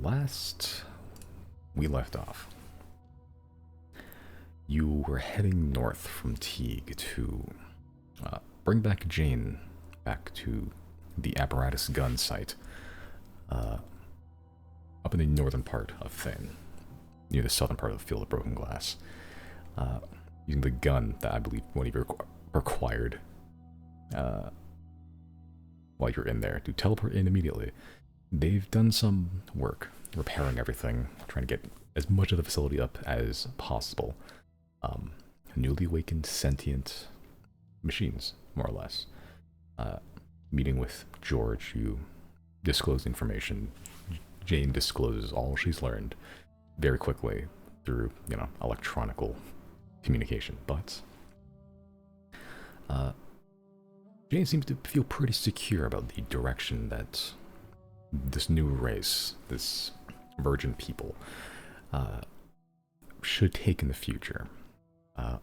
Last we left off, you were heading north from Teague to bring back Jane back to the apparatus gun site up in the northern part of Thane, near the southern part of the field of broken glass, using the gun that I believe one of you required while you're in there to teleport in immediately. They've done some work repairing everything, trying to get as much of the facility up as possible. Newly awakened sentient machines, more or less. Meeting with George, you disclose information. Jane discloses all she's learned very quickly through, electronical communication. But Jane seems to feel pretty secure about the direction that this new race, this virgin people, should take in the future.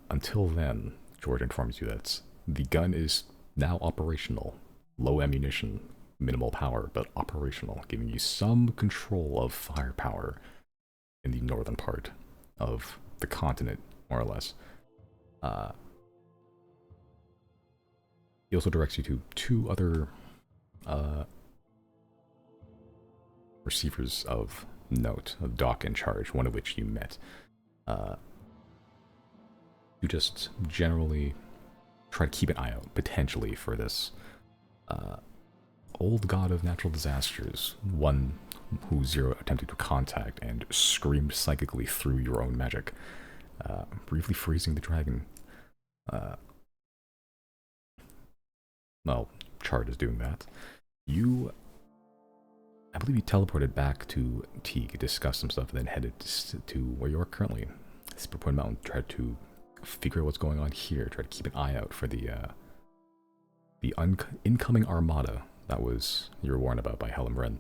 Until then, George informs you that the gun is now operational. Low ammunition, minimal power, but operational, giving you some control of firepower in the northern part of the continent, more or less. He also directs you to two other receivers of note, of dock in charge, one of which you met. You just generally try to keep an eye out, potentially, for this old god of natural disasters, one who Zero attempted to contact and screamed psychically through your own magic, briefly freezing the dragon. Well, Chard is doing that. I believe you teleported back to Teague, discussed some stuff, and then headed to where you are currently. Spurpoint Mountain, tried to figure out what's going on here, try to keep an eye out for the incoming armada that you were warned about by Helen Wren.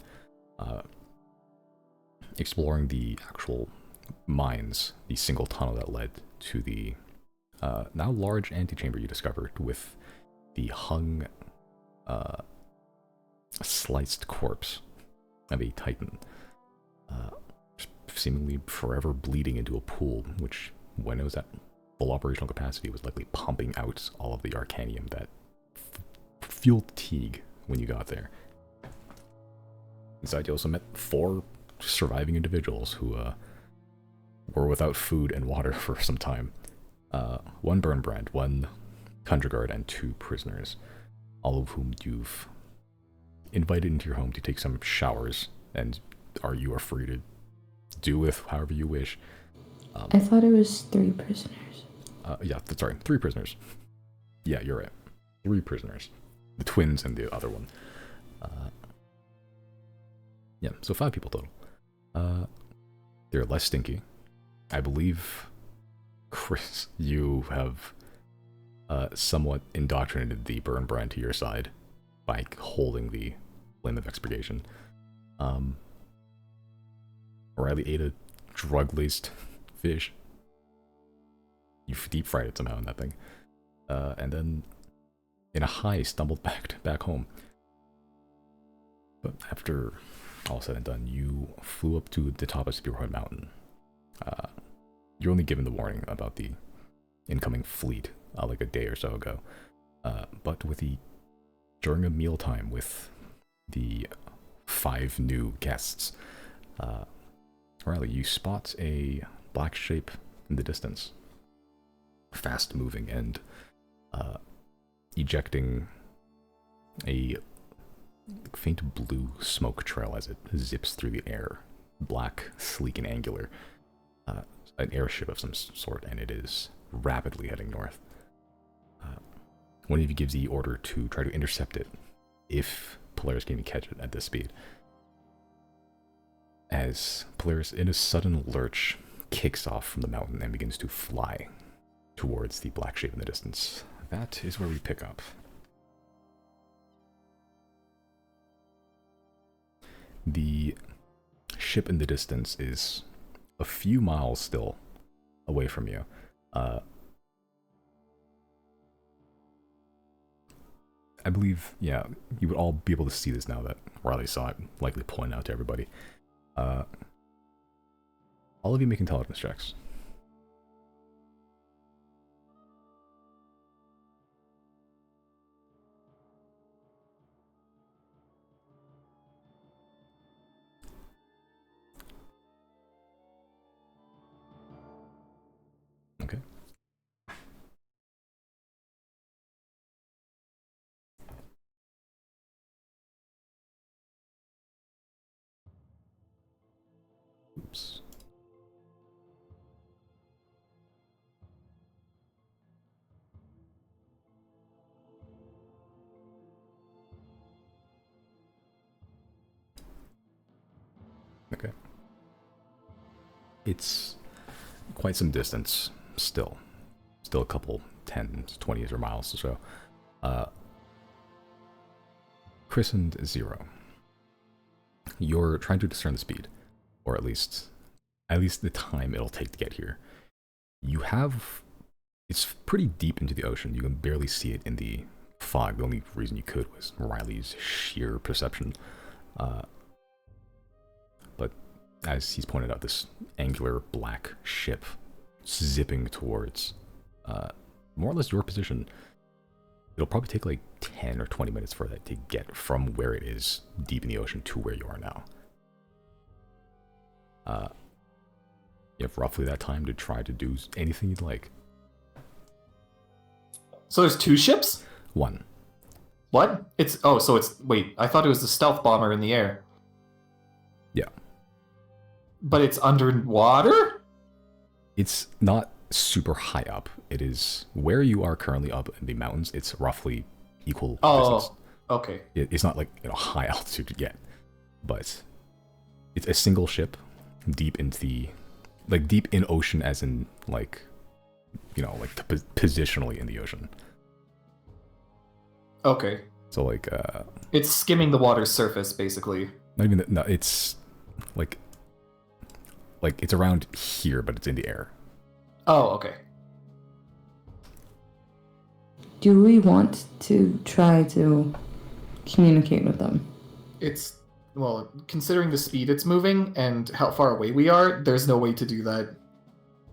Exploring the actual mines, the single tunnel that led to the now large antechamber you discovered with the hung, sliced corpse of a titan, seemingly forever bleeding into a pool, which, when it was at full operational capacity, was likely pumping out all of the arcanium that fueled Teague when you got there. Inside, you also met 4 surviving individuals who were without food and water for some time. 1 Burnbrand, 1 Tundra Guard, and 2 prisoners, all of whom you've invited into your home to take some showers, and you are free to do with however you wish. I thought it was 3 prisoners. Yeah, sorry, 3 prisoners. Yeah, you're right. 3 prisoners. The twins and the other one. Yeah, so 5 people total. They're less stinky. I believe, Chris, you have somewhat indoctrinated the Burnbrand to your side by holding the Flame of Expurgation. O'Reilly ate a drug-laced fish. You deep fried it somehow in that thing. And then, in a high, stumbled back home. But after all said and done, you flew up to the top of Spearhead Mountain. You're only given the warning about the incoming fleet like a day or so ago. But during a mealtime with the 5 new guests, Riley, you spot a black shape in the distance, fast moving and ejecting a faint blue smoke trail as it zips through the air, black, sleek, and angular. An airship of some sort, and it is rapidly heading north. One of you gives the order to try to intercept it, if Polaris can even catch it at this speed. As Polaris, in a sudden lurch, kicks off from the mountain and begins to fly towards the black shape in the distance. That is where we pick up. The ship in the distance is a few miles still away from you. I believe, yeah, you would all be able to see this now that Riley saw it, likely pointing out to everybody. Uh, all of you make intelligence checks. Okay. Oops. Okay. It's quite some distance still. Still a couple 10s, 20s or miles or so. Christened 0. You're trying to discern the speed, or at least the time it'll take to get here. You have, it's pretty deep into the ocean. You can barely see it in the fog. The only reason you could was Riley's sheer perception. But as he's pointed out, this angular black ship zipping towards more or less your position. It'll probably take like 10 or 20 minutes for that to get from where it is deep in the ocean to where you are now. You have roughly that time to try to do anything you'd like. So there's 2 ships? 1. What? Wait, I thought it was the stealth bomber in the air. Yeah. But it's underwater? It's not super high up. It is where you are currently up in the mountains. It's roughly equal distance. Okay. It's not like high altitude yet, but it's a single ship deep into the deep in ocean, as in positionally in the ocean. Okay. So it's skimming the water's surface, basically. Not even that. No, it's like it's around here, but it's in the air. Oh, okay. Do we want to try to communicate with them? Considering the speed it's moving and how far away we are, there's no way to do that.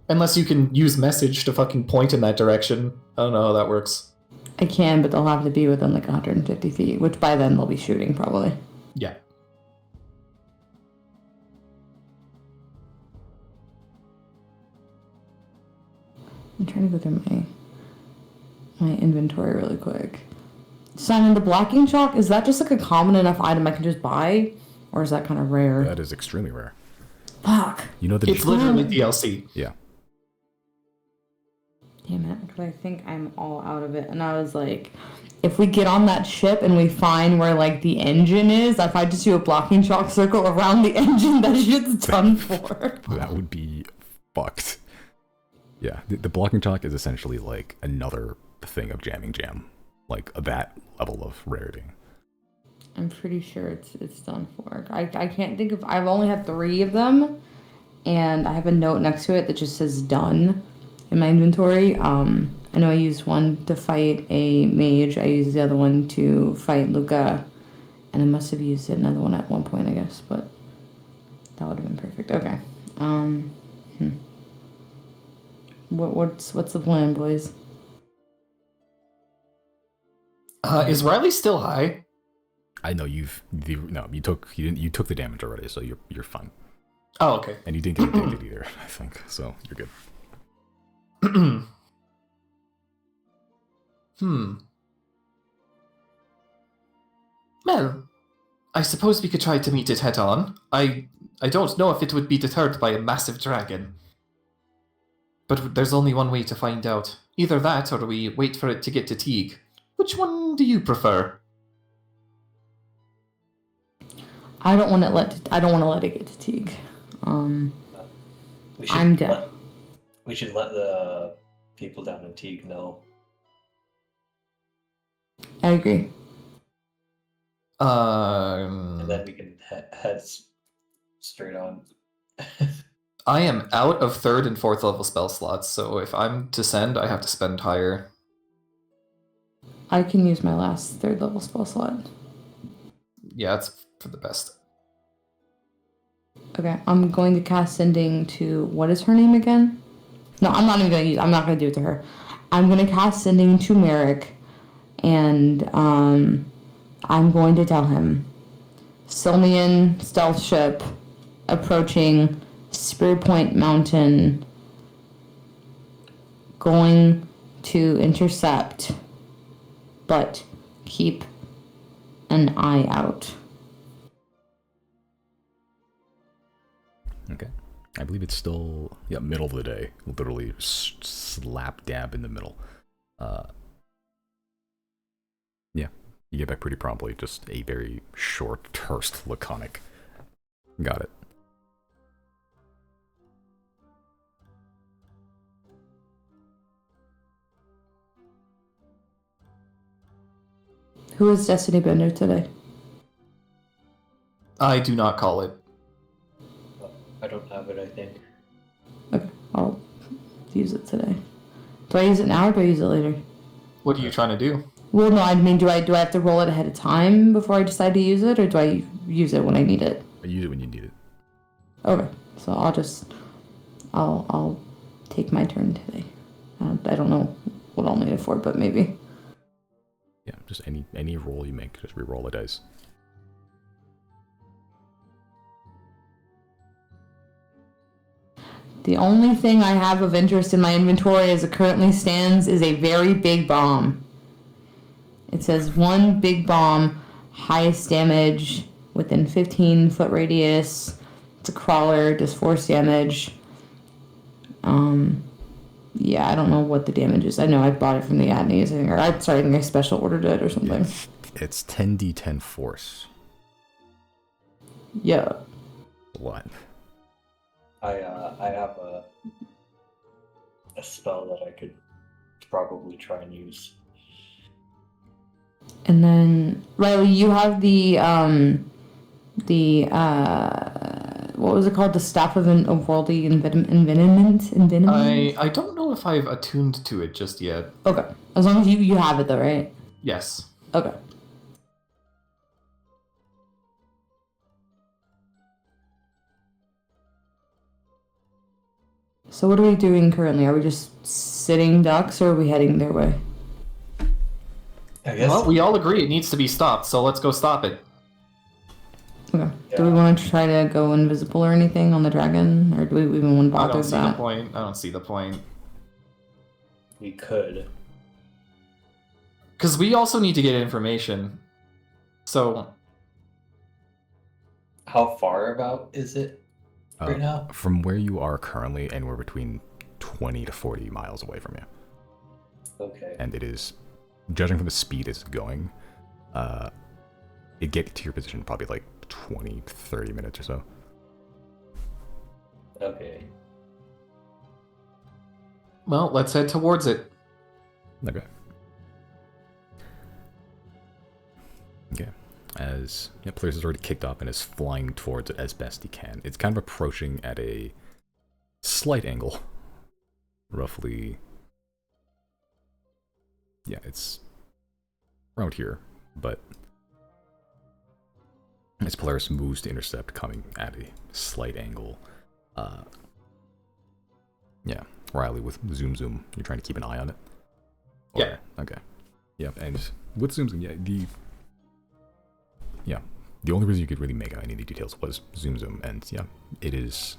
Unless you can use message to fucking point in that direction. I don't know how that works. I can, but they'll have to be within 150 feet, which by then they'll be shooting, probably. Yeah. I'm trying to go through my inventory really quick. Simon, the blocking chalk, is that just a common enough item I can just buy? Or is that kind of rare? That is extremely rare. Fuck. You know it's literally DLC. Yeah. Damn it, because I think I'm all out of it. And I was like, if we get on that ship and we find where the engine is, if I just do a blocking chalk circle around the engine, that shit's done for. That would be fucked. Yeah, the blocking chalk is essentially another thing of jamming jam, that level of rarity. I'm pretty sure it's done for. I can't think of. I've only had 3 of them, and I have a note next to it that just says done in my inventory. I know I used one to fight a mage. I used the other one to fight Luca, and I must have used another one at one point, I guess, but that would have been perfect. Okay. What's the plan, boys? Is Riley still high? I know you took the damage already, so you're fine. Oh, okay. And you didn't get addicted either, I think, so you're good. Well, I suppose we could try to meet it head on. I don't know if it would be deterred by a massive dragon. But there's only one way to find out. Either that, or we wait for it to get to Teague. Which one do you prefer? I don't want to let it get to Teague. I'm down. We should let the people down in Teague know. I agree. And then we can head straight on. I am out of 3rd and 4th level spell slots, so if I'm to send, I have to spend higher. I can use my last 3rd level spell slot. Yeah, it's for the best. Okay, I'm going to cast sending to, what is her name again? No, I'm not even gonna use. I'm not gonna do it to her. I'm gonna cast sending to Merrick, and I'm going to tell him, Sylmian stealth ship approaching Spear Point Mountain, going to intercept, but keep an eye out. Okay. I believe it's still, middle of the day. Literally slap dab in the middle. Yeah, you get back pretty promptly. Just a very short, terse, laconic. Got it. Who is Destiny Bender today? I do not call it. I don't have it, I think. Okay, I'll use it today. Do I use it now or do I use it later? What are you trying to do? Well, no, I mean, do I have to roll it ahead of time before I decide to use it, or do I use it when I need it? Use it when you need it. Okay, so I'll take my turn today. I don't know what I'll need it for, but maybe. Yeah, just any roll you make, just re-roll the dice. The only thing I have of interest in my inventory as it currently stands is a very big bomb. It says 1 big bomb, highest damage within 15-foot radius. It's a crawler, does force damage. Yeah, I don't know what the damage is. I know I bought it from the Adneys, I think I special ordered it or something. It's 10d10 force. Yeah. What? I have a spell that I could probably try and use. And then Riley, you have the what was it called? The Staff of Worldly Envenomment? I don't know if I've attuned to it just yet. Okay. As long as you have it though, right? Yes. Okay. So what are we doing currently? Are we just sitting ducks or are we heading their way? I guess. Well, we all agree it needs to be stopped, so let's go stop it. Okay. Yeah. Do we want to try to go invisible or anything on the dragon? Or do we even want to I bother don't with see the that? point. I don't see the point. We could. Because we also need to get information. So, How far about is it right now? From where you are currently, and we're between 20 to 40 miles away from you. Okay. And it is, judging from the speed it's going, it get to your position probably like 20, 30 minutes or so. Okay. well, let's head towards it. Okay. Okay. As players has already kicked off and is flying towards it as best he can. It's kind of approaching at a slight angle. Roughly. Yeah, it's around here, but as Polaris moves to intercept, coming at a slight angle. Yeah, Riley with Zoom Zoom, you're trying to keep an eye on it? Or, Yeah. Okay. Yeah, and with Zoom Zoom, the only reason you could really make out any of the details was Zoom Zoom, and yeah, it is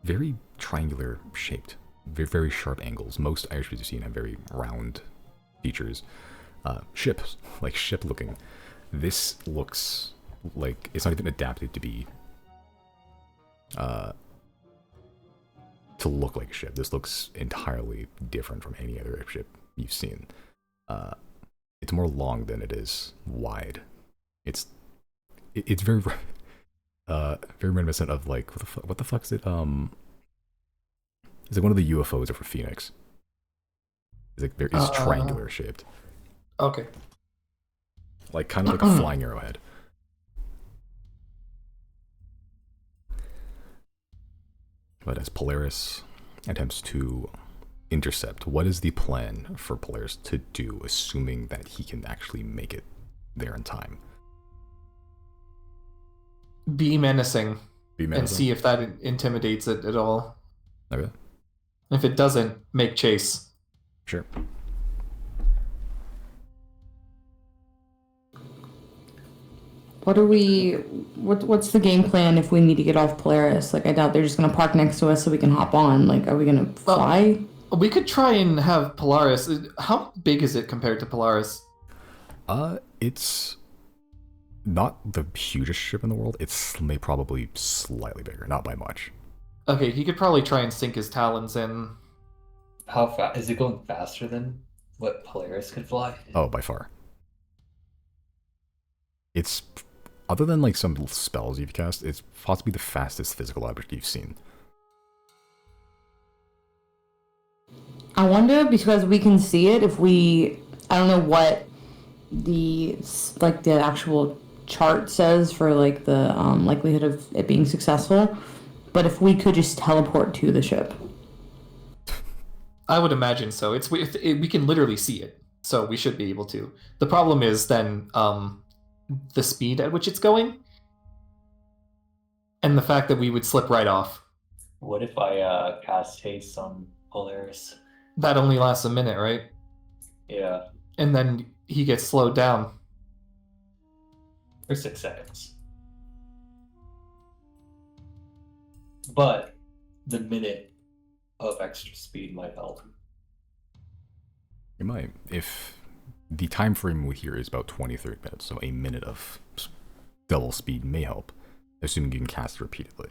very triangular shaped, very, very sharp angles. Most Irish you've seen have very round features. Ships, like ship looking. This looks like it's not even adapted to be to look like a ship. This looks entirely different from any other ship you've seen. It's more long than it is wide. It's very very reminiscent of like what the fuck is it? It's like one of the UFOs over Phoenix. It's triangular shaped, Okay. like kind of like a flying arrowhead. But as Polaris attempts to intercept, what is the plan for Polaris to do, assuming that he can actually make it there in time? Be menacing. Be And menacing. see if that intimidates it at all. Okay, If it doesn't, make chase. sure. What's the game plan if we need to get off Polaris? Like, I doubt they're just gonna park next to us so we can hop on. Like, are we gonna fly? We could try and have Polaris. How big is it compared to Polaris? It's not the hugest ship in the world. It's probably slightly bigger, not by much. Okay, he could probably try and sink his talons in. How fast is it going faster than what Polaris could fly? Oh, by far. It's, other than like some spells you've cast, it's possibly the fastest physical object you've seen. I wonder, because we can see it, if we, I don't know what the actual chart says for like the likelihood of it being successful, but if we could just teleport to the ship. I would imagine so. We can literally see it, so we should be able to. The problem is then the speed at which it's going, and the fact that we would slip right off. What if I cast haste on Polaris? That only lasts a minute, right? Yeah, And then he gets slowed down. for 6 seconds. But the minute of extra speed might help. It might. If the time frame we hear is about 20-30 minutes, so a minute of double speed may help, assuming you can cast repeatedly.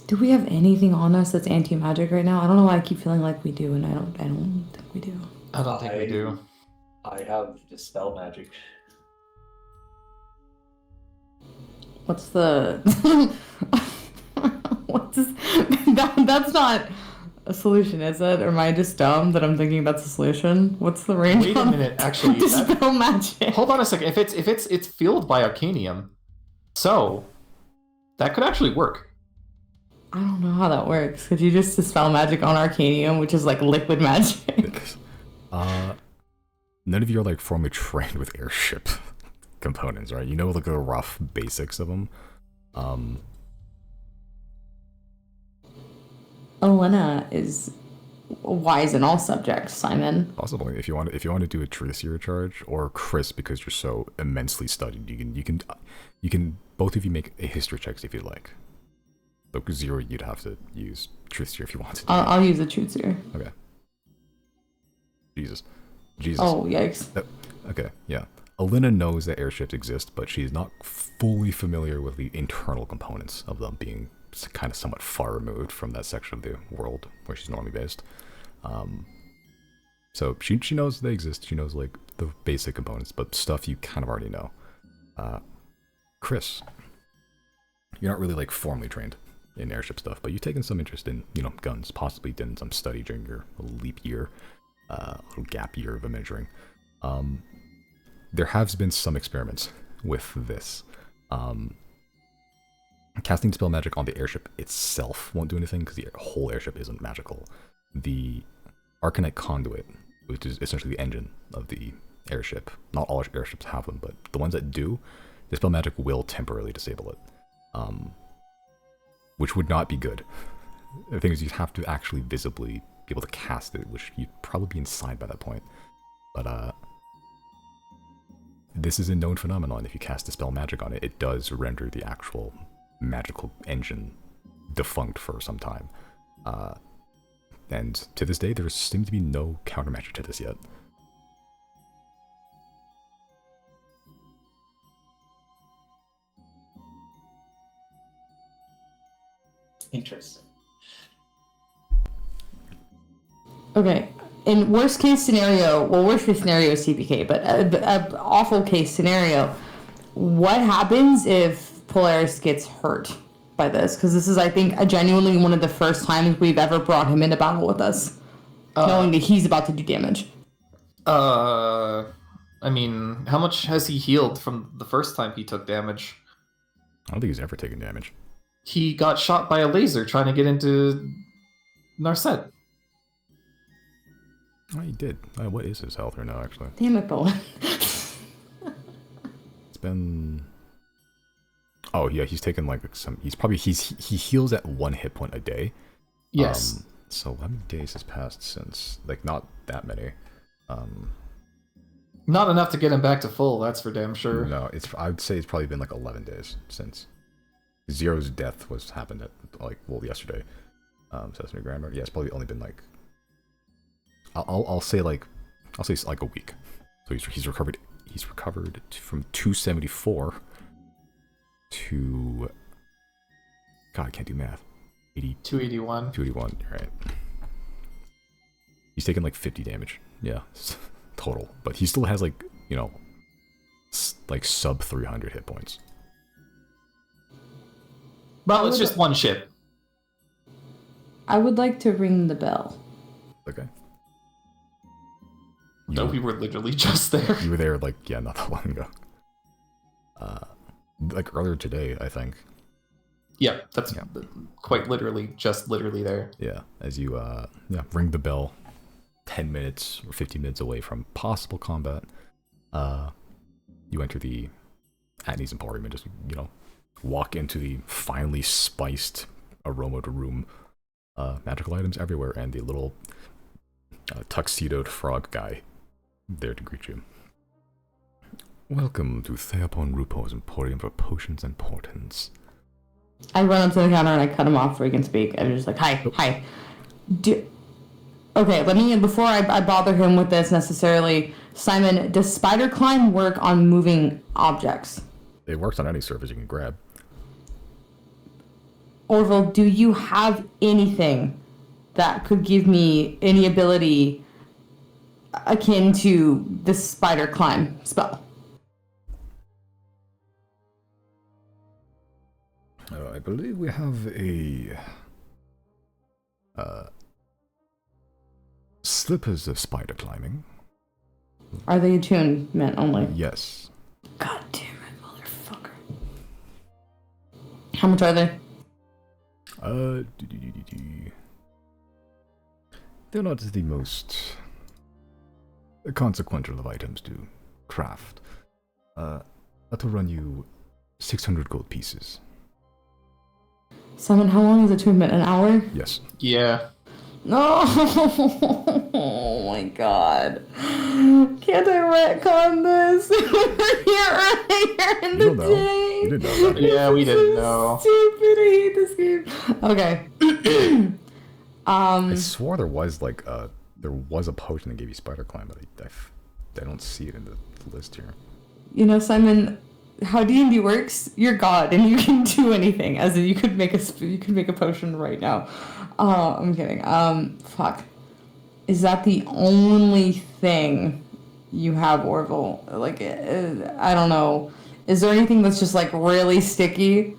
Do we have anything on us that's anti-magic right now? I don't know why I keep feeling like we do, and I don't think we do. I don't think we do. I have Dispel Magic. What's the that's not a solution, is it? Or am I just dumb that I'm thinking that's a solution? What's the range? Wait a on minute, actually. Dispel magic. Hold on a second. If it's fueled by Arcanium, so that could actually work. I don't know how that works. Could you just dispel magic on Arcanium, which is like liquid magic? None of you are like formally trained with airship components, right? You know like the rough basics of them. Elena is wise in all subjects, Simon. Possibly, if you want to do a Trucier charge, or Chris, because you're so immensely studied, you can both of you make a history checks if you'd like. So 0, you'd have to use Trucier if you want to. I'll use a truth seer. Okay. Jesus. Oh, yikes. Okay, yeah. Elena knows that airships exist, but she's not fully familiar with the internal components of them, being kind of somewhat far removed from that section of the world where she's normally based. So she knows they exist. She knows like the basic components, but stuff you kind of already know. Chris, you're not really like formally trained in airship stuff, but you've taken some interest in, guns, possibly done some study during your leap year, little gap year of imagining. There has been some experiments with this. Casting Dispel Magic on the airship itself won't do anything because the whole airship isn't magical. The Arcanite Conduit, which is essentially the engine of the airship, not all airships have them, but the ones that do, Dispel Magic will temporarily disable it. Which would not be good. The thing is, you'd have to actually visibly be able to cast it, which you'd probably be inside by that point. But this is a known phenomenon. If you cast Dispel Magic on it, it does render the actual magical engine defunct for some time. And to this day, there seems to be no counter magic to this yet. Interesting. Okay. In worst case scenario is CPK, but a awful case scenario, what happens if Polaris gets hurt by this? Because this is, I think, genuinely one of the first times we've ever brought him into battle with us, knowing that he's about to do damage. I mean, how much has he healed from the first time he took damage? I don't think he's ever taken damage. He got shot by a laser trying to get into Narset. Oh, he did. What is his health right now, actually? Damn it, Bowen. It's been... Oh, yeah, he's taken, like, some... He heals at 1 hit point a day. Yes. So how many days has passed since? Like, not that many. Not enough to get him back to full, that's for damn sure. No, I would say it's probably been, like, 11 days since Zero's death happened at, like, well, yesterday. Sesame Grammar. Yeah, it's probably only been, like... I'll say like a week. So he's recovered from 274 to, God, I can't do math. 281. 281, right. He's taken like 50 damage. Yeah, total. But he still has like, you know, like sub 300 hit points. Well, it's just one ship. I would like to ring the bell. Okay. No, we were literally just there. You were there like, yeah, not that long ago. Like earlier today, I think. Yeah, that's quite literally, just literally there. Yeah, as you ring the bell 10 minutes or 15 minutes away from possible combat, you enter the Atney's Emporium and just, you know, walk into the finely spiced aroma to room. Magical items everywhere, and the little tuxedoed frog guy there to greet you. Welcome to Theopon Rupo's Emporium for Potions and Portents. I run up to the counter and I cut him off before he can speak. I'm just like, hi. Okay, let me, before I bother him with this necessarily, Simon, does spider climb work on moving objects? It works on any surface you can grab. Orville, do you have anything that could give me any ability akin to the spider climb spell? I believe we have a slippers of spider climbing. Are they attunement only? Yes. God damn it, motherfucker. How much are they? They're not the most consequential of items to craft. That'll run you 600 gold pieces. Simon, how long is attunement? An hour? Yes. Yeah. No! Oh my god. Can't I retcon this? You're earlier in the day. You didn't know that. Yeah, we didn't know. Stupid, I hate this game. Okay. I swore there was like a potion that gave you spider climb, but I don't see it in the list here. You know, Simon, how D&D works, you're God and you can do anything. As in, you could make a potion right now. I'm kidding. Fuck. Is that the only thing you have, Orville? Like, I don't know. Is there anything that's just like really sticky?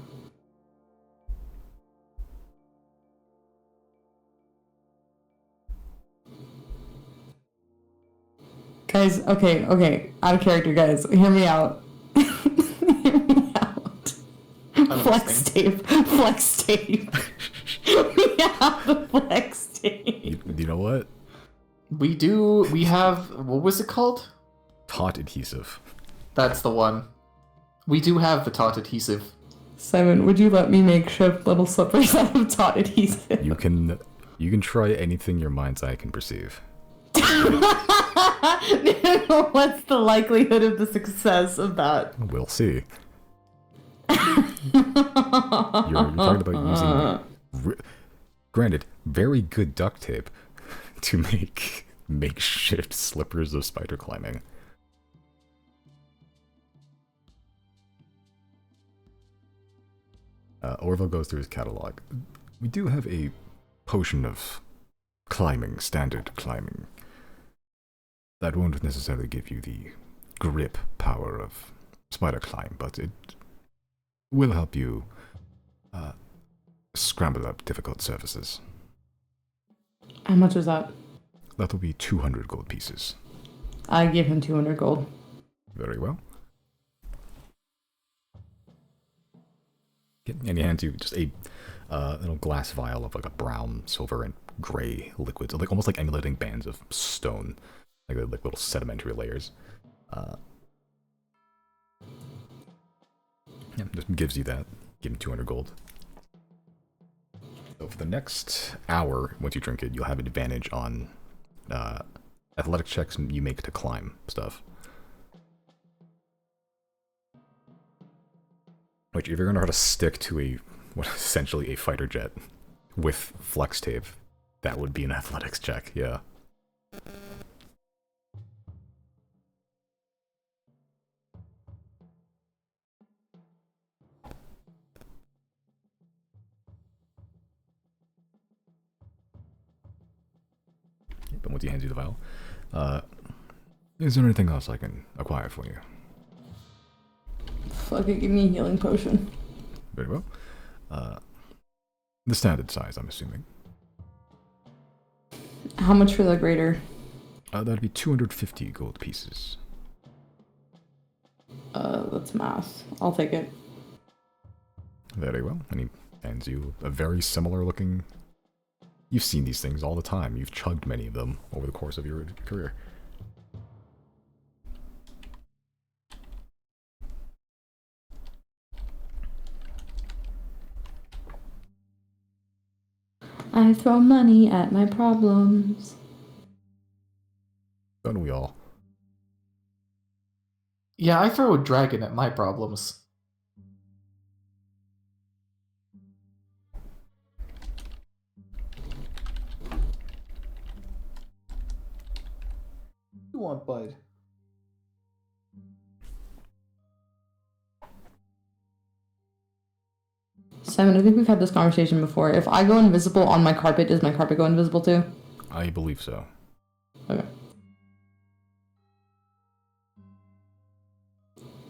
Guys, okay. Out of character, guys. Hear me out. Hear me out. Flex tape. We have the flex tape. You know what? We have, what was it called? Taut adhesive. That's the one. We do have the taut adhesive. Simon, would you let me makeshift little slippers out of taut adhesive? You can try anything your mind's eye can perceive. What's the likelihood of the success of that? We'll see. You're talking about using, granted, very good duct tape to make makeshift slippers of spider climbing. Orville goes through his catalog. We do have a potion of climbing, standard climbing. That won't necessarily give you the grip power of spider climb, but it will help you scramble up difficult surfaces. How much is that? That will be 200 gold pieces. I give him 200 gold. Very well. And he hands you just a little glass vial of like a brown, silver, and gray liquids, like almost like emulating bands of stone, like little sedimentary layers. Yeah, just gives you that. Give him 200 gold. So for the next hour, once you drink it, you'll have advantage on athletic checks you make to climb stuff. Which, if you're gonna know how to stick to essentially a fighter jet with flex tape, that would be an athletics check, yeah. But once he hands you the vial, is there anything else I can acquire for you? Fuck it, give me a healing potion. Very well. The standard size, I'm assuming. How much for the greater? That'd be 250 gold pieces. That's math. I'll take it. Very well. And he hands you a very similar looking... You've seen these things all the time. You've chugged many of them over the course of your career. I throw money at my problems. Don't we all? Yeah, I throw a dragon at my problems. You want, bud? Simon, I think we've had this conversation before. If I go invisible on my carpet, does my carpet go invisible too? I believe so. Okay.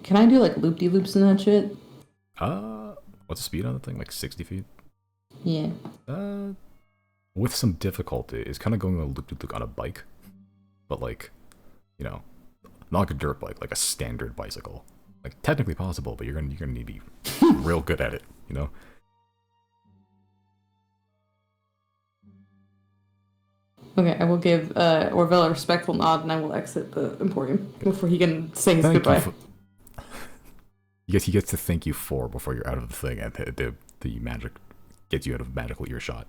Can I do like loop-de-loops in that shit? What's the speed on the thing? Like 60 feet? Yeah. With some difficulty. It's kind of going a loop-de-loop on a bike. But like, you know, not like a dirt bike, like a standard bicycle. Like, technically possible, but you're gonna need to be real good at it, you know? Okay, I will give Orville a respectful nod and I will exit the Emporium before he can say his Thank you goodbye. He gets to thank you for before you're out of the thing, and the magic gets you out of magical earshot.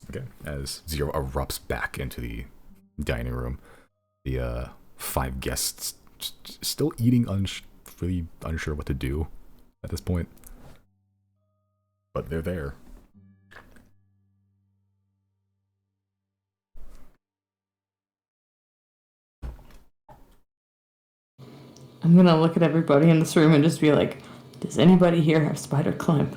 Okay, as Zero erupts back into the dining room, the 5 guests still eating, really unsure what to do at this point, but they're there. I'm gonna look at everybody in this room and just be like, does anybody here have spider climb?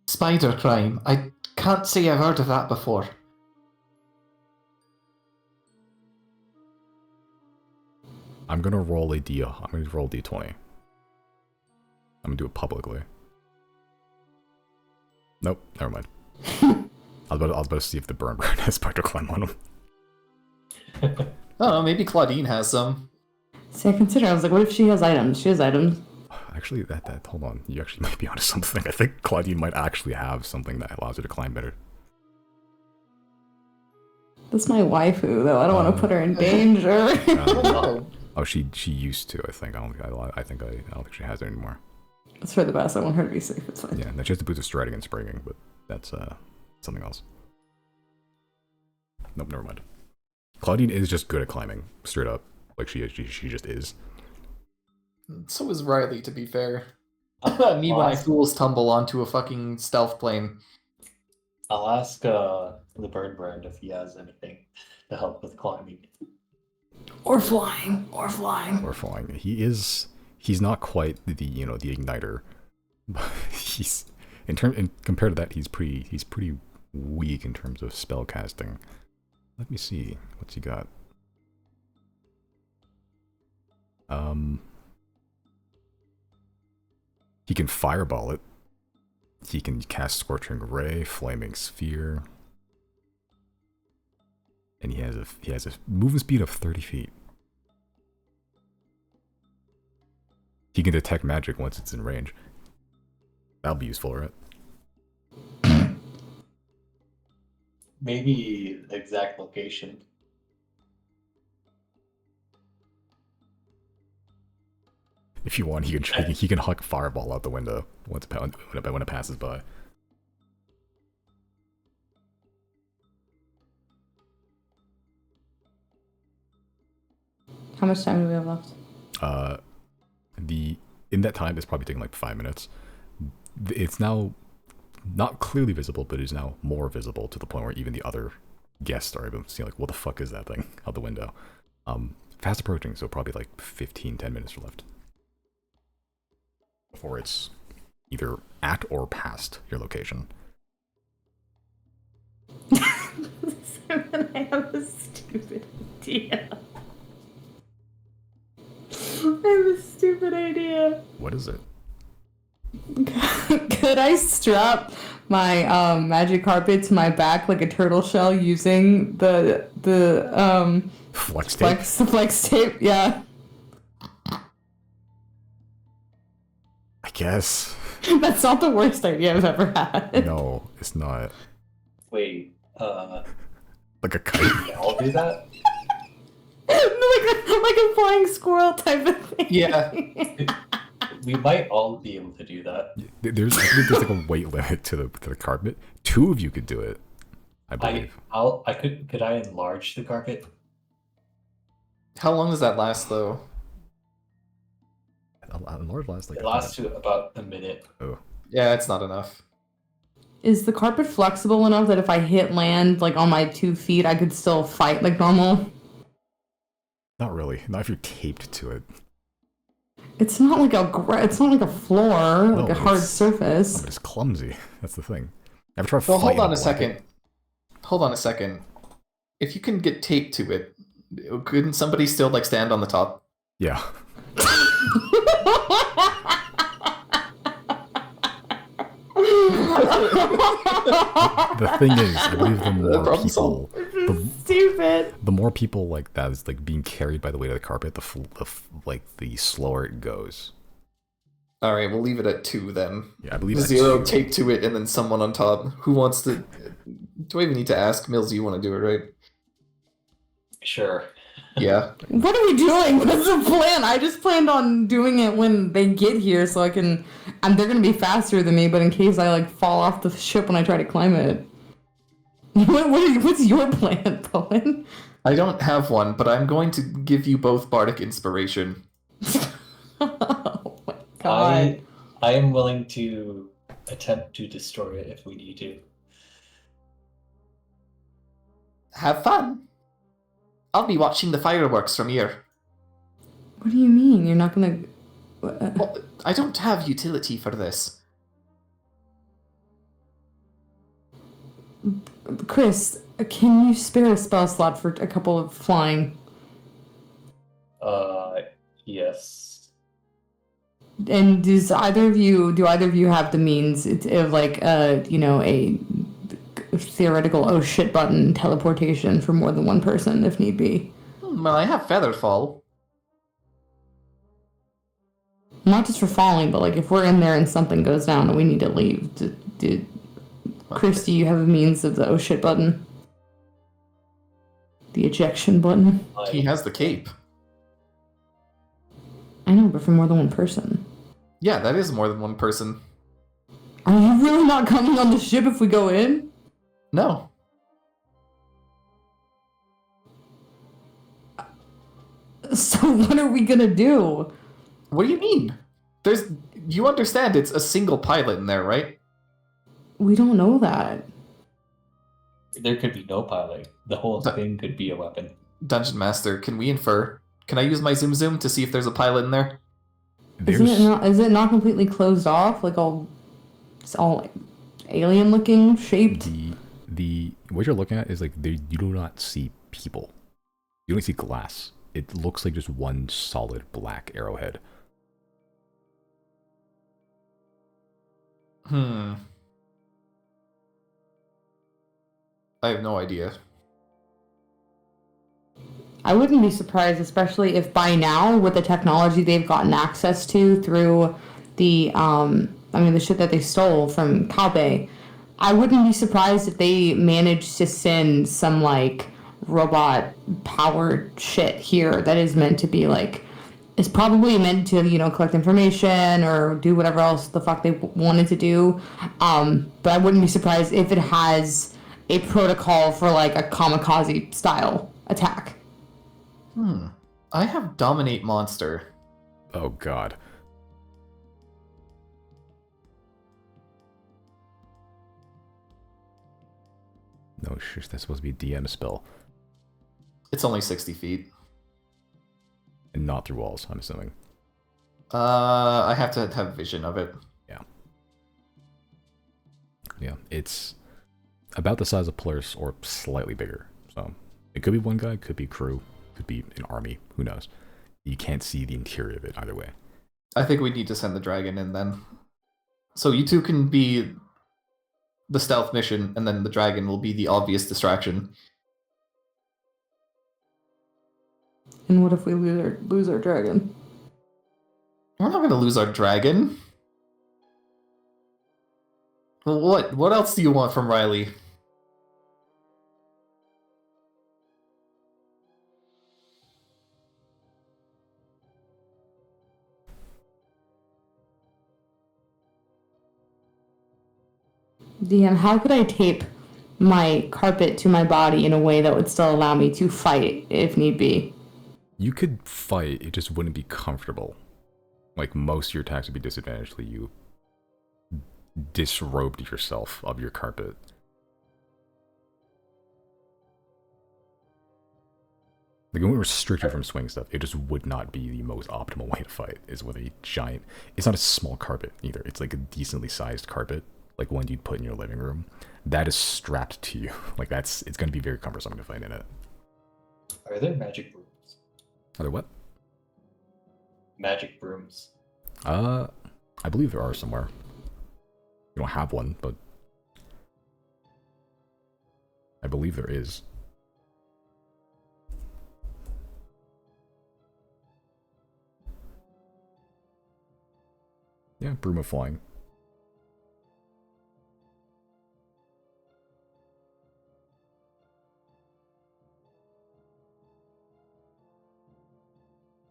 Spider crime. I can't say I've heard of that before. I'm gonna roll a D20. I'm gonna do it publicly. Nope, never mind. I was about to see if the burn has spider climb on him. Oh, maybe Claudine has some. See, I was like, what if she has items? She has items. Actually, hold on. You actually might be onto something. I think Claudine might actually have something that allows her to climb better. That's my waifu, though. I don't want to put her in danger. Oh, she used to. I think. I don't think she has it anymore. It's for the best. I want her to be safe. It's fine. Yeah, then she has to boost the striding and springing, but that's something else. Nope, never mind. Claudine is just good at climbing, straight up. Like she just is. So is Riley, to be fair. Me when I fools tumble onto a fucking stealth plane. I'll ask the bird brand if he has anything to help with climbing. Or flying. He's not quite the igniter. But he's compared to that, he's pretty weak in terms of spell casting. Let me see. What's he got? He can fireball it. He can cast Scorching Ray, Flaming Sphere. And he has a movement speed of 30 feet. He can detect magic once it's in range. That'll be useful, right? maybe the exact location. If you want, he can huck fireball out the window when it passes by. How much time do we have left? In that time, it's probably taking like 5 minutes. It's now not clearly visible, but is now more visible to the point where even the other guests are able to see, like, what the fuck is that thing out the window? Fast approaching, so probably like 10 minutes left before it's either at or past your location. I have a stupid idea. I have a stupid idea. What is it? Could I strap my magic carpet to my back like a turtle shell using the Flex tape? flex tape? Yeah. I guess. That's not the worst idea I've ever had. No, it's not. Wait, Like a kite. yeah, I'll do that. like a flying squirrel type of thing. Yeah. We might all be able to do that. I think there's like a weight limit to the carpet. 2 of you could do it, I believe. Could I enlarge the carpet? How long does that last, though? A large last like It lasts to about a minute. Oh, Yeah, it's not enough. Is the carpet flexible enough that if I hit land like on my 2 feet, I could still fight like normal? not really. Not if you're taped to it. It's not like a floor, like a hard No, surface. but it's clumsy. That's the thing. Ever try Well, hold fighting on a blanket? second. Hold on a second. If you can get taped to it, couldn't somebody still like stand on the top? Yeah. The thing is, I believe the more Problem people, Stupid. the more people like that is like being carried by the weight of the carpet, the slower it goes. All right, we'll leave it at 2 then. Yeah, I believe that's 0 2. taped to it, and then someone on top. Who wants to? Do I even need to ask? Mills, you want to do it, right? Sure. Yeah. What are we doing? What's the plan? I just planned on doing it when they get here so I can... And they're going to be faster than me, but in case I like fall off the ship when I try to climb it. What's your plan, Bowen? I don't have one, but I'm going to give you both bardic inspiration. Oh my god. I am willing to attempt to destroy it if we need to. Have fun. I'll be watching the fireworks from here. What do you mean? You're not gonna... Well, I don't have utility for this. Chris, can you spare a spell slot for a couple of flying? Yes. And do either of you have the means of like a theoretical oh shit button teleportation for more than one person if need be? Well, I have Featherfall. Not just for falling, but like if we're in there and something goes down and we need to leave. Chris, do you have a means of the oh shit button? The ejection button? He has the cape. I know, but for more than one person. Yeah, that is more than one person. Are you really not coming on the ship if we go in? No. So what are we gonna do? What do you mean? You understand it's a single pilot in there, right? We don't know that. There could be no pilot. The whole thing could be a weapon. Dungeon Master, can we infer? Can I use my zoom to see if there's a pilot in there? Is it not completely closed off? Like it's all like alien looking shaped? The what you're looking at is like you do not see people. You only see glass. It looks like just one solid black arrowhead. I have no idea. I wouldn't be surprised, especially if by now, with the technology they've gotten access to through the shit that they stole from Calbe, I wouldn't be surprised if they managed to send some like robot powered shit here that is meant to be like is probably meant to, collect information or do whatever else the fuck they wanted to do. But I wouldn't be surprised if it has a protocol for like a kamikaze style attack. I have Dominate Monster. Oh god. No, shush, that's supposed to be a DM spell. It's only 60 feet. And not through walls, I'm assuming. I have to have vision of it. Yeah. Yeah, it's about the size of Polaris or slightly bigger. So it could be one guy, could be crew, could be an army, who knows. You can't see the interior of it either way. I think we need to send the dragon in then. So you two can be the stealth mission, and then the dragon will be the obvious distraction. And what if we lose our dragon? We're not going to lose our dragon. What else do you want from Riley? DM, how could I tape my carpet to my body in a way that would still allow me to fight if need be? You could fight, it just wouldn't be comfortable. Like, most of your attacks would be disadvantaged, you disrobed yourself of your carpet. Like, when we restrict you from swing stuff, it just would not be the most optimal way to fight, is with a giant... It's not a small carpet, either. It's like a decently sized carpet, like one you'd put in your living room. That is strapped to you. Like, it's going to be very cumbersome to fight in it. Are there magic brooms? Are there what? Magic brooms. I believe there are somewhere. You don't have one, but... I believe there is. Yeah, broom of flying.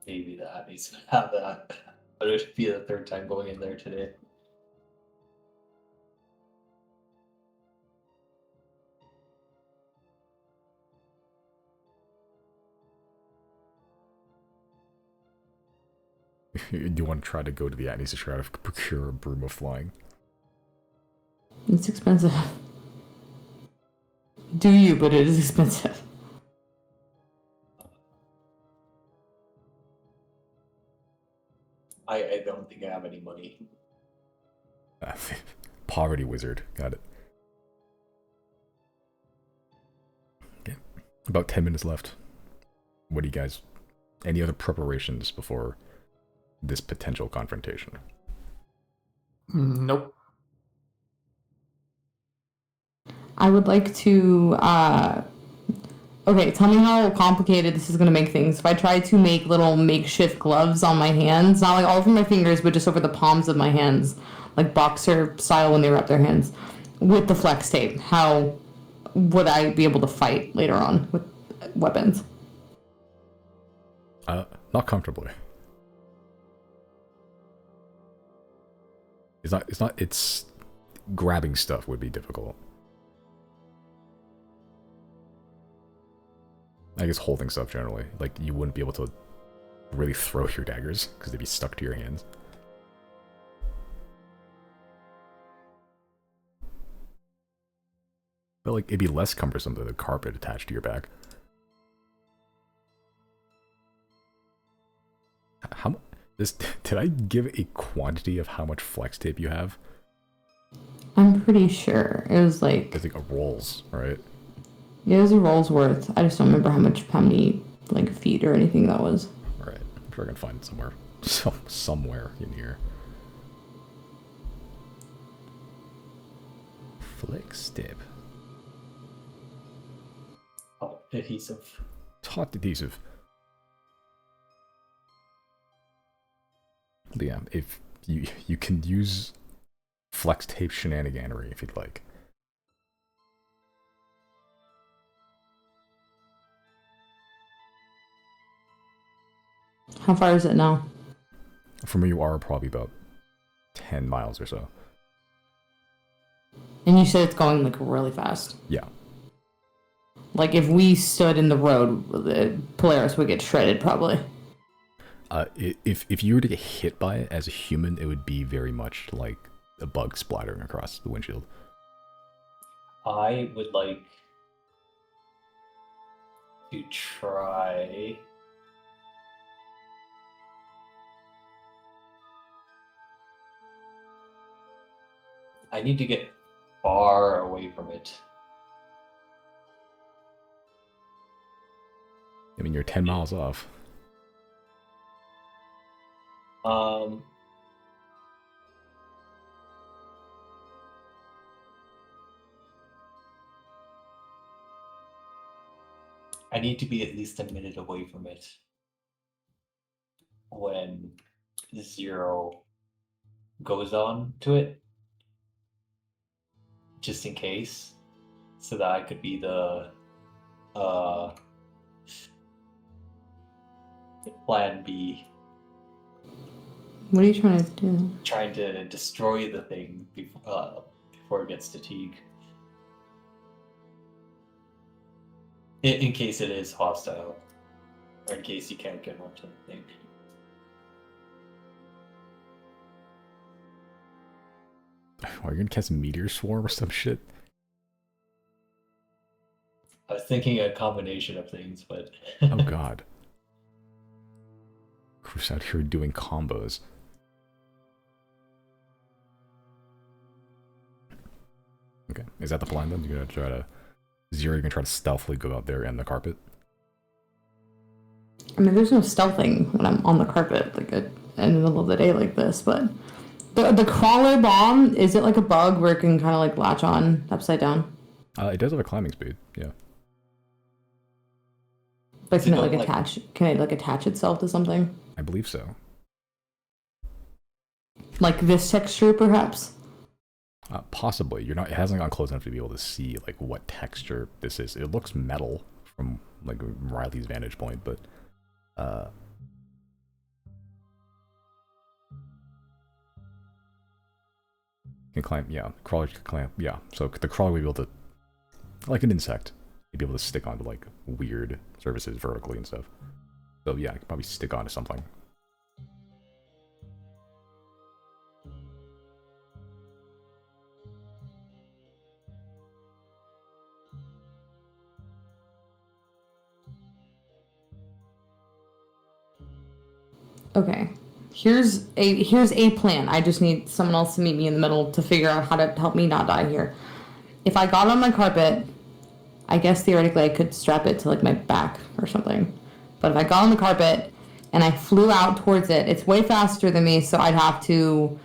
Maybe that needs to have that. But it should be the third time going in there today. Do you want to try to go to the Atlas to try to procure a broom of flying? It's expensive. Do you, but it is expensive. I don't think I have any money. Poverty wizard, got it. Okay. About 10 minutes left. What do you guys... Any other preparations before this potential confrontation? Nope. I would like to, okay, tell me how complicated this is going to make things. If I try to make little makeshift gloves on my hands, not like all over my fingers, but just over the palms of my hands, like boxer style when they wrap their hands, with the flex tape, how would I be able to fight later on with weapons? Not comfortably. It's grabbing stuff would be difficult. I guess holding stuff generally. Like, you wouldn't be able to really throw your daggers because they'd be stuck to your hands. But, like, it'd be less cumbersome than a carpet attached to your back. Did I give a quantity of how much flex tape you have? I'm pretty sure. It was like... It's like a rolls, right? Yeah, it was a roll's worth. I just don't remember how many, like, feet or anything that was. Alright, I'm sure I can find it somewhere. Somewhere in here. Flex tape. Oh, adhesive. Taut adhesive. But yeah, if you can use flex tape shenaniganery if you'd like. How far is it now? From where you are, probably about 10 miles or so. And you said it's going like really fast. Yeah. Like if we stood in the road, Polaris would get shredded probably. If you were to get hit by it as a human, it would be very much like a bug splattering across the windshield. I would like to try. I need to get far away from it. I mean, you're 10 miles off. I need to be at least a minute away from it when Zero goes on to it, just in case, so that I could be the plan B. What are you trying to do? Trying to destroy the thing before it gets to Teague. In case it is hostile, or in case you can't get onto the thing. Are you gonna cast Meteor Swarm or some shit? I was thinking a combination of things, but... Oh god. Who's out here doing combos? Okay, is that the plan then? You're gonna try to... Zero, you're gonna try to stealthily go out there in the carpet? I mean, there's no stealthing when I'm on the carpet, like in the middle of the day like this, but... The crawler bomb, is it like a bug where it can kind of like latch on upside down? It does have a climbing speed, yeah. But can it like attach? Can it like attach itself to something? I believe so. Like this texture, perhaps? Possibly. You're not. It hasn't gone close enough to be able to see like what texture this is. It looks metal from like Riley's vantage point, but can climb. Yeah, crawlers can climb. Yeah, so the crawler would be able to, like an insect, you'd be able to stick onto like weird surfaces vertically and stuff. So yeah, I could probably stick onto something. Okay. Here's a plan. I just need someone else to meet me in the middle to figure out how to help me not die here. If I got on my carpet, I guess theoretically I could strap it to like my back or something. But if I got on the carpet and I flew out towards it, it's way faster than me, so I'd have to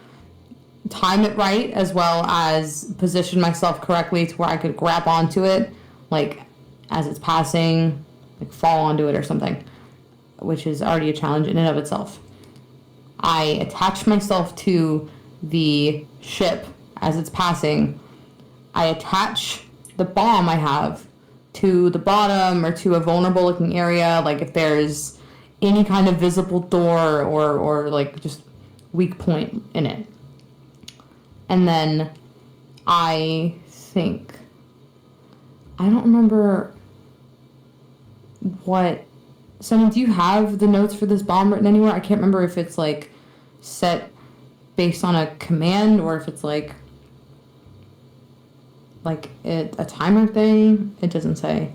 time it right as well as position myself correctly to where I could grab onto it, like as it's passing, like fall onto it or something, which is already a challenge in and of itself. I attach myself to the ship as it's passing. I attach the bomb I have to the bottom or to a vulnerable looking area, like if there's any kind of visible door or like just weak point in it. And then I think, I don't remember what, Sonny, do you have the notes for this bomb written anywhere? I can't remember if it's like set based on a command or if it's like a timer thing. It doesn't say.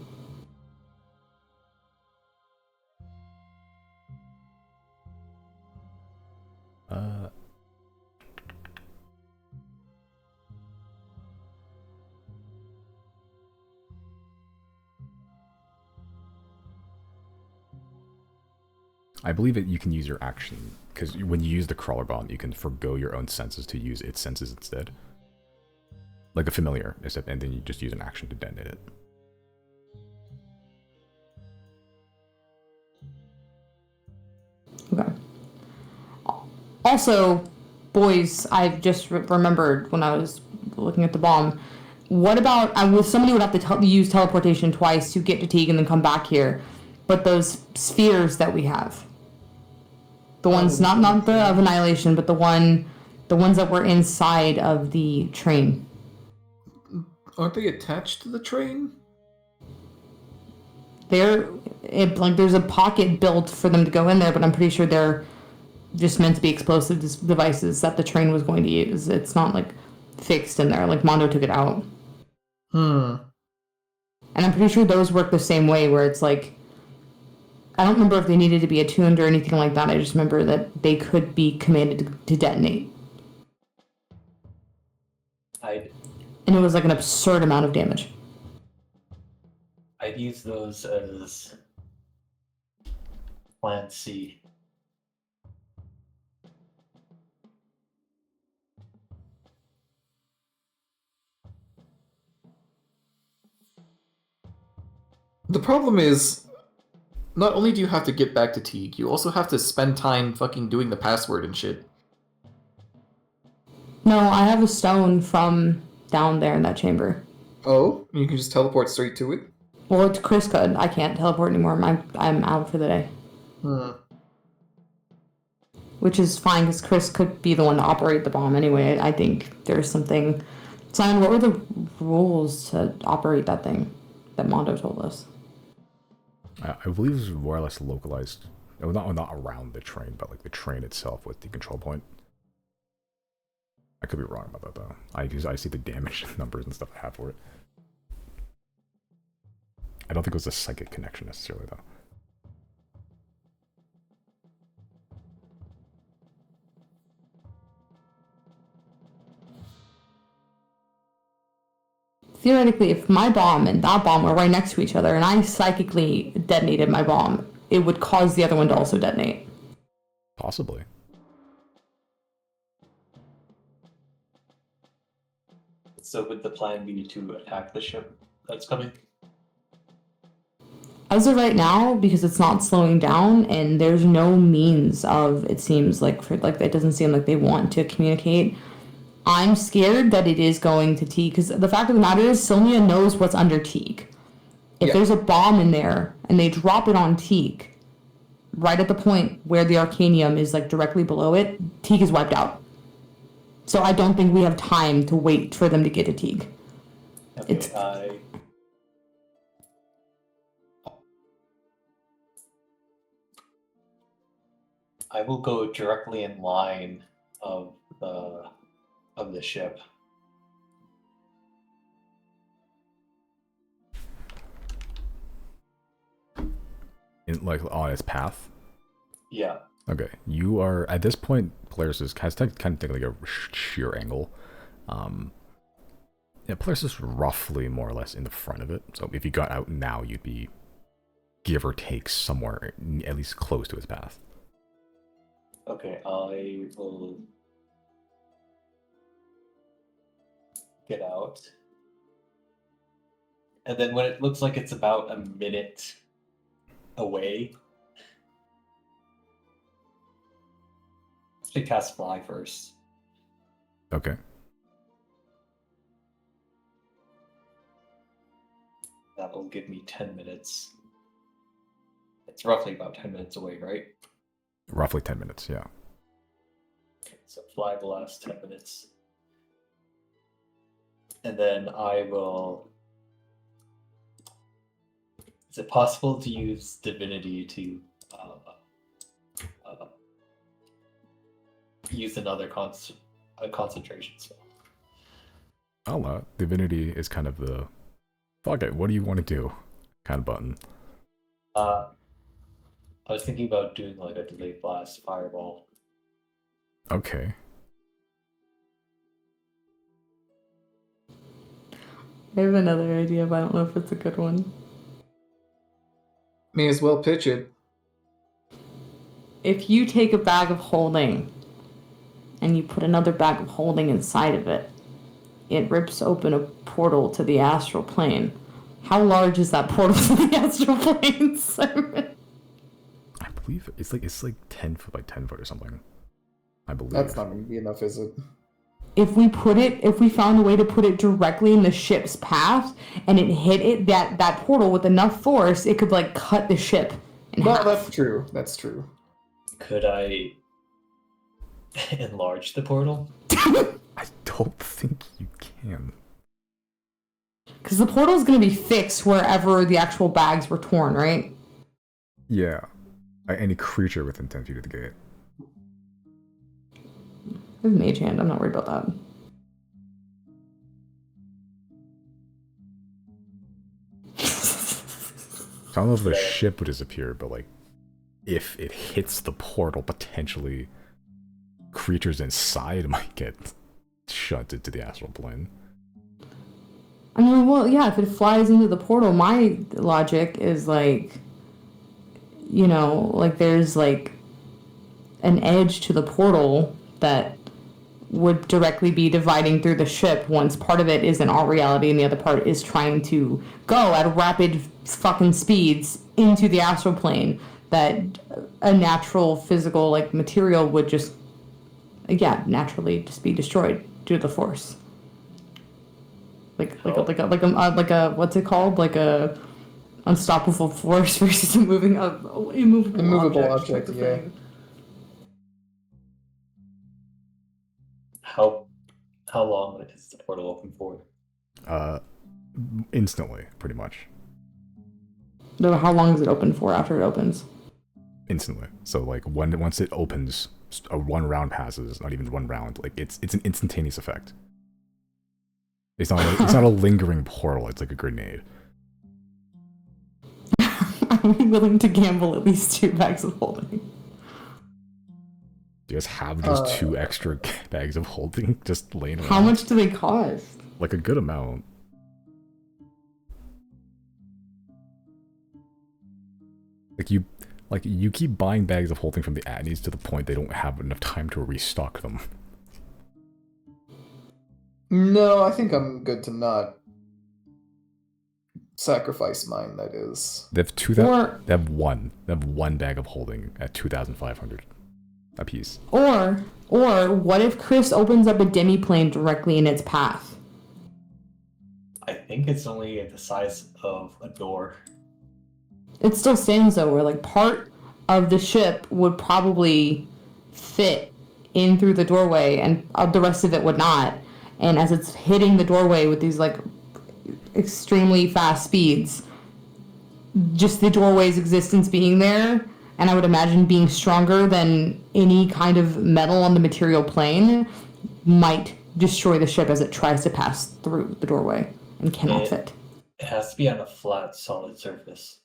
I believe that you can use your action, because when you use the crawler bomb, you can forgo your own senses to use its senses instead. Like a familiar, except, and then you just use an action to detonate it. Okay. Also, boys, I just remembered when I was looking at the bomb. What about somebody would have to use teleportation twice to get to Teague and then come back here, but those spheres that we have, The ones, not the of Annihilation, but the ones that were inside of the train. Aren't they attached to the train? There's a pocket built for them to go in there, but I'm pretty sure they're just meant to be explosive devices that the train was going to use. It's not like fixed in there. Like Mondo took it out. And I'm pretty sure those work the same way, where it's like, I don't remember if they needed to be attuned or anything like that. I just remember that they could be commanded to detonate. And it was like an absurd amount of damage. I'd use those as Plan C. The problem is, not only do you have to get back to Teague, you also have to spend time fucking doing the password and shit. No, I have a stone from down there in that chamber. Oh? You can just teleport straight to it? Well, Chris could. I can't teleport anymore. I'm out for the day. Which is fine, because Chris could be the one to operate the bomb anyway. I think there's something... Simon, what were the rules to operate that thing that Mondo told us? I believe it was more or less localized. Not around the train, but like the train itself with the control point. I could be wrong about that though. I see the damage numbers and stuff I have for it. I don't think it was a psychic connection necessarily though. Theoretically, if my bomb and that bomb were right next to each other and I psychically detonated my bomb, it would cause the other one to also detonate. Possibly. So would the plan be to attack the ship that's coming? As of right now, because it's not slowing down and there's no means of, it seems like, it doesn't seem like they want to communicate, I'm scared that it is going to Teague, because the fact of the matter is Sylvia knows what's under Teague. If there's a bomb in there and they drop it on Teague, right at the point where the Arcanium is like directly below it, Teague is wiped out. So I don't think we have time to wait for them to get to Teague. Okay, I will go directly in line of the ship. In like on its path? Yeah. Okay. You are at this point Polaris has kind of taken like a sheer angle. Yeah, Polaris is roughly more or less in the front of it. So if you got out now, you'd be give or take somewhere at least close to its path. Okay, I will get out. And then when it looks like it's about a minute away, I cast Fly first. Okay. That will give me 10 minutes. It's roughly about 10 minutes away, right? Roughly 10 minutes, yeah. Okay, so Fly will last 10 minutes. And then I will... Is it possible to use Divinity to use another concentration spell? Oh, Divinity is kind of the... Fuck it, what do you want to do? Kind of button. I was thinking about doing like a delayed blast fireball. Okay. I have another idea, but I don't know if it's a good one. May as well pitch it. If you take a bag of holding and you put another bag of holding inside of it, it rips open a portal to the astral plane. How large is that portal to the astral plane, Simon? I believe it's like 10 foot by 10 foot or something. I believe. That's not going to be enough, is it? If we found a way to put it directly in the ship's path and it hit it, that portal with enough force, it could like cut the ship in half. That's true. That's true. Could I enlarge the portal? I don't think you can. Because the portal's going to be fixed wherever the actual bags were torn, right? Yeah. Any creature within 10 feet of the gate. I have mage hand. I'm not worried about that. I don't know if the ship would disappear, but like, if it hits the portal, potentially creatures inside might get shunted to the astral plane. I mean, well, yeah, if it flies into the portal, my logic is like, you know, like there's like an edge to the portal that would directly be dividing through the ship once part of it is in our reality and the other part is trying to go at rapid fucking speeds into the astral plane, that a natural physical like material would just naturally just be destroyed due to the force. Like what's it called? Like a unstoppable force versus a immovable object type of yeah. thing. How long is the portal open for? Instantly, pretty much. No, how long is it open for after it opens? Instantly. So like once it opens, one round passes, not even one round. Like it's an instantaneous effect. It's not a lingering portal. It's like a grenade. I'm willing to gamble at least 2 bags of holding. Do you guys have just 2 extra bags of holding just laying around? How much do they cost? Like a good amount. Like you keep buying bags of holding from the Adneys to the point they don't have enough time to restock them. No, I think I'm good to not sacrifice mine, that is. They have they have one bag of holding at 2,500 a piece. Or what if Chris opens up a demi-plane directly in its path? I think it's only the size of a door. It still stands though, where like part of the ship would probably fit in through the doorway and the rest of it would not. And as it's hitting the doorway with these like extremely fast speeds, just the doorway's existence being there, and I would imagine being stronger than any kind of metal on the material plane, might destroy the ship as it tries to pass through the doorway and cannot fit. It has to be on a flat, solid surface.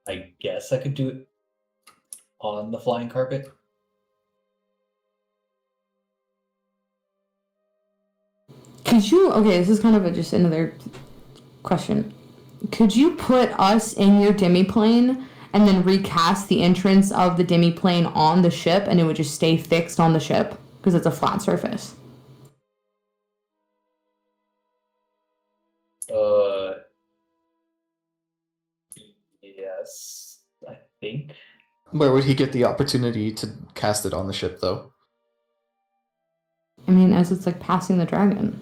I guess I could do it on the flying carpet. Could you, okay, this is kind of just another question. Could you put us in your demi-plane and then recast the entrance of the demi-plane on the ship and it would just stay fixed on the ship because it's a flat surface? Yes, I think. Where would he get the opportunity to cast it on the ship, though? I mean, as it's like passing the dragon.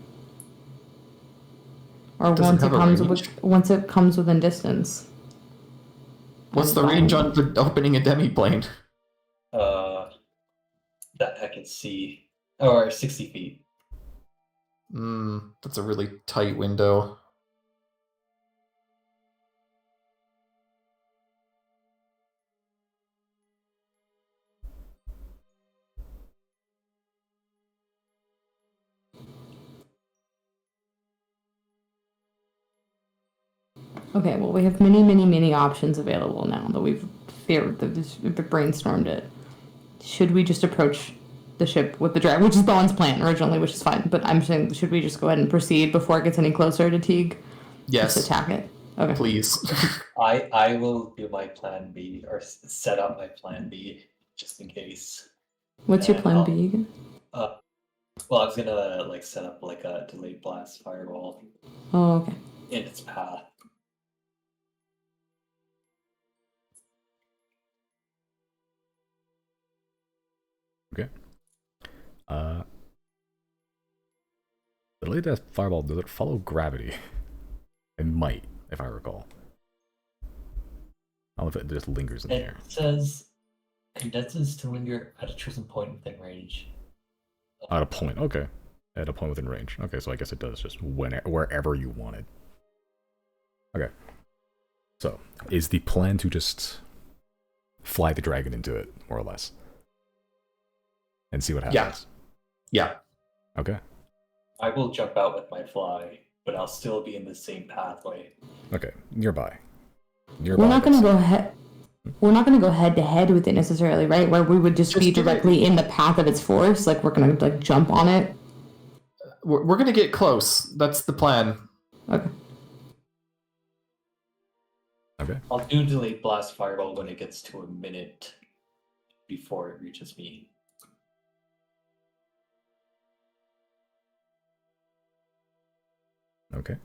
Or Does it have a range? once it comes within distance. What's the range on opening a demi-plane? That I can see. Or 60 feet. That's a really tight window. Okay, well, we have many, many, many options available now that we've brainstormed it. Should we just approach the ship with the dragon, which is Bowen's plan originally, which is fine, but I'm saying, should we just go ahead and proceed before it gets any closer to Teague? Yes. Just attack it? Okay. Please. I will do my plan B, or set up my plan B, just in case. What's your plan B again? Well, I was gonna like set up like a delayed blast fireball Oh, okay. in its path. Okay. Delayed Death Fireball, does it follow gravity? It might, if I recall. I don't know if it just lingers in the It air. says condenses to linger at a chosen point within range. At a point, okay. At a point within range. Okay, so I guess it does just wherever you want it. Okay. So, is the plan to just fly the dragon into it, more or less? And see what happens? Yeah. Okay. I will jump out with my fly, but I'll still be in the same pathway. Okay, nearby. We're not gonna go head. We're not gonna go head to head with it necessarily, right? Where we would just be directly in the path of its force, like we're gonna like jump on it. We're gonna get close. That's the plan. Okay. Okay. I'll do delayed blast fireball when it gets to a minute before it reaches me. Okay.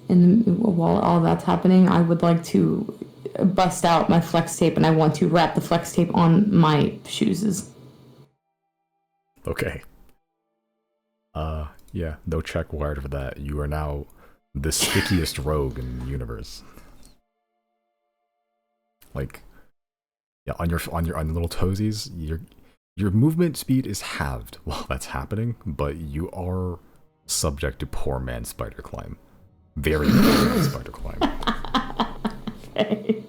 And while all that's happening, I would like to bust out my flex tape, and I want to wrap the flex tape on my shoes. Okay. Yeah, no check wired for that. You are now the stickiest rogue in the universe. Like, yeah, on your little toesies, your movement speed is halved while that's happening, but you are subject to poor man spider climb. Very poor man spider climb. Okay.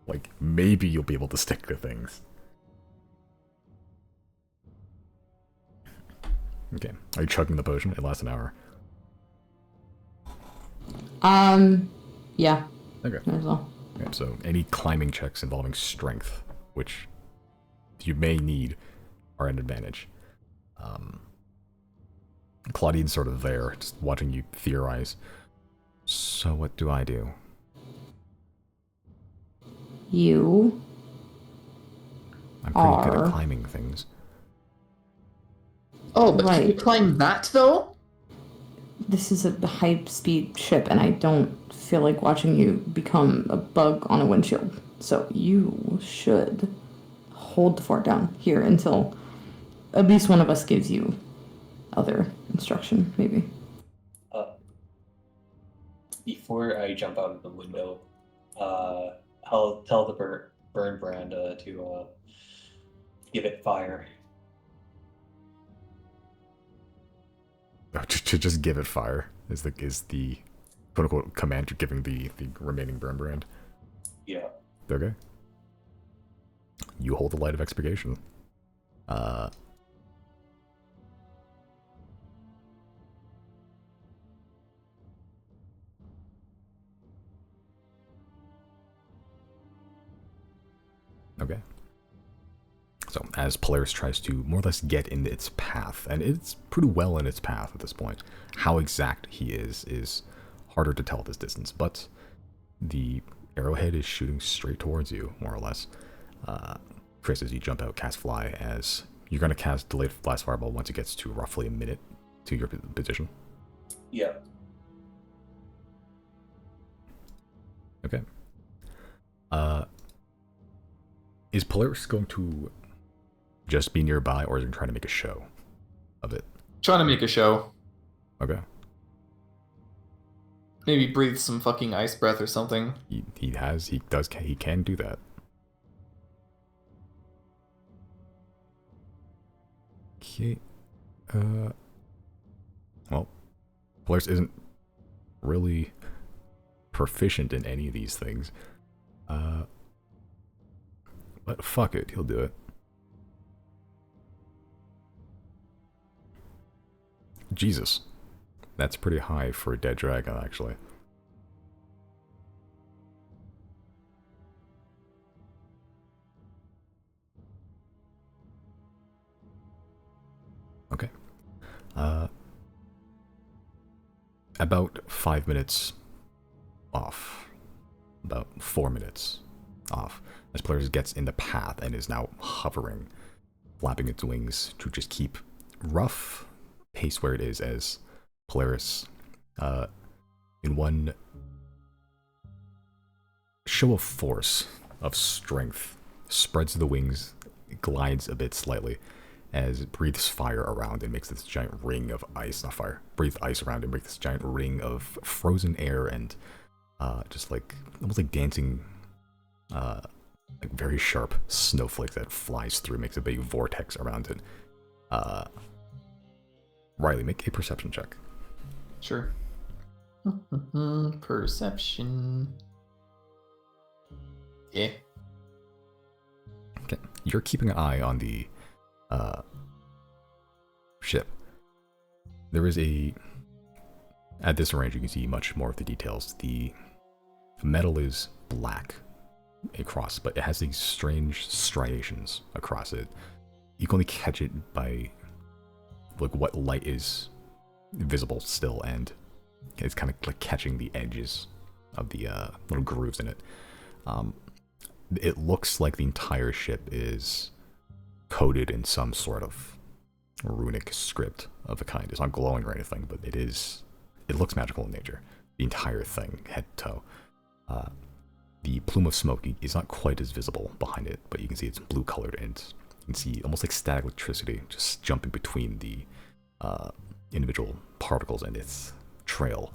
Like, maybe you'll be able to stick to things. Okay. Are you chugging the potion? It lasts an hour. Yeah. Okay. Might as well. Okay, so any climbing checks involving strength, which you may need, are an advantage. Claudine's sort of there, just watching you theorize. So what do I do? You I'm pretty good are- at climbing things. Oh, but can you Right. climb that though? This is a high speed ship, and I don't feel like watching you become a bug on a windshield. So you should hold the fort down here until at least one of us gives you other instruction, maybe. Before I jump out of the window, I'll tell the burn brand to give it fire. To just give it fire is the quote unquote command you're giving the remaining burn brand. Yeah. Okay. You hold the light of expurgation. Okay. So, as Polaris tries to more or less get in its path, and it's pretty well in its path at this point, how exact he is harder to tell at this distance, but the arrowhead is shooting straight towards you, more or less. Chris, as you jump out, cast fly, as you're going to cast delayed blast fireball once it gets to roughly a minute to your position. Yeah. Okay. Is Polaris going to just be nearby, or is he trying to make a show of it? Trying to make a show. Okay. Maybe breathe some fucking ice breath or something. He can do that. Okay. Well, Polaris isn't really proficient in any of these things. But fuck it, he'll do it. Jesus. That's pretty high for a dead dragon, actually. Okay. About 5 minutes off. About 4 minutes off. As Polaris gets in the path and is now hovering, flapping its wings to just keep rough pace where it is, as Polaris, in one show of force, of strength, spreads the wings, glides a bit slightly, as it breathes fire around and makes this giant ring of ice, not fire, breathe ice around and make this giant ring of frozen air and just like, almost like dancing, like very sharp snowflake that flies through, makes a big vortex around it. Riley, make a perception check. Sure. Perception. Yeah. Okay, you're keeping an eye on the ship. There is at this range you can see much more of the details. The metal is black across, but it has these strange striations across it. You can only catch it by like what light is visible still, and it's kind of like catching the edges of the little grooves in it. It looks like the entire ship is coded in some sort of runic script of a kind. It's not glowing or anything, but it looks magical in nature. The entire thing, head to toe. The plume of smoke is not quite as visible behind it, but you can see it's blue colored, and you can see almost like static electricity just jumping between the individual particles in its trail.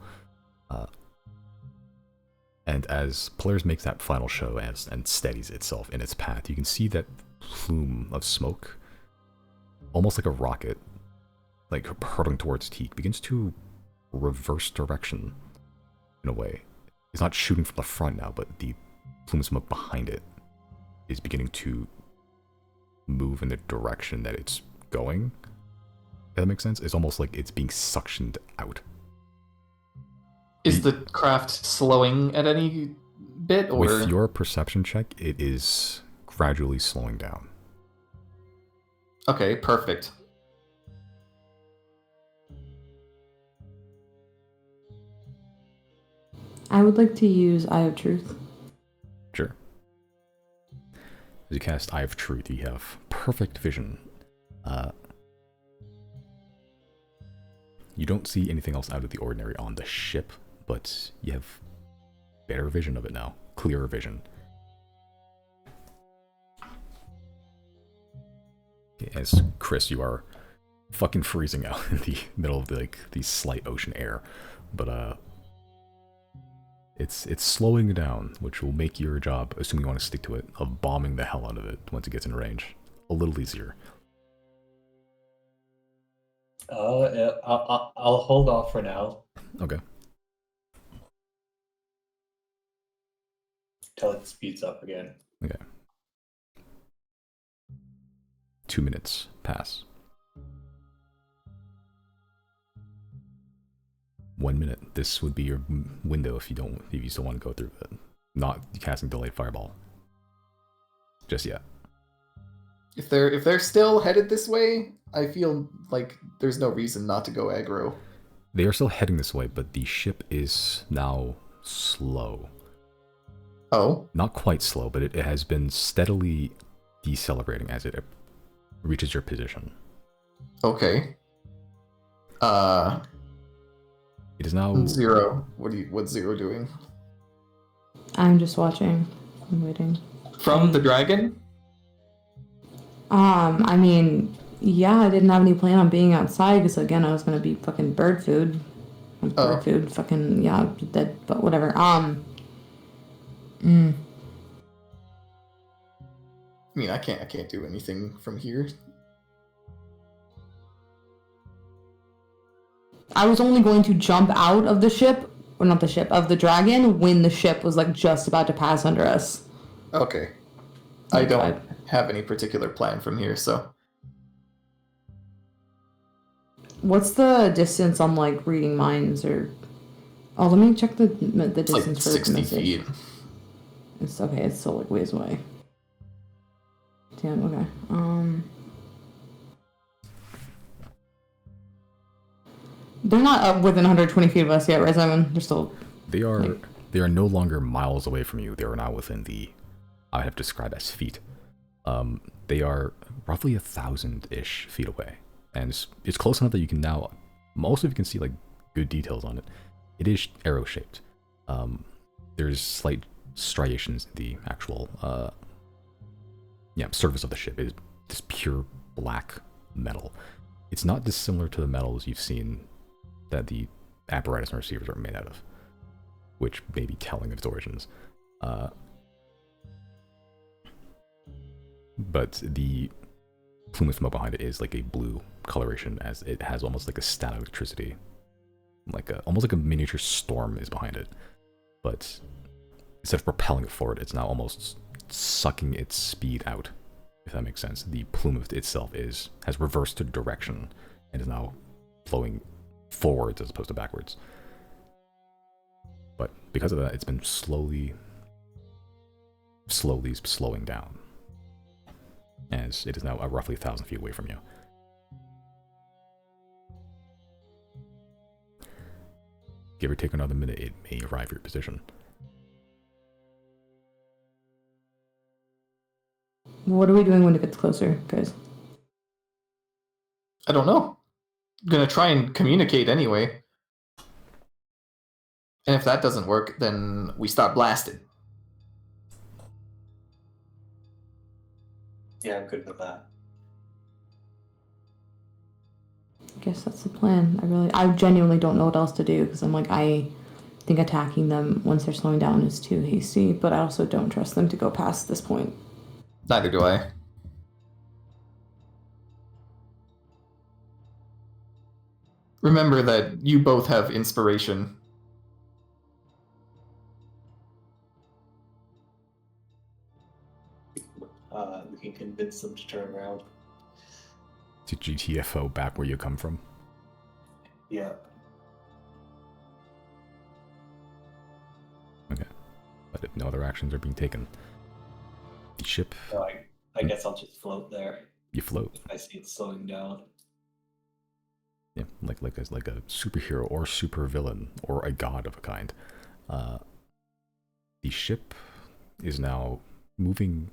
And as Polaris makes that final show and steadies itself in its path, you can see that plume of smoke, almost like a rocket, like hurtling towards Teak, begins to reverse direction in a way. It's not shooting from the front now, but the plume of smoke behind it is beginning to move in the direction that it's going. If that makes sense? It's almost like it's being suctioned out. Is the craft slowing at any bit, or with your perception check, it is gradually slowing down. Okay, perfect. I would like to use Eye of Truth. Sure. As you cast Eye of Truth, you have perfect vision. You don't see anything else out of the ordinary on the ship, but you have better vision of it now. Clearer vision. As Chris, you are fucking freezing out in the middle of the slight ocean air, but it's slowing down, which will make your job, assuming you want to stick to it, of bombing the hell out of it once it gets in range a little easier. I'll hold off for now. Okay. Till it speeds up again. Okay. 2 minutes pass. 1 minute. This would be your window if you still want to go through it. Not casting delayed fireball just yet. If they're still headed this way, I feel like there's no reason not to go aggro. They are still heading this way, but the ship is now slow. Oh? Not quite slow, but it has been steadily decelerating as it reaches your position. Okay. It is now Zero. What's Zero doing? I'm just watching. I'm waiting. From the dragon? I mean, yeah, I didn't have any plan on being outside because again, I was gonna be fucking bird food. Bird food, fucking yeah, dead. But whatever. I mean, I can't do anything from here. I was only going to jump out of the ship, or not the ship, of the dragon when the ship was like just about to pass under us. Okay. I don't have any particular plan from here, so. What's the distance on like reading minds or? Oh, let me check the distance like for 60 the message. feet. It's okay. It's still like ways away. Damn. Okay. They're not up within 120 feet of us yet, right, Simon? They're still. They are no longer miles away from you. They are now within the, I would have to describe as feet. They are roughly 1,000-ish feet away, and it's close enough that you can now, most of you can see like good details on it. It is arrow shaped. There's slight striations in the actual surface of the ship. It is this pure black metal. It's not dissimilar to the metals you've seen that the apparatus and receivers are made out of, which may be telling of its origins. But the plume of smoke behind it is like a blue coloration, as it has almost like a static electricity, almost like a miniature storm is behind it. But instead of propelling it forward, it's now almost sucking its speed out, if that makes sense. The plume of itself has reversed direction and is now flowing forwards as opposed to backwards. But because of that, it's been slowly slowing down, as it is now roughly 1,000 feet away from you. Give or take another minute, it may arrive at your position. What are we doing when it gets closer, guys? I don't know. I'm gonna try and communicate anyway. And if that doesn't work, then we start blasting. Yeah, I'm good with that. I guess that's the plan. I genuinely don't know what else to do, because I'm like, I think attacking them once they're slowing down is too hasty, but I also don't trust them to go past this point. Neither do I. Remember that you both have inspiration. We can convince them to turn around. To GTFO back where you come from. Yeah. Okay. But if no other actions are being taken, the ship... So I guess I'll just float there. You float. If I see it slowing down. Yeah, like a superhero or supervillain or a god of a kind. The ship is now moving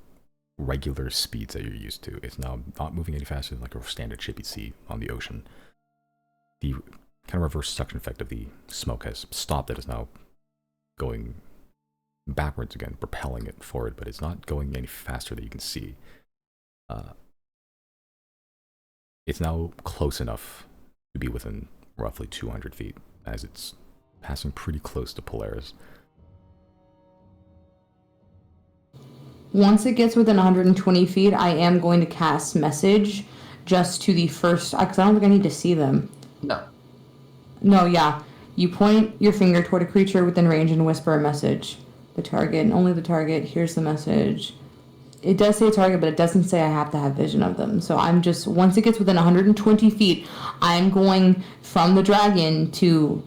regular speeds that you're used to. It's now not moving any faster than like a standard ship you'd see on the ocean. The kind of reverse suction effect of the smoke has stopped it. It's now going backwards again, propelling it forward, but it's not going any faster that you can see. It's now close enough to be within roughly 200 feet, as it's passing pretty close to Polaris. Once it gets within 120 feet, I am going to cast message just to the first, because I don't think I need to see them. No, yeah. You point your finger toward a creature within range and whisper a message. The target, and only the target, hears the message. It does say target, but it doesn't say I have to have vision of them. So I'm just, once it gets within 120 feet, I'm going from the dragon to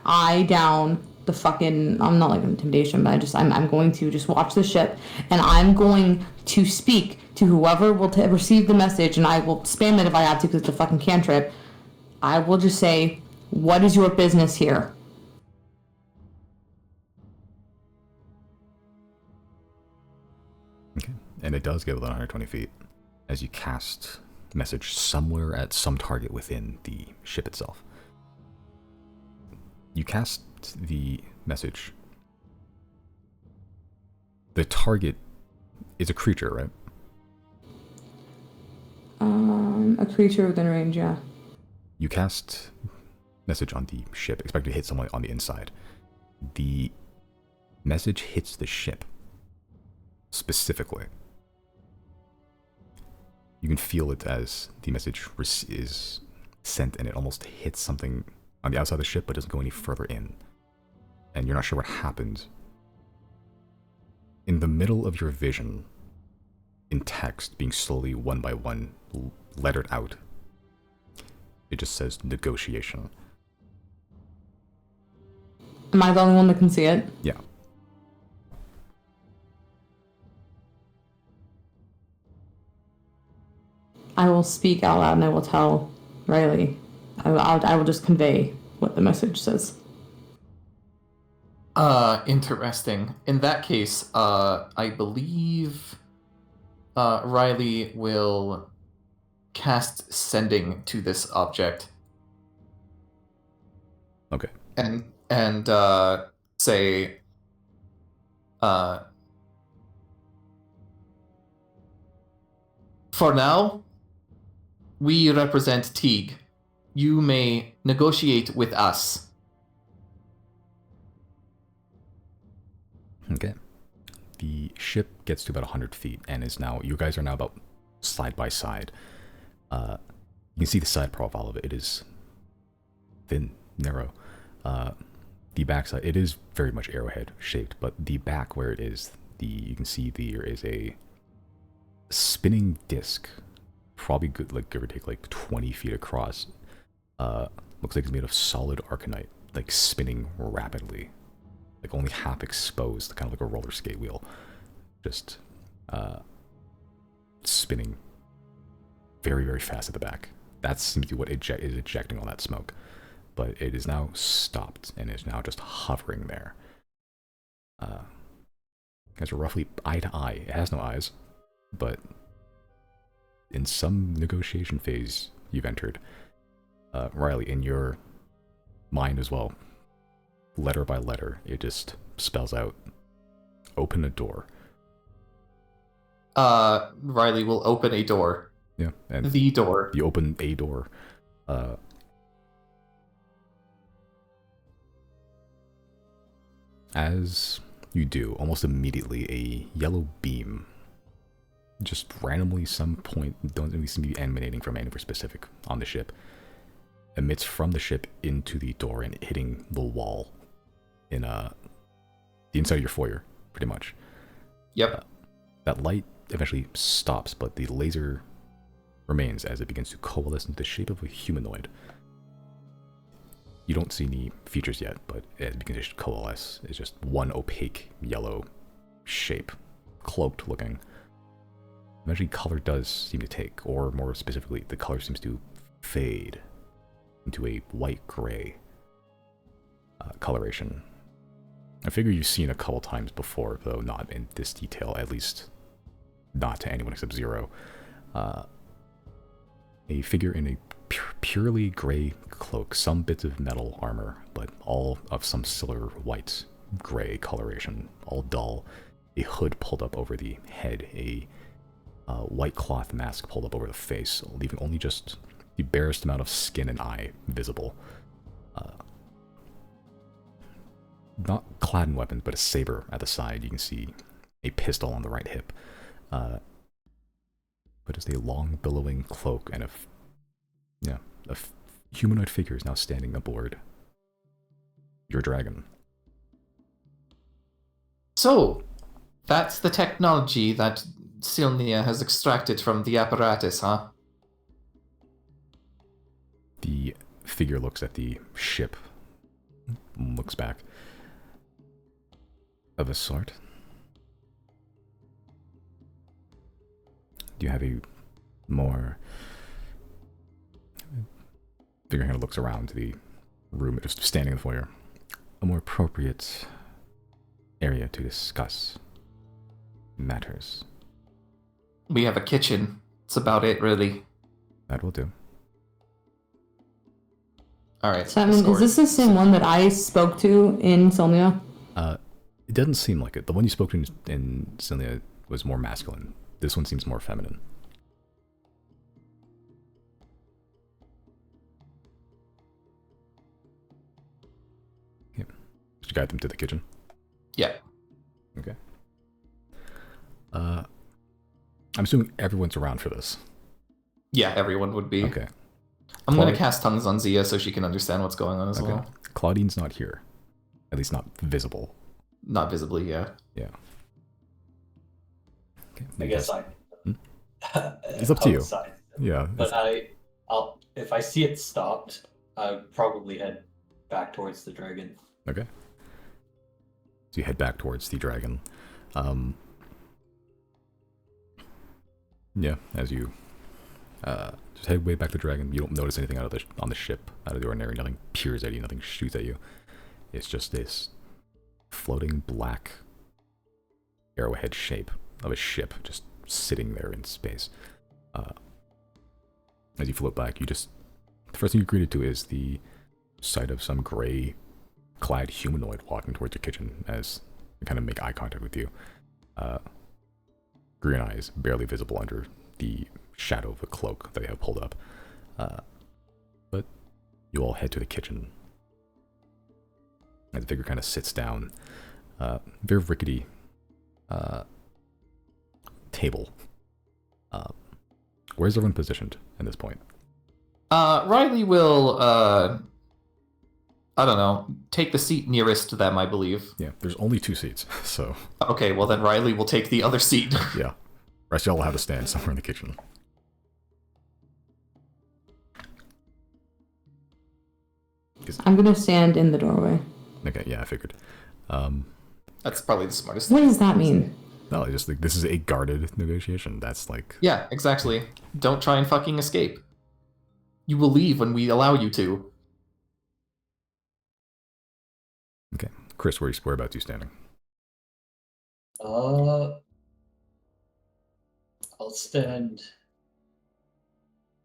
eye down the fucking, I'm not like intimidation, but I'm going to just watch the ship, and I'm going to speak to whoever will receive the message, and I will spam it if I have to because it's a fucking cantrip. I will just say, what is your business here? Okay, and it does get within 120 feet as you cast message somewhere at some target within the ship itself. You cast the message. The target is a creature, right? A creature within range, yeah. You cast message on the ship, expect to hit someone on the inside. The message hits the ship specifically. You can feel it as the message is sent, and it almost hits something on the outside of the ship, but doesn't go any further in. And you're not sure what happened. In the middle of your vision, in text, being slowly one by one lettered out, it just says negotiation. Am I the only one that can see it? Yeah. I will speak out loud and I will tell Riley. I will just convey what the message says. Interesting. In that case, I believe Riley will cast sending to this object. Okay. And say, for now, We represent Teague. You may negotiate with us. Okay. The ship gets to about 100 feet and is now, you guys are now about side by side. You can see the side profile of it. It is thin, narrow. The backside, it is very much arrowhead shaped, but the back where it is, you can see there is a spinning disc, probably good, like give or take like 20 feet across. Looks like it's made of solid arcanite, like spinning rapidly, like only half exposed, kind of like a roller skate wheel, just spinning very, very fast at the back. That seems to be what is ejecting all that smoke. But it is now stopped and is now just hovering there. Guys are roughly eye to eye. It has no eyes, but in some negotiation phase you've entered, Riley, in your mind as well, letter by letter, it just spells out, open a door. Riley will open a door. Yeah, and the door. You open a door. As you do, almost immediately, a yellow beam, just randomly some point, don't really seem to be emanating from anywhere specific on the ship, emits from the ship into the door and hitting the wall in the inside of your foyer, pretty much. Yep. That light eventually stops, but the laser remains as it begins to coalesce into the shape of a humanoid. You don't see any features yet, but it begins to coalesce. It's just one opaque yellow shape, cloaked looking. Eventually color does seem to take, or more specifically, the color seems to fade into a white-gray coloration. I figure you've seen a couple times before, though not in this detail, at least not to anyone except Zero. A figure in a purely gray cloak, some bits of metal armor, but all of some silver white gray coloration, all dull. A hood pulled up over the head, a white cloth mask pulled up over the face, leaving only just the barest amount of skin and eye visible. Not clad in weapons, but a saber at the side. You can see a pistol on the right hip. But it's a long billowing cloak and a humanoid figure is now standing aboard your dragon. So, that's the technology that Silnia has extracted from the apparatus, huh? The figure looks at the ship, looks back. Of a sort. Do you have a more... Figure kind of looks around the room, just standing in the foyer. A more appropriate area to discuss matters. We have a kitchen. That's about it, really. That will do. Alright. Simon, is this the same one that I spoke to in Silnia? It doesn't seem like it. The one you spoke to in Silnia was more masculine. This one seems more feminine. Yep. Did you guide them to the kitchen? Yeah. Okay. I'm assuming everyone's around for this. Yeah, everyone would be. Okay. I'm going to cast tongues on Zia so she can understand what's going on as well. Claudine's not here. At least not visible. Not visibly, yeah. Yeah. Okay, I guess I. It's up to you. Yeah. But I'll if I see it stopped, I would probably head back towards the dragon. Okay. So you head back towards the dragon. Yeah, as you just head way back to the dragon, you don't notice anything on the ship out of the ordinary. Nothing peers at you. Nothing shoots at you. It's just this floating black arrowhead shape of a ship just sitting there in space. As you float back, the first thing you're greeted to is the sight of some gray clad humanoid walking towards your kitchen as they kind of make eye contact with you. Green eyes barely visible under the shadow of a cloak they have pulled up. But you all head to the kitchen. And the figure kind of sits down. Very rickety table. Where's everyone positioned at this point? Riley will, I don't know, take the seat nearest to them, I believe. Yeah, there's only 2 seats, so... Okay, well then Riley will take the other seat. Yeah. Rest y'all will have to stand somewhere in the kitchen. I'm gonna stand in the doorway. Okay, yeah, I figured. That's probably the smartest What thing. does that mean? No, I just think this is a guarded negotiation. That's like... Yeah, exactly. Don't try and fucking escape. You will leave when we allow you to. Okay. Chris, whereabouts you standing? I'll stand.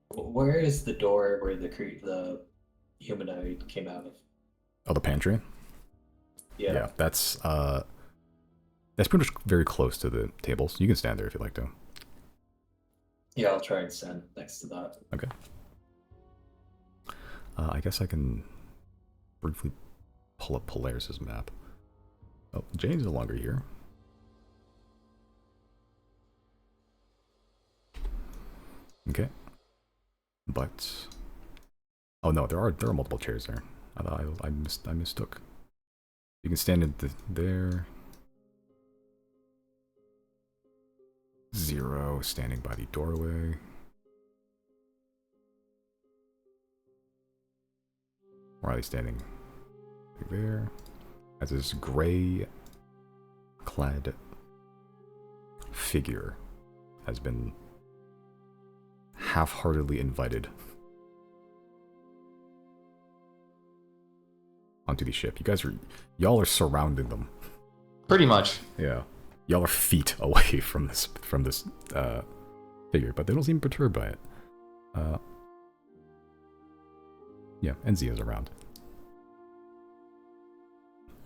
Where is the door where the humanoid came out of? Oh, the pantry? Yeah. That's pretty much very close to the tables. You can stand there if you'd like to. Yeah, I'll try and stand next to that. Okay. I guess I can briefly pull up Polaris' map. Oh, Jane's no longer here. Okay. But... Oh no, there are multiple chairs there. I thought I mistook. You can stand in there. 0 standing by the doorway. Riley standing there as this gray clad figure has been half-heartedly invited onto the ship. Y'all are surrounding them. Pretty much. Yeah. Y'all are feet away from this figure, but they don't seem perturbed by it. Yeah, and Zia's around.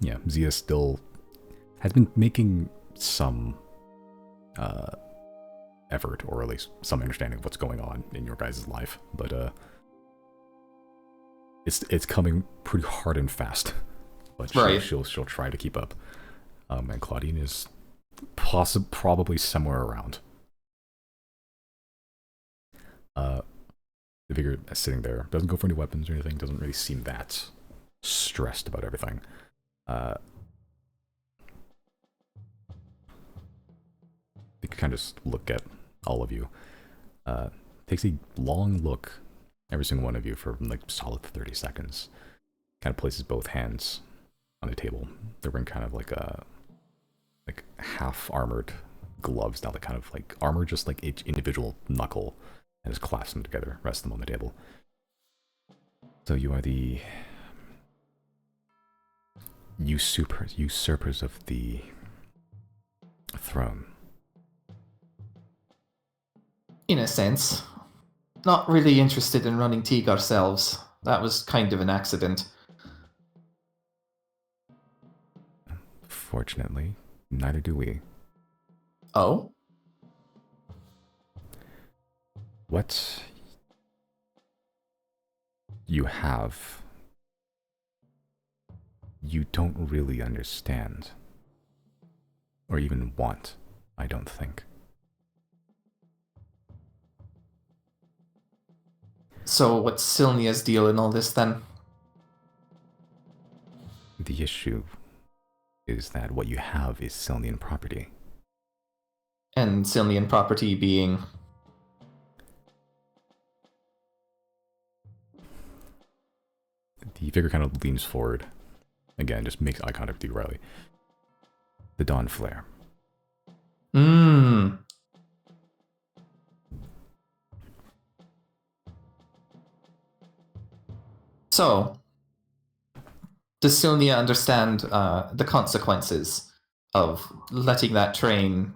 Yeah, Zia still has been making some effort, or at least some understanding of what's going on in your guys' life, but it's coming pretty hard and fast. But she'll try to keep up. And Claudine is probably somewhere around. The figure sitting there doesn't go for any weapons or anything. Doesn't really seem that stressed about everything. They kind of just look at all of you. Takes a long look, every single one of you, for like solid 30 seconds. Kind of places both hands on the table. They're wearing kind of like half armored gloves now, that kind of like armor just like each individual knuckle, and just clasp them together, rest them on the table. So you are the usurpers of the throne. In a sense. Not really interested in running Teague ourselves. That was kind of an accident. Fortunately, neither do we. Oh? What you have, you don't really understand. Or even want, I don't think. So what's Silnia's deal in all this then? The issue is that what you have is Silnian property. And Silnian property being... The figure kind of leans forward. Again, just makes eye contact with you, Riley. The Dawn Flare. Mmm. So, does Silnia understand the consequences of letting that train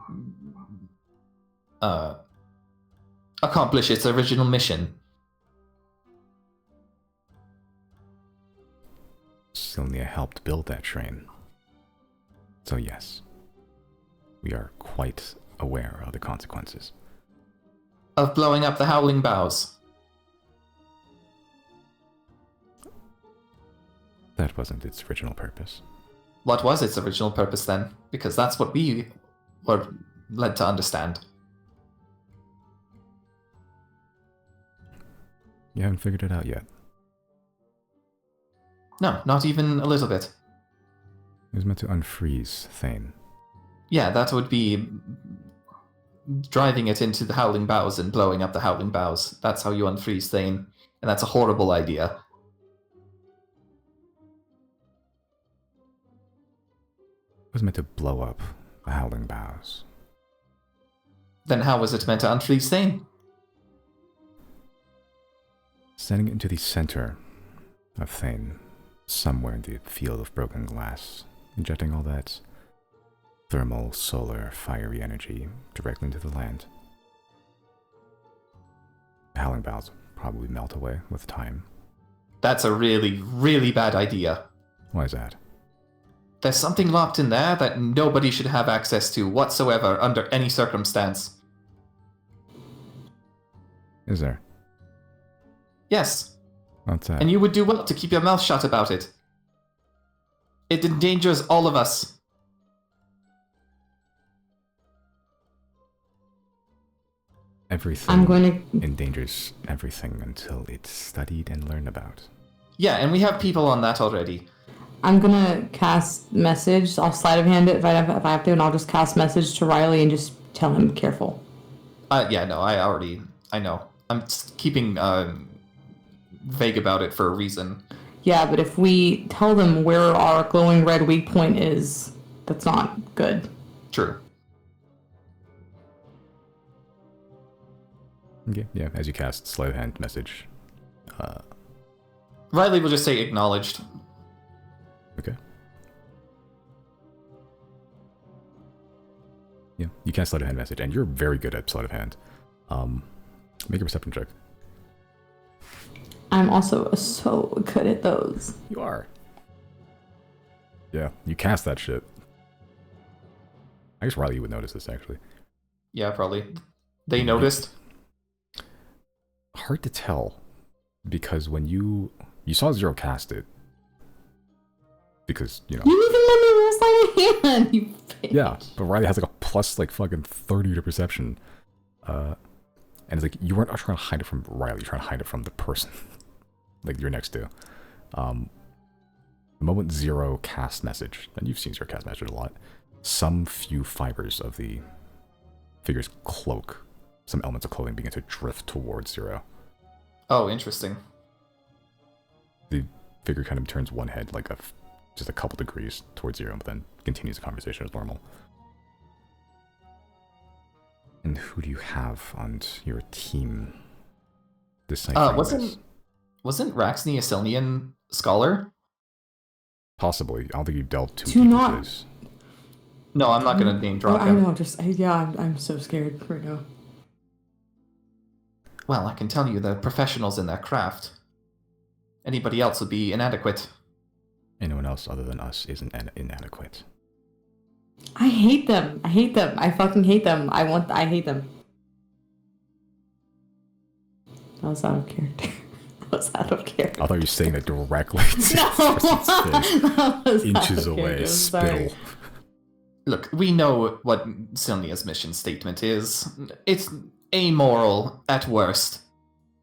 accomplish its original mission? Silnia helped build that train. So yes, we are quite aware of the consequences. of blowing up the Howling Boughs. That wasn't its original purpose. What was its original purpose then? Because that's what we were led to understand. You haven't figured it out yet. No, not even a little bit. It was meant to unfreeze Thane. Yeah, that would be driving it into the Howling Boughs and blowing up the Howling Boughs. That's how you unfreeze Thane, and that's a horrible idea. It was meant to blow up the Howling Boughs. Then how was it meant to unfreeze Thane? Sending it into the center of Thane, somewhere in the field of broken glass, injecting all that thermal, solar, fiery energy directly into the land. The Howling Boughs probably melt away with time. That's a really, really bad idea. Why is that? There's something locked in there that nobody should have access to whatsoever under any circumstance. Is there? Yes, What's that? and you would do well to keep your mouth shut about it. It endangers all of us. Everything I'm going to. endangers everything until it's studied and learned about. Yeah, and we have people on that already. I'm gonna cast message. I'll sleight of hand it if I have to, and I'll just cast message to Riley and just tell him careful. Yeah, no, I know. I'm just keeping vague about it for a reason. Yeah, but if we tell them where our glowing red weak point is, that's not good. True. Okay, yeah, as you cast sleight of hand message. Riley will just say acknowledged. Okay. Yeah, you cast sleight of hand message, and you're very good at sleight of hand. Make a perception check. I'm also so good at those. You are. Yeah, you cast that shit. I guess Riley would notice this, actually. Yeah, probably. They noticed. Hard to tell, because when you saw Zero cast it, because, you know... You even let me roll sleight of hand, you bitch. Yeah, but Riley has like a plus like fucking 30 to perception. And it's like, you weren't trying to hide it from Riley, you're trying to hide it from the person. Like, you're next to. The moment Zero cast message, and you've seen Zero cast message a lot, some few fibers of the figure's cloak, some elements of clothing begin to drift towards Zero. Oh, interesting. The figure kind of turns one head like just a couple degrees towards Zero, but then continues the conversation as normal. And who do you have on your team deciphering this? Wasn't Raxney a Silnian scholar? Possibly. I don't think you delved too Do deep not- into this. No, I'm not gonna name drop I him. know, I'm so scared right now. Well, I can tell you they're professionals in their craft. Anybody else would be inadequate. Anyone else other than us isn't inadequate. I hate them. I fucking hate them. I hate them. That was out of character. I thought you were saying that directly to the No, person's face. that was Inches out of away, character, sorry. spittle. Look, we know what Silnia's mission statement is. It's amoral at worst.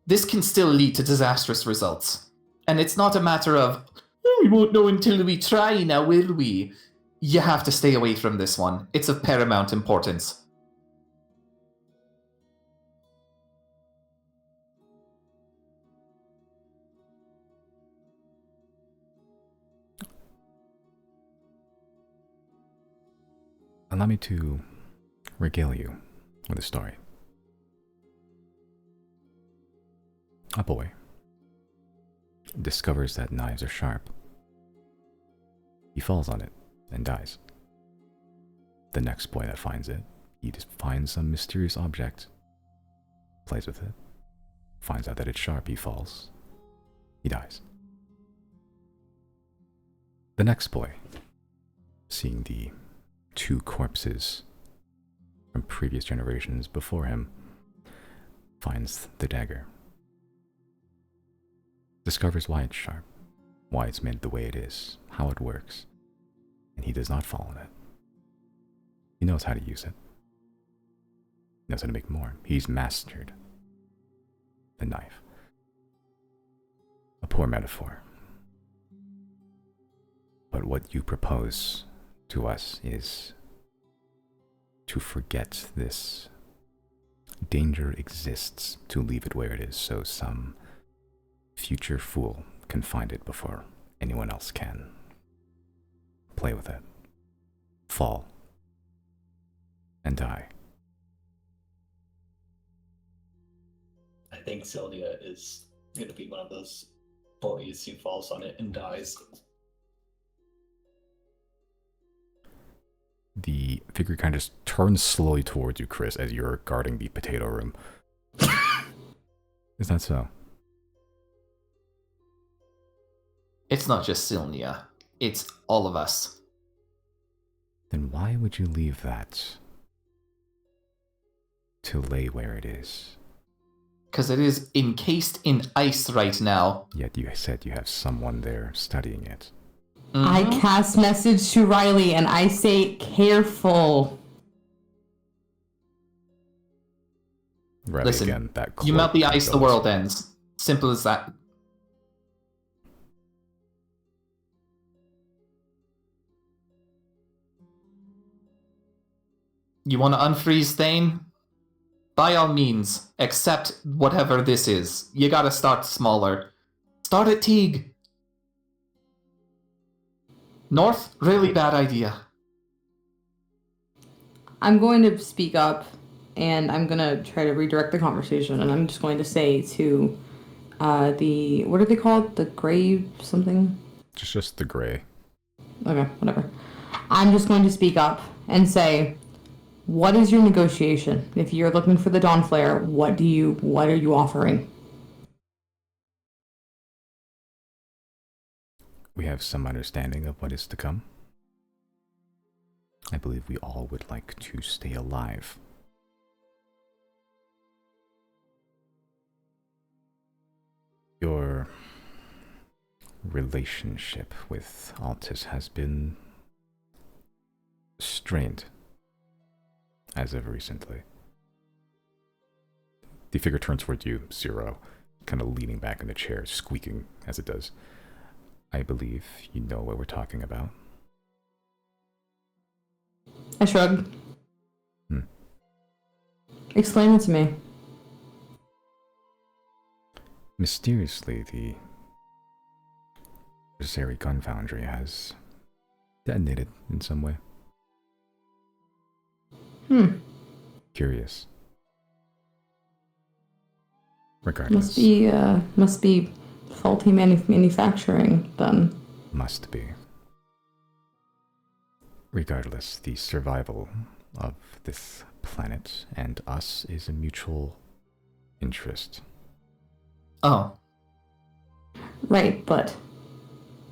This can still lead to disastrous results. And it's not a matter of, "Oh, we won't know until we try now, will we?" You have to stay away from this one. It's of paramount importance. Allow me to regale you with a story. A boy discovers that knives are sharp. He falls on it and dies. The next boy that finds it, he just finds some mysterious object, plays with it, finds out that it's sharp, he falls, he dies. The next boy, seeing the two corpses from previous generations before him, finds the dagger, discovers why it's sharp, why it's made the way it is, how it works, and he does not fall in it. He knows how to use it. He knows how to make more. He's mastered the knife. A poor metaphor. But what you propose to us is to forget this danger exists, to leave it where it is, so some future fool can find it before anyone else can. Play with it. Fall. And die. I think Sylvia is going to be one of those boys who falls on it and dies. The figure kind of just turns slowly towards you, Chris, as you're guarding the potato room. Is that so? It's not just Sylvia. It's all of us. Then why would you leave that to lay where it is? Because it is encased in ice right now. Yet you said you have someone there studying it. I cast message to Riley and I say, careful. Right, Listen, again, that you melt the ice, the goes. world ends. Simple as that. You want to unfreeze Thane? By all means, accept whatever this is. You gotta start smaller. Start at Teague. North? Really bad idea. I'm going to speak up and I'm going to try to redirect the conversation. And I'm just going to say to the, what are they called? The gray something? Just the gray. Okay, whatever. I'm just going to speak up and say, what is your negotiation? If you're looking for the Dawn Flare, what are you offering? We have some understanding of what is to come. I believe we all would like to stay alive. Your relationship with Altus has been strained as of recently. The figure turns towards you, Zero, kind of leaning back in the chair, squeaking as it does. I believe you know what we're talking about. I shrug. Explain it to me. Mysteriously, the Zeri gun foundry has detonated in some way. Curious. Regardless. Must be faulty manufacturing then. Must be. Regardless, the survival of this planet and us is a mutual interest. Oh. Right, but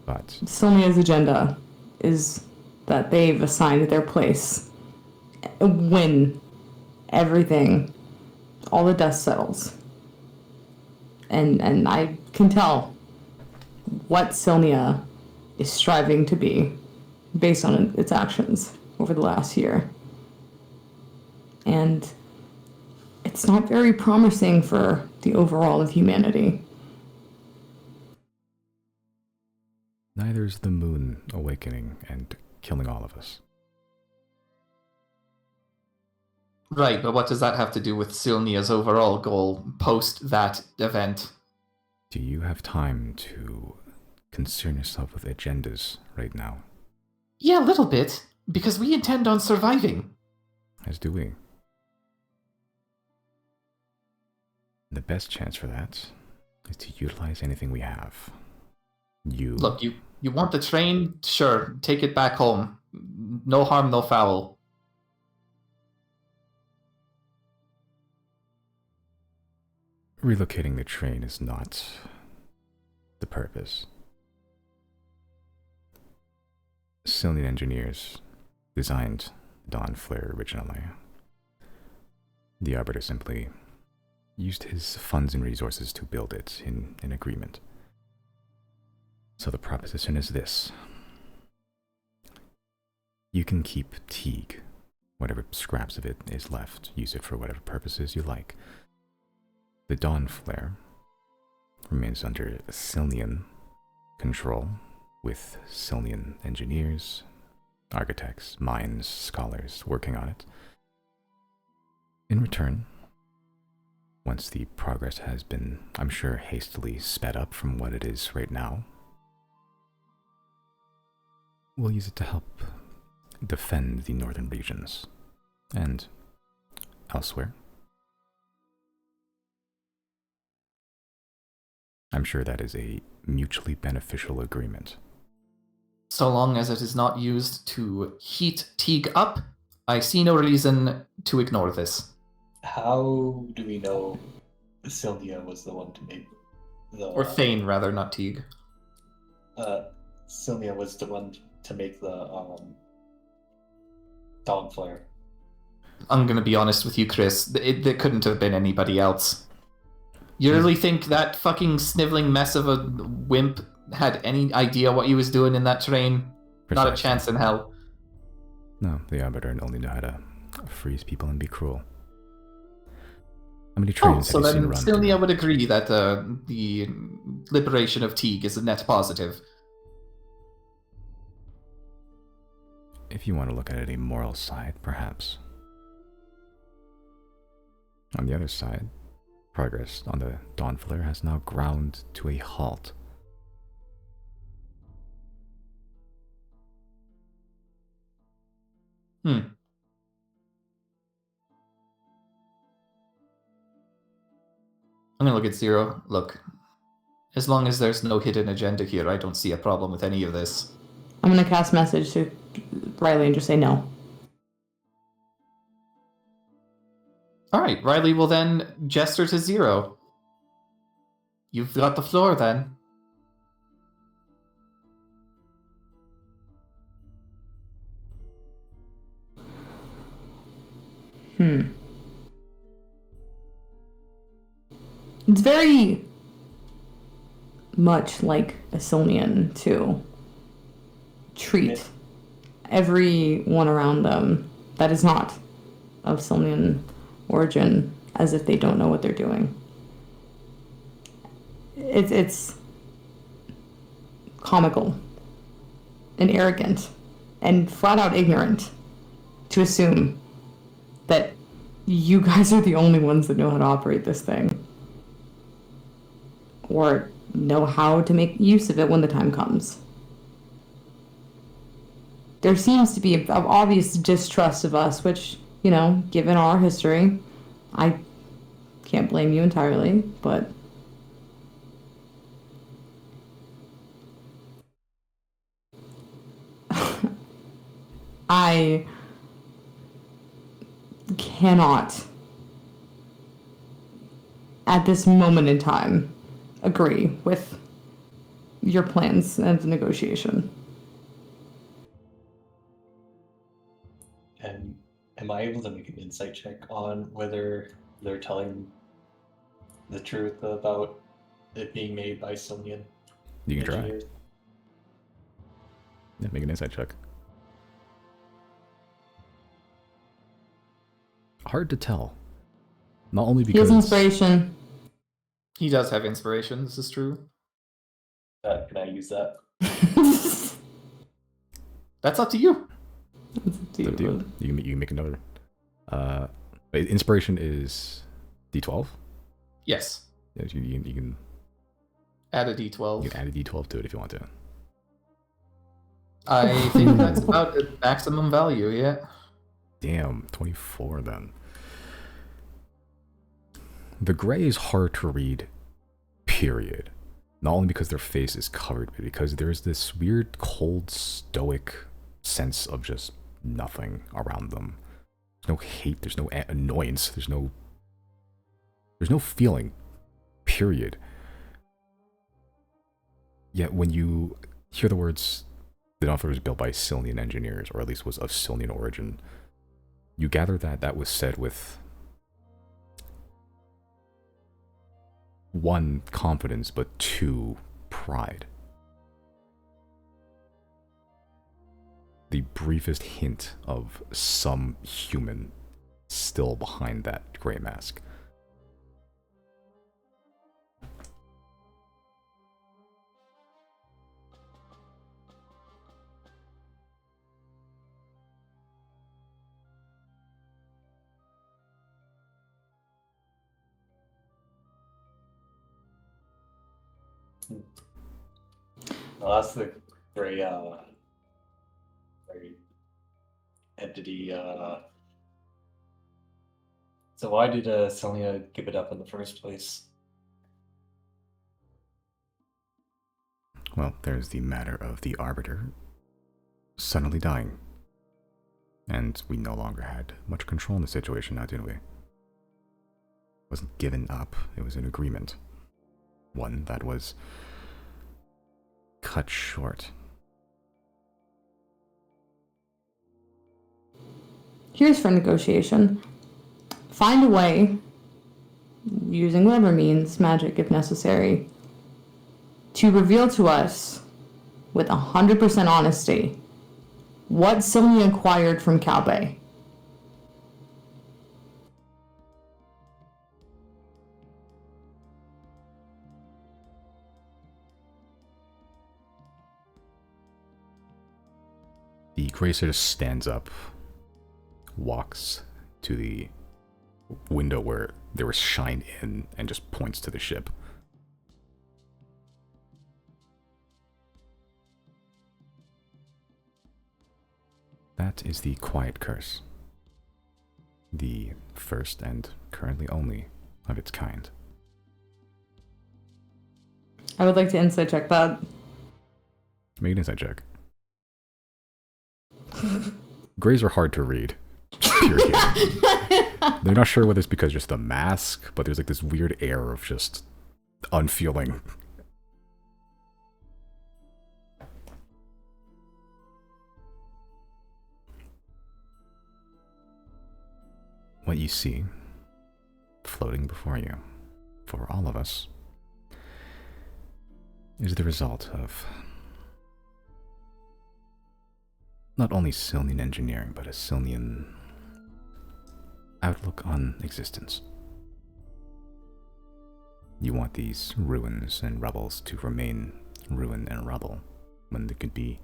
But agenda is that they've assigned their place when everything, all the dust settles. And I can tell what Sylnia is striving to be based on its actions over the last year. And it's not very promising for the overall of humanity. neither is the moon awakening and killing all of us. Right, but what does that have to do with Sylnia's overall goal post that event? Do you have time to concern yourself with agendas right now? Yeah, a little bit, because we intend on surviving. As do we. The best chance for that is to utilize anything we have. Look, you want the train? Sure, take it back home. No harm, no foul. Relocating the train is not the purpose. Sylnian engineers designed Dawn Flare originally. The Arbiter simply used his funds and resources to build it in agreement. So the proposition is this. You can keep Teague, whatever scraps of it is left, use it for whatever purposes you like. The Dawn Flare remains under Silnian control, with Silnian engineers, architects, minds, scholars working on it. In return, once the progress has been, I'm sure, hastily sped up from what it is right now, we'll use it to help defend the northern regions and elsewhere. I'm sure that is a mutually beneficial agreement. So long as it is not used to heat Teague up, I see no reason to ignore this. How do we know Sylvia was the one to make the... Or Thane, rather, not Teague. Sylvia was the one to make the Dawn Flare. I'm gonna be honest with you, Chris. It couldn't have been anybody else. You really think that fucking sniveling mess of a wimp had any idea what he was doing in that train? Precisely. Not a chance in hell. No, the Arbiter only know how to freeze people and be cruel. How many trains So have you seen then run Sylvia through? would agree that the liberation of Teague is a net positive. If you want to look at it a moral side, perhaps. On the other side, progress on the Dawn Flare has now ground to a halt. I'm gonna look at Zero. Look, as long as there's no hidden agenda here, I don't see a problem with any of this. I'm gonna cast message to Riley and just say no. Alright, Riley will then gesture to Zero. You've got the floor then. It's very much like a Silnian to treat everyone around them that is not of Silnian origin as if they don't know what they're doing. It's comical and arrogant and flat out ignorant to assume that you guys are the only ones that know how to operate this thing or know how to make use of it when the time comes. There seems to be an obvious distrust of us, which, you know, given our history, I can't blame you entirely, but I cannot, at this moment in time, agree with your plans of negotiation. And am I able to make an insight check on whether they're telling the truth about it being made by Sylnian You can try. engineers? Yeah, make an insight check. Hard to tell. Not only He has because inspiration. He does have inspiration, this is true. Can I use that? That's up to you. it's up to you. You can make another. Inspiration is D12. Yes. Yeah, you can Add a d12. you can add a D12 to it if you want to. I think that's about the maximum value, yeah. Damn, 24 then. The gray is hard to read, period. Not only because their face is covered, but because there's this weird, cold, stoic sense of just nothing around them. There's no hate, there's no annoyance, there's no feeling, period. Yet when you hear the words, the Dawn Flare was built by Silnian engineers, or at least was of Silnian origin, you gather that that was said with one, confidence, but two, pride. The briefest hint of some human still behind that gray mask. I'll ask the gray entity. So why did Selenia give it up in the first place? Well, there's the matter of the Arbiter suddenly dying. And we no longer had much control in the situation now, did we? It wasn't given up, it was an agreement. One that was cut short. Here's for negotiation. Find a way, using whatever means, magic if necessary, to reveal to us, with 100% honesty, what Sylvia acquired from Calbay. The Gracer just stands up, walks to the window where there was shine in, and just points to the ship. That is the Quiet Curse. The first and currently only of its kind. I would like to insight check that. Make an insight check. Grays are hard to read. Period. They're not sure whether it's because just the mask, but there's like this weird air of just unfeeling. What you see floating before you, for all of us, is the result of not only Sylnian engineering, but a Sylnian outlook on existence. You want these ruins and rubbles to remain ruin and rubble, when they could be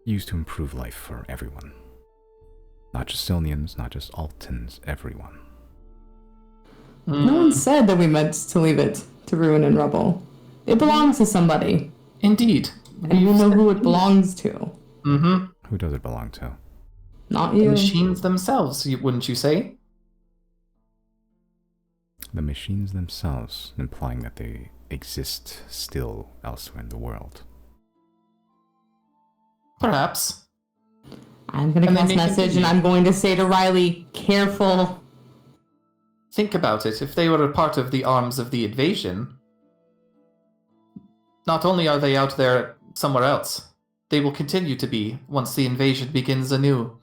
used to improve life for everyone. Not just Sylnians, not just Altans, everyone. No one said that we meant to leave it to ruin and rubble. It belongs to somebody. Indeed. And you know who it belongs to. Mm-hmm. Who does it belong to? Not The you. machines themselves, wouldn't you say? The machines themselves, implying that they exist still elsewhere in the world. Perhaps. I'm going to And they cast may message and continue. I'm going to say to Riley, careful. Think about it. If they were a part of the arms of the invasion, not only are they out there somewhere else, they will continue to be once the invasion begins anew.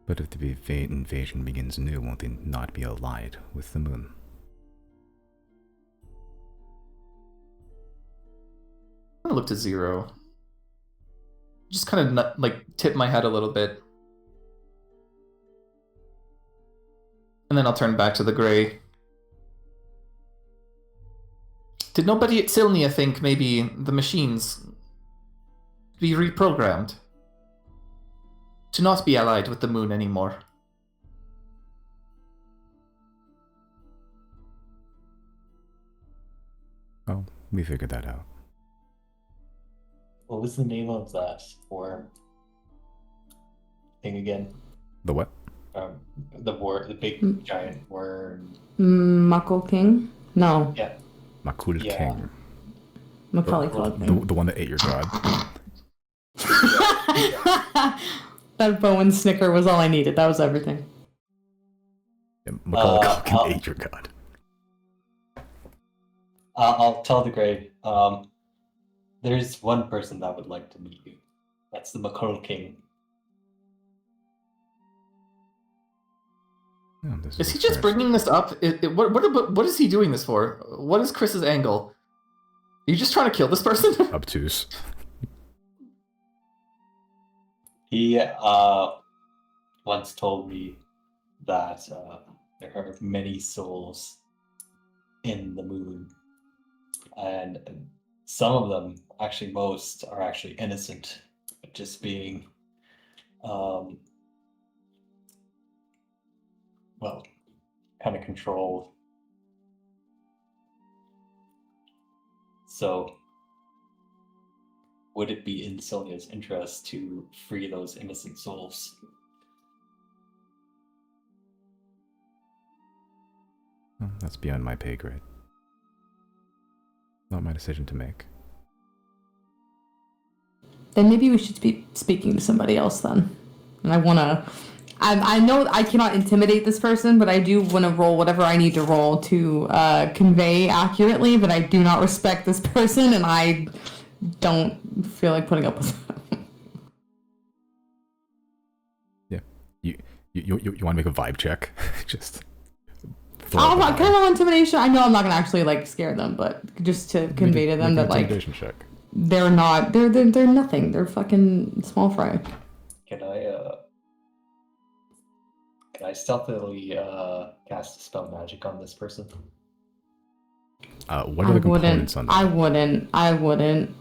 But if the invasion begins anew, won't they not be allied with the moon? I'm gonna look to Zero. Just kind of like tip my head a little bit. And then I'll turn back to the Grey. Did nobody at Sylnia think maybe the machines be reprogrammed to not be allied with the moon anymore? Oh, we figured that out. What was the name of that worm thing again? The what? The big giant worm. Muckle King? No. Yeah. Makul Yeah. King. Macaulay Culkin. The one that ate your god. That Bowen snicker was all I needed. That was everything. Yeah, Macaulay Culkin ate your god. I'll tell the Grey. There's one person that would like to meet you. That's the McCurl King. Oh, this Is a he just first. bringing this up? What is he doing this for? What is Chris's angle? Are you just trying to kill this person? Obtuse. He once told me that there are many souls in the moon, and some of them, actually most, are actually innocent, just being, well, kind of controlled. So, would it be in Sylvia's interest to free those innocent souls? Well, that's beyond my pay grade. Not my decision to make. Then maybe we should be speaking to somebody else then. And I know I cannot intimidate this person, but I do want to roll whatever I need to roll to convey accurately that I do not respect this person and I don't feel like putting up with them. Yeah. You want to make a vibe check? Just. Oh, kind of intimidation. I know I'm not gonna actually like scare them, but just to convey to them that like check. they're not. They're nothing. They're fucking small fry. Can I stealthily cast a spell magic on this person? What are the components on that? I wouldn't.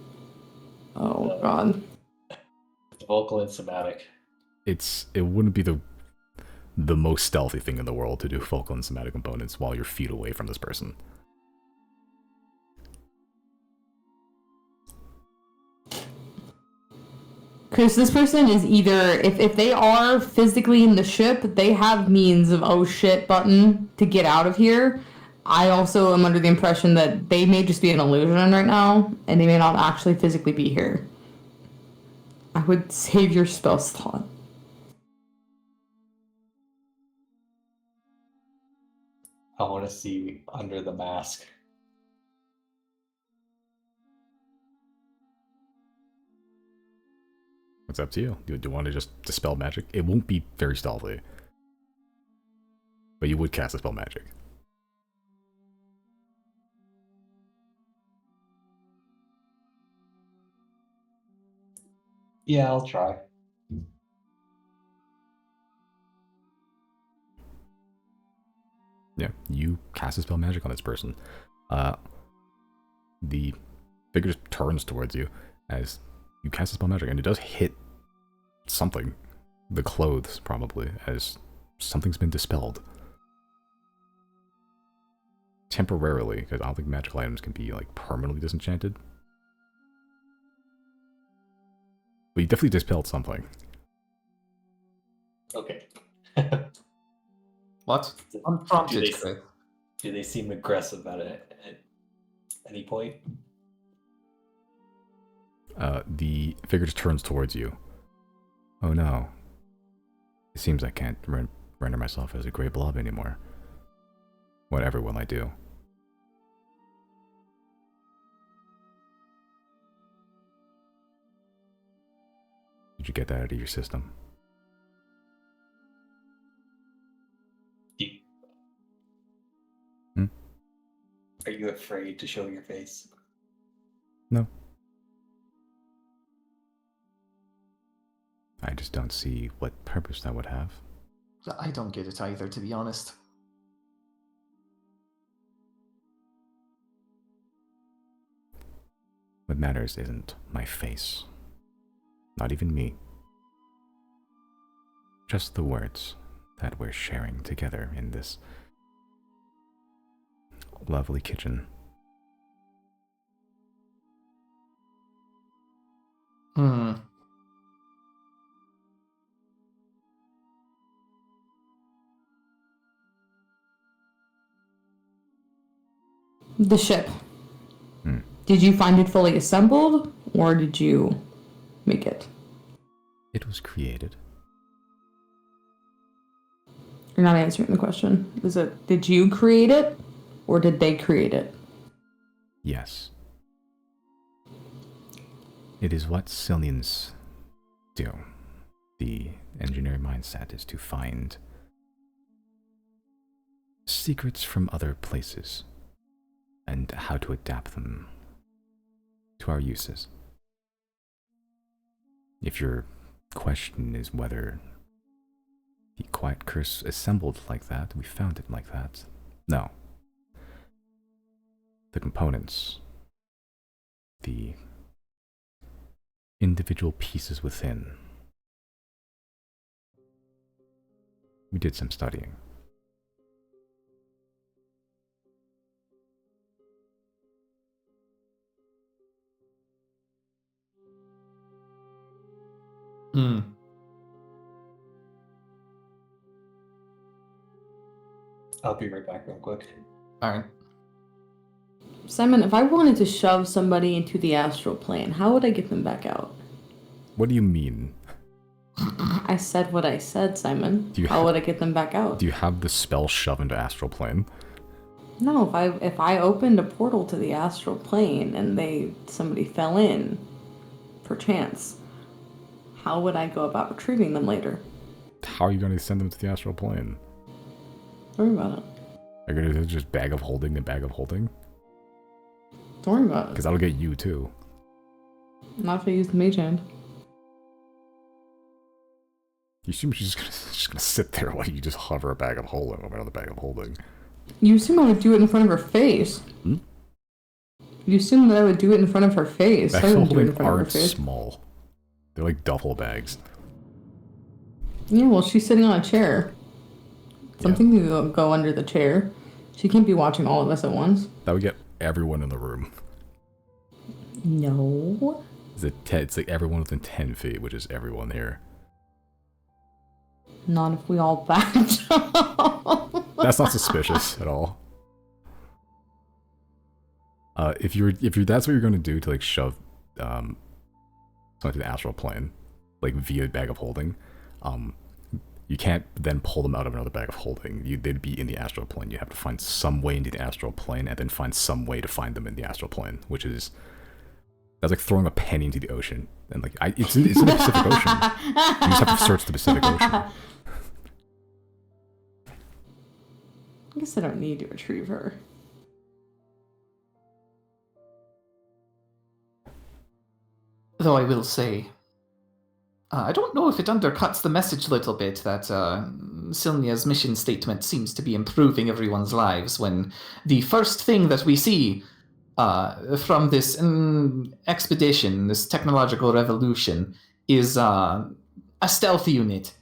Oh god. Vocal and somatic. It wouldn't be the most stealthy thing in the world to do vocal and somatic components while you're feet away from this person. Because this person is either, if they are physically in the ship, they have means of oh shit button to get out of here. I also am under the impression that they may just be an illusion right now, and they may not actually physically be here. I would save your spell slot. I want to see under the mask. It's up to you. Do you want to just dispel magic? It won't be very stealthy. But you would cast a spell magic. Yeah, I'll try. Yeah, you cast a spell magic on this person. The figure just turns towards you as you cast a spell magic, and it does hit something. The clothes, probably, as something's been dispelled. Temporarily, because I don't think magical items can be, like, permanently disenchanted. But you definitely dispelled something. Okay. What? Do Unprompted, they- Chris. Do they seem aggressive at any point? The figure just turns towards you. Oh no. It seems I can't render myself as a gray blob anymore. Whatever will I do? Did you get that out of your system? Are you afraid to show your face? No. I just don't see what purpose that would have. I don't get it either, to be honest. What matters isn't my face. Not even me. Just the words that we're sharing together in this lovely kitchen. The ship. Did you find it fully assembled, or did you make it? It was created. You're not answering the question. Did you create it, or did they create it? Yes. It is what Cillians do. The engineering mindset is to find secrets from other places and how to adapt them to our uses. If your question is whether the Quiet Curse assembled like that, we found it like that, no. The components, the individual pieces within, we did some studying. Hmm. I'll be right back real quick. Alright. Simon, if I wanted to shove somebody into the astral plane, how would I get them back out? What do you mean? I said what I said, Simon. How would I get them back out? Do you have the spell shove into astral plane? No, if I opened a portal to the astral plane and somebody fell in, perchance, how would I go about retrieving them later? How are you going to send them to the astral plane? Don't worry about it. Are you going to just bag of holding and bag of holding? Don't worry about it. Because that'll get you too. Not if I use the mage hand. You assume she's just gonna sit there while you just hover a bag of holding over another bag of holding. You assume I would do it in front of her face. Hmm? You assume that I would do it in front of her face. Bags I of wouldn't do it in holding front of her aren't face. small. They're like duffel bags. Yeah, well, she's sitting on a chair. Something can go under the chair. She can't be watching all of us at once. That would get everyone in the room. No. It's like everyone within 10 feet, which is everyone here. Not if we all backed up. That's not suspicious at all. If that's what you're gonna do to like shove something to the astral plane, like via bag of holding, you can't then pull them out of another bag of holding. They'd be in the astral plane. You have to find some way into the astral plane and then find some way to find them in the astral plane, that's like throwing a penny into the ocean. And like it's in the Pacific Ocean. You just have to search the Pacific Ocean. I guess I don't need to retrieve her. Though I will say, I don't know if it undercuts the message a little bit that Silnia's mission statement seems to be improving everyone's lives when the first thing that we see from this expedition, this technological revolution, is a stealth unit.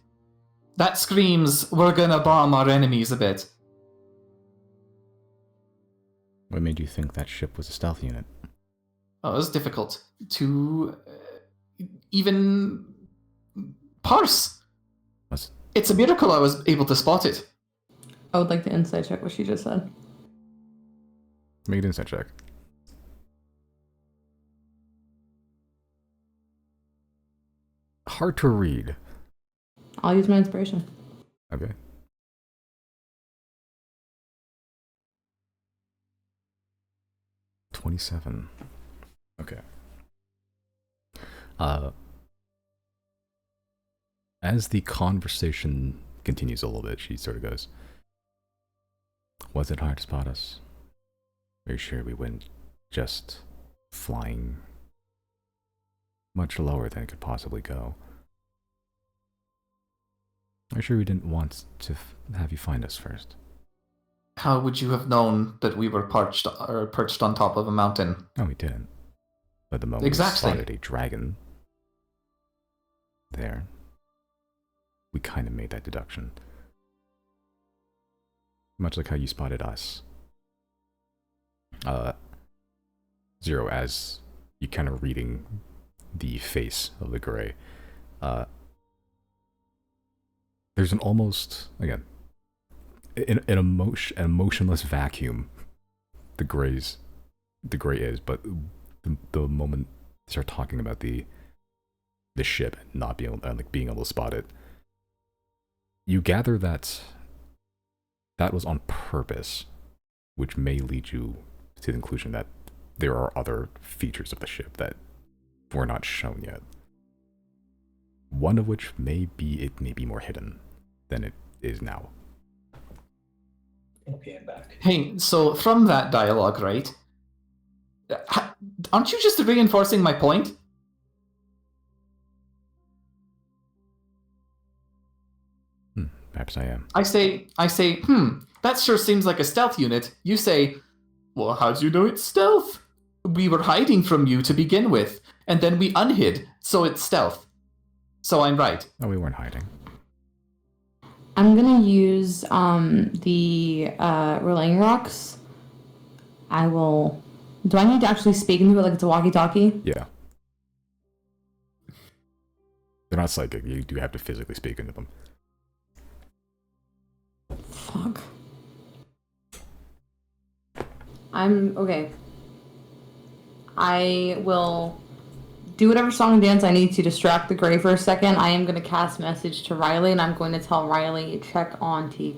That screams, we're gonna bomb our enemies a bit. What made you think that ship was a stealth unit? Oh, it was difficult to even parse. It's a miracle I was able to spot it. I would like to insight check what she just said. Make an insight check. Hard to read. I'll use my inspiration. Okay. $27. Okay. As the conversation continues a little bit, she sort of goes, "Was it hard to spot us? Are you sure we went just flying much lower than it could possibly go? Are you sure we didn't want to have you find us first?" How would you have known that we were perched on top of a mountain? No, we didn't. But the moment Exactly. we spotted a dragon there, we kind of made that deduction. Much like how you spotted us. Zero, as you kind of reading the face of the gray, there's an almost, again, an emotionless vacuum. The gray is, but the moment they start talking about the ship not being able to spot it, you gather that was on purpose, which may lead you to the conclusion that there are other features of the ship that were not shown yet. One of which may be more hidden than it is now. Okay, I'm back. Hey, so from that dialogue, right? Aren't you just reinforcing my point? Perhaps I am. I say, that sure seems like a stealth unit. You say, well, how'd you know it's stealth? We were hiding from you to begin with, and then we unhid, so it's stealth. So I'm right. Oh, we weren't hiding. I'm gonna use the relaying rocks. I will. Do I need to actually speak into it like it's a walkie-talkie? Yeah. They're not psychic. You do have to physically speak into them. Fuck. I'm okay. I will do whatever song and dance I need to distract the gray for a second. I am going to cast message to Riley, and I'm going to tell Riley, check on T.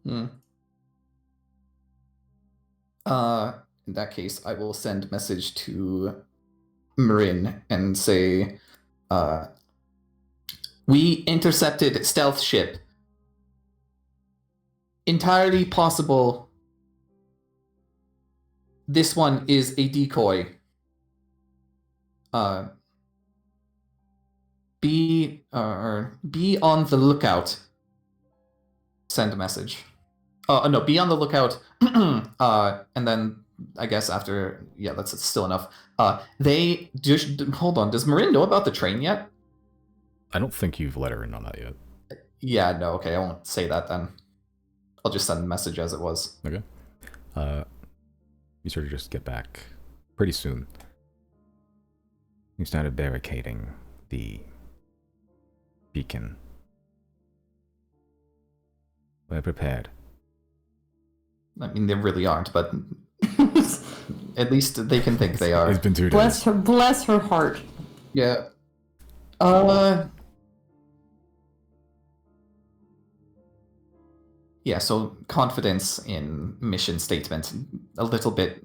In that case, I will send message to Marin and say, we intercepted stealth ship. Entirely possible this one is a decoy. Be on the lookout. Send a message. No, be on the lookout. And then I guess after, yeah, that's still enough. They just hold on. Does Marin know about the train yet? I don't think you've let her in on that yet. Yeah, no. Okay, I won't say that then. I'll just send a message as it was. Okay. You sort of just get back pretty soon. You started barricading the beacon. We're prepared. I mean, they really aren't, but at least they can think they are. It's been 2 days. Bless her heart. Yeah. Yeah, so confidence in mission statement, a little bit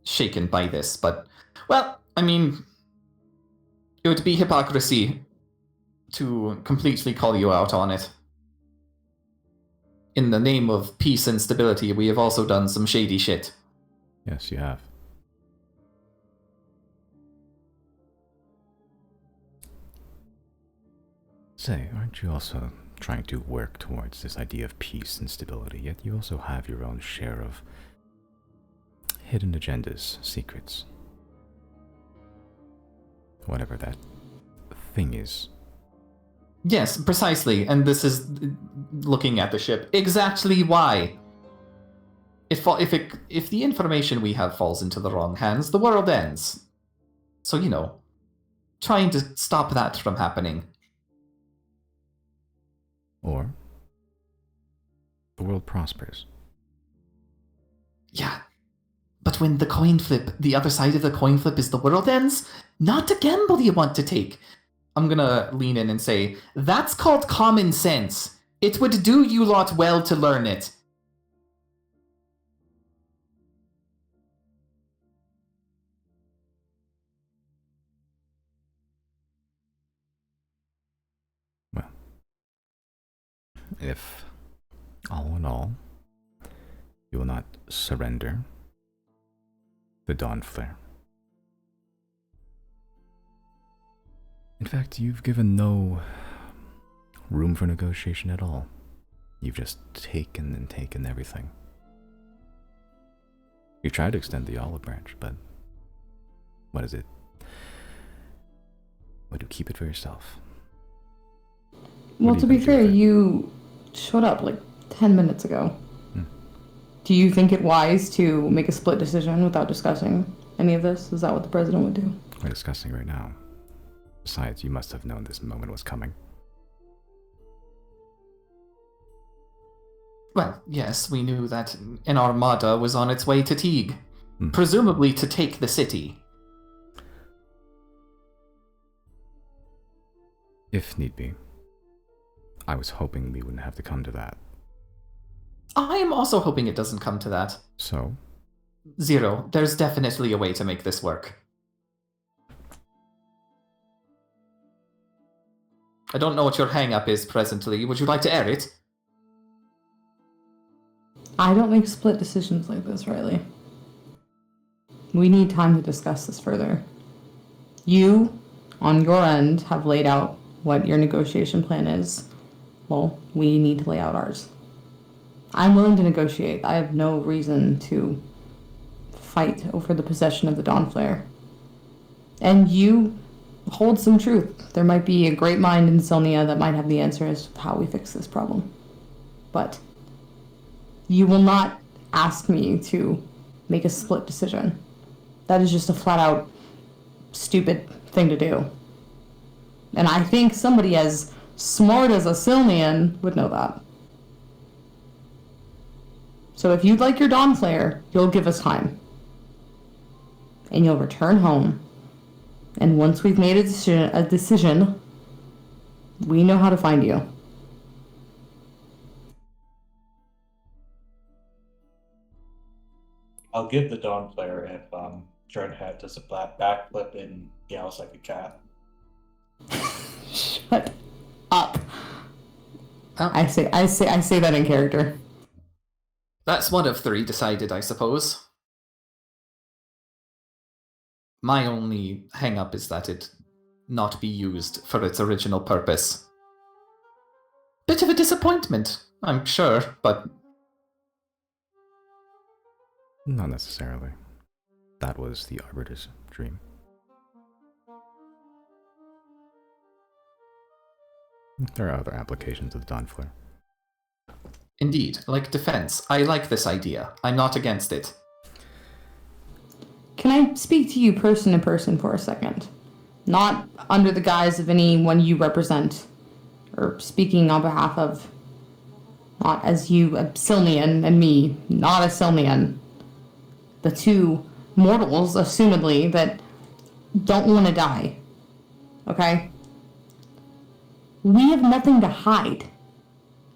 shaken by this, but, well, I mean, it would be hypocrisy to completely call you out on it. In the name of peace and stability, we have also done some shady shit. Yes, you have. Say, aren't you also trying to work towards this idea of peace and stability, yet you also have your own share of hidden agendas, secrets. Whatever that thing is. Yes, precisely, and this is looking at the ship. Exactly why. If the information we have falls into the wrong hands, the world ends. So, you know, trying to stop that from happening. Or the world prospers. Yeah. But when the coin flip, the other side of the coin flip is the world ends, not a gamble you want to take. I'm gonna lean in and say, that's called common sense. It would do you lot well to learn it. Well, if, all in all, you will not surrender the Dawn Flare. In fact, you've given no room for negotiation at all. You've just taken and taken everything. You tried to extend the olive branch, but what is it? Why do you keep it for yourself? Well, to be fair, you showed up like 10 minutes ago. Do you think it wise to make a split decision without discussing any of this? Is that what the president would do? We're discussing right now. Besides, you must have known this moment was coming. Well, yes, we knew that an armada was on its way to Teague, presumably to take the city. If need be. I was hoping we wouldn't have to come to that. I am also hoping it doesn't come to that. So? Zero, there's definitely a way to make this work. I don't know what your hang-up is presently. Would you like to air it? I don't make split decisions like this, Riley. We need time to discuss this further. You, on your end, have laid out what your negotiation plan is. Well, we need to lay out ours. I'm willing to negotiate. I have no reason to fight over the possession of the Dawnflare. And you hold some truth. There might be a great mind in Sylnia that might have the answer as to how we fix this problem. But you will not ask me to make a split decision. That is just a flat-out stupid thing to do. And I think somebody as smart as a Sylnian would know that. So if you'd like your Dawnflare, you'll give us time. And you'll return home. And once we've made a decision, we know how to find you. I'll give the Dawn player if Jernhat does a backflip and yells like a cat. Shut up. Oh. I say that in character. That's one of three decided, I suppose. My only hang-up is that it not be used for its original purpose. Bit of a disappointment, I'm sure, but... Not necessarily. That was the Arbiter's dream. There are other applications of the Dawnflare. Indeed, like defense, I like this idea. I'm not against it. Can I speak to you person to person for a second? Not under the guise of anyone you represent, or speaking on behalf of, not as you, a Sylnian, and me, not a Sylnian. The two mortals, assumedly, that don't want to die. Okay? We have nothing to hide.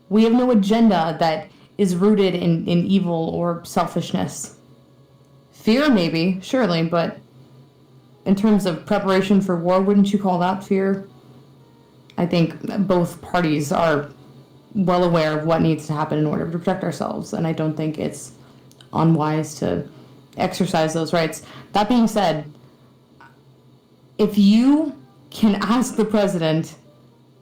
We have no agenda that is rooted in evil or selfishness. Fear, maybe, surely, but in terms of preparation for war, wouldn't you call that fear? I think both parties are well aware of what needs to happen in order to protect ourselves, and I don't think it's unwise to exercise those rights. That being said, if you can ask the president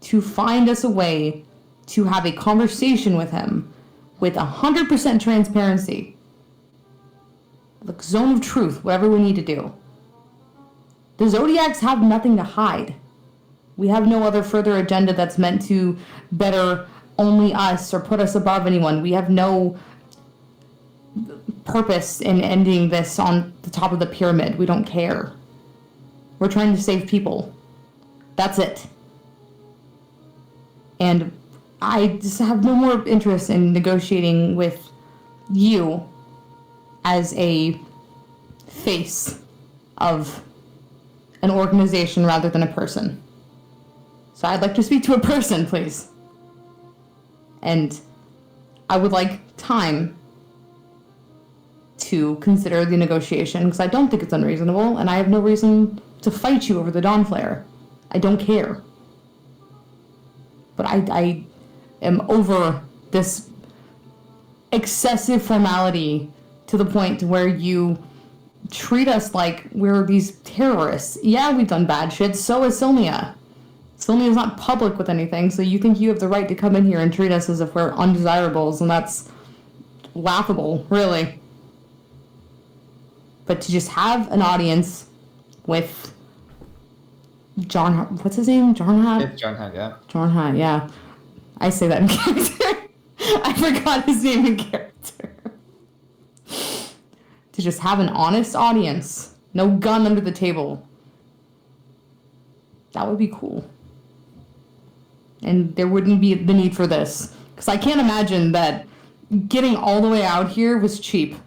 to find us a way to have a conversation with him with 100% transparency, like zone of truth, whatever we need to do. The Zodiacs have nothing to hide. We have no other further agenda that's meant to better only us or put us above anyone. We have no purpose in ending this on the top of the pyramid. We don't care. We're trying to save people. That's it. And I just have no more interest in negotiating with you as a face of an organization rather than a person. So I'd like to speak to a person, please. And I would like time to consider the negotiation, because I don't think it's unreasonable, and I have no reason to fight you over the Dawnflare. I don't care. But I am over this excessive formality to the point to where you treat us like we're these terrorists. Yeah, we've done bad shit, so is Sylnia. Sylnia's not public with anything, so you think you have the right to come in here and treat us as if we're undesirables, and that's laughable, really. But to just have an audience with John, what's his name? Jernhat? It's Jernhat, yeah. Jernhat, yeah. I say that in character. I forgot his name in character. To just have an honest audience, no gun under the table. That would be cool. And there wouldn't be the need for this. Because I can't imagine that getting all the way out here was cheap.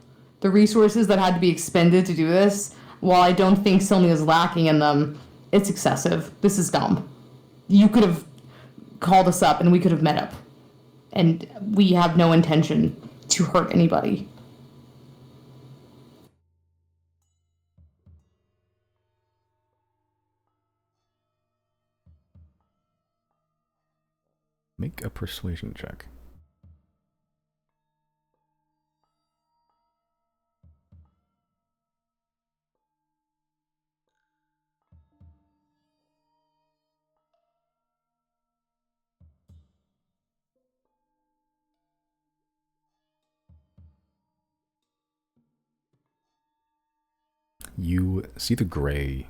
The resources that had to be expended to do this, while I don't think Sylnia is lacking in them, it's excessive. This is dumb. You could have called us up and we could have met up. And we have no intention to hurt anybody. Make a persuasion check. You see the gray.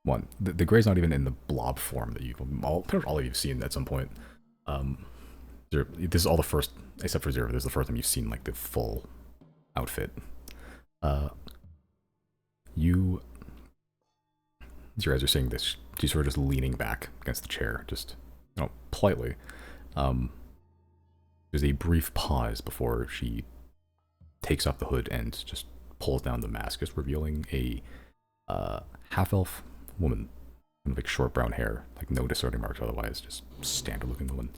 One, the gray's not even in the blob form that you've pretty much all of you've seen at some point. This is all the first, except for Zero. This is the first time you've seen like the full outfit. You, as you guys are seeing this, she's sort of just leaning back against the chair, just politely. There's a brief pause before she takes off the hood and just pulls down the mask, just revealing a half-elf woman with like short brown hair, like no discerning marks otherwise, just standard-looking woman.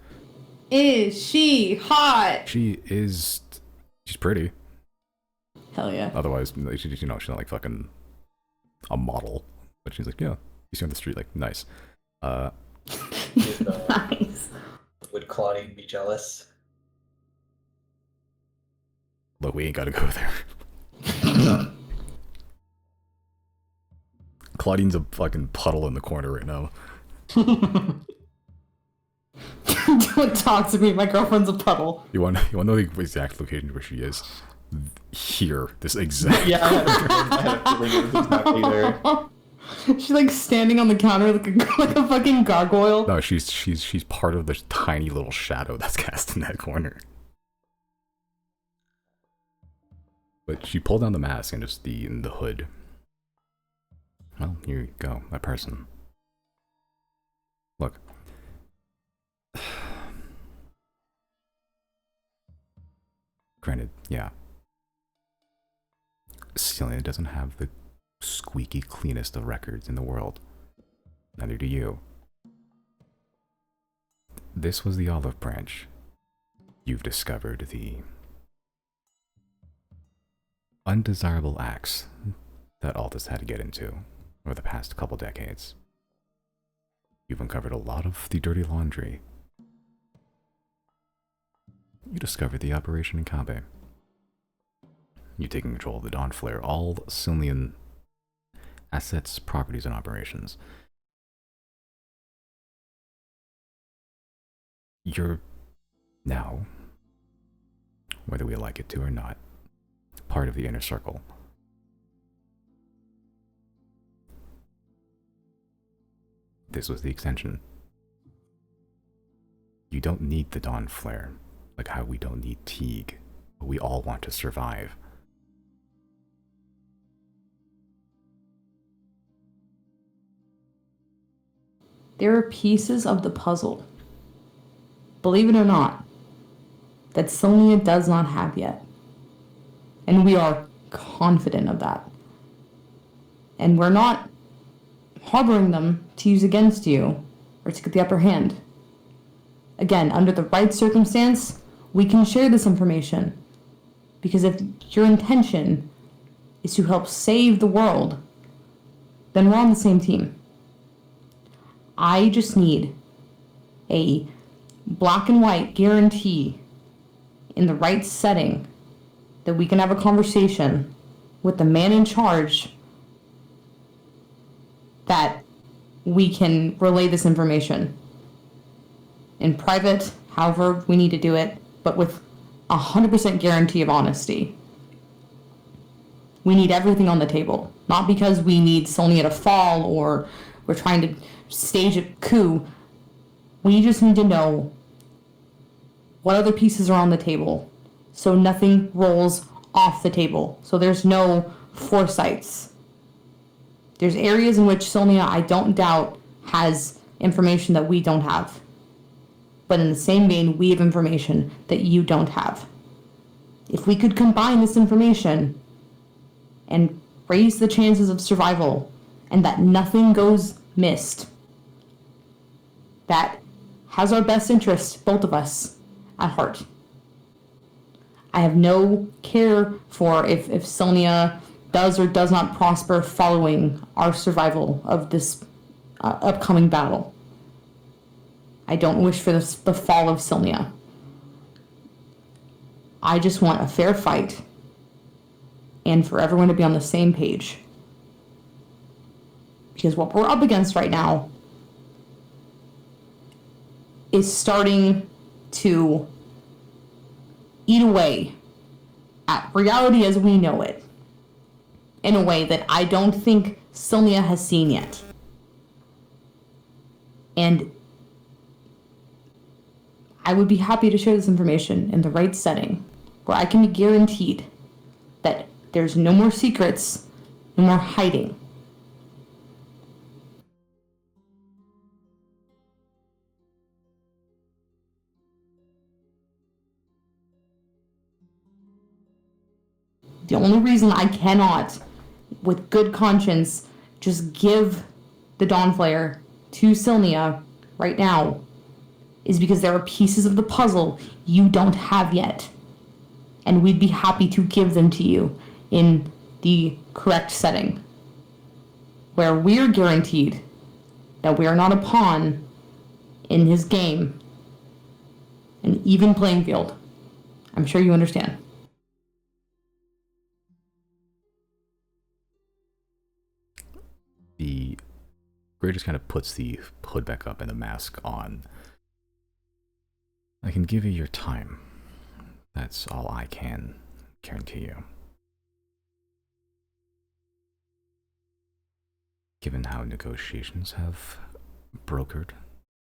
Is she hot? She's pretty. Hell yeah. Otherwise, she's not like fucking a model, but she's like, yeah, you see her on the street, like, nice. Nice. Would Claudine be jealous? Look, we ain't gotta go there. Claudine's a fucking puddle in the corner right now. Don't talk to me. My girlfriend's a puddle. You want to know the exact location where she is? Here, this exact. Yeah, I had a feeling it was exactly there. She's like standing on the counter like a fucking gargoyle. No, she's part of the tiny little shadow that's cast in that corner. But she pulled down the mask and just the hood. Well, here you go, that person. Look. Granted, yeah. Celia doesn't have the squeaky cleanest of records in the world. Neither do you. This was the olive branch. You've discovered the undesirable acts that Aldous had to get into over the past couple decades. You've uncovered a lot of the dirty laundry. You discovered the operation in Kabe. You've taken control of the Dawn Flare, all Sylnian assets, properties, and operations. You're now, whether we like it to or not, part of the inner circle. This was the extension. You don't need the Dawn Flare, like how we don't need Teague, but we all want to survive. There are pieces of the puzzle, believe it or not, that Sylnia does not have yet. And we are confident of that. And we're not harboring them to use against you or to get the upper hand. Again, under the right circumstance, we can share this information. Because if your intention is to help save the world, then we're on the same team. I just need a black and white guarantee in the right setting that we can have a conversation with the man in charge that we can relay this information in private, however we need to do it, but with 100% guarantee of honesty. We need everything on the table, not because we need Sylnia to fall or we're trying to stage a coup. We just need to know what other pieces are on the table so nothing rolls off the table. So there's no foresights. There's areas in which Sylnia, I don't doubt, has information that we don't have. But in the same vein, we have information that you don't have. If we could combine this information and raise the chances of survival and that nothing goes missed, that has our best interest, both of us, at heart. I have no care for if Sylnia does or does not prosper following our survival of this upcoming battle. I don't wish for the fall of Sylnia. I just want a fair fight and for everyone to be on the same page. Because what we're up against right now is starting to eat away at reality as we know it in a way that I don't think Sylnia has seen yet. And I would be happy to share this information in the right setting where I can be guaranteed that there's no more secrets, no more hiding. The only reason I cannot, with good conscience, just give the Dawnflare to Sylnia right now is because there are pieces of the puzzle you don't have yet. And we'd be happy to give them to you in the correct setting, where we're guaranteed that we are not a pawn in his game. An even playing field. I'm sure you understand. The Gray just kind of puts the hood back up and the mask on. I can give you your time. That's all I can guarantee you. Given how negotiations have brokered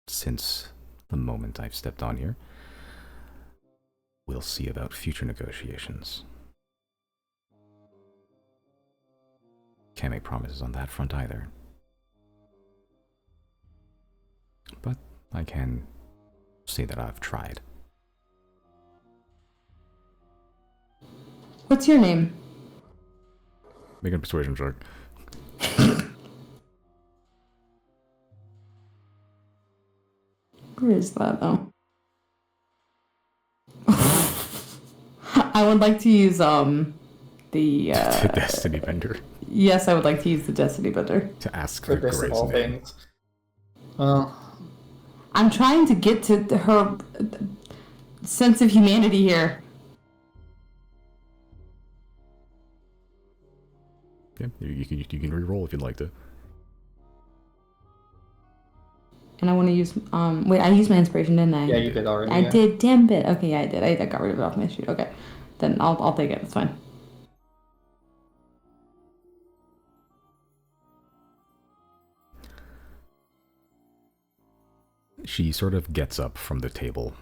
since the moment I've stepped on here, we'll see about future negotiations. Can't make promises on that front either. But I can say that I've tried. What's your name? Make a persuasion check. Where is that, though? I would like to use, the, The Destiny Vendor. Yes, I would like to use the Destiny Vendor. To ask For the this of Gray's all name. things. Well, I'm trying to get to her sense of humanity here. Yeah, you can re-roll if you'd like to. And I want to use, wait, I used my inspiration, didn't I? yeah, you did already. I yeah. did, damn bit. Okay, yeah, I did. I got rid of it off my sheet. Okay. Then I'll take it. It's fine. She sort of gets up from the table.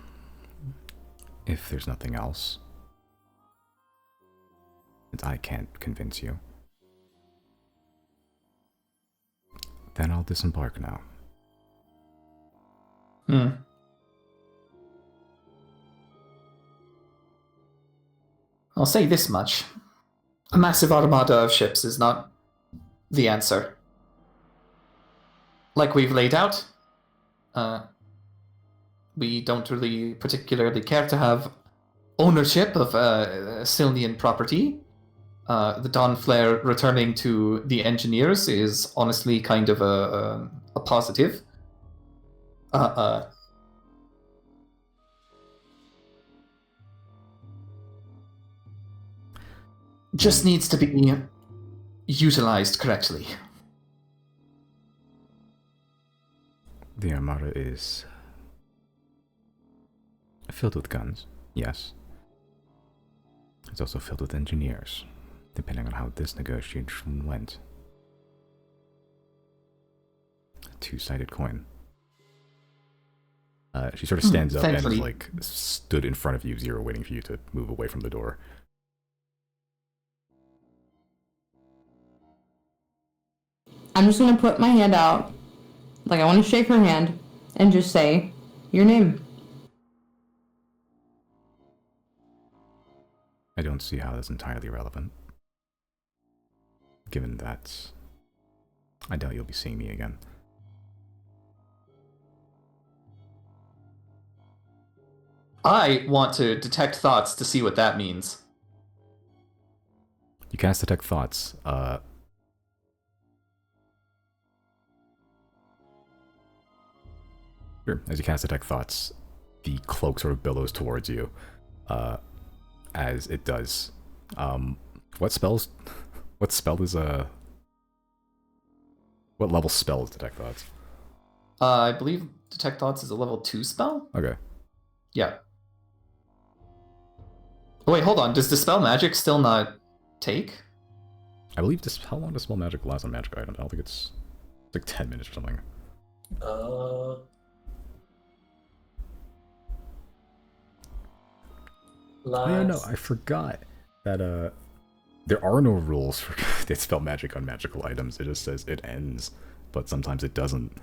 If there's nothing else, and I can't convince you, then I'll disembark now. I'll say this much. A massive armada of ships is not the answer. Like we've laid out, we don't really particularly care to have ownership of Sylnian property. The Dawnflare returning to the engineers is honestly kind of a positive. Just needs to be utilized correctly. The Armada is filled with guns, yes. It's also filled with engineers, depending on how this negotiation went. A two-sided coin. She sort of stands up thankfully. and like stood in front of you, Zero, waiting for you to move away from the door. I'm just going to put my hand out. Like, I want to shake her hand and just say, your name. I don't see how that's entirely relevant. Given that I doubt you'll be seeing me again. I want to detect thoughts to see what that means. You cast Detect Thoughts. Sure. As you cast Detect Thoughts, the cloak sort of billows towards you. As it does. What spells? What spell is what level spell is Detect Thoughts? I believe Detect Thoughts is a level 2 spell? Okay. Yeah. Oh, wait, hold on. Does Dispel Magic still not take? I believe this. How long does spell magic last on magic items? I don't think it's like 10 minutes or something. Oh yeah, no, I forgot that there are no rules for dispel magic on magical items. It just says it ends, but sometimes it doesn't.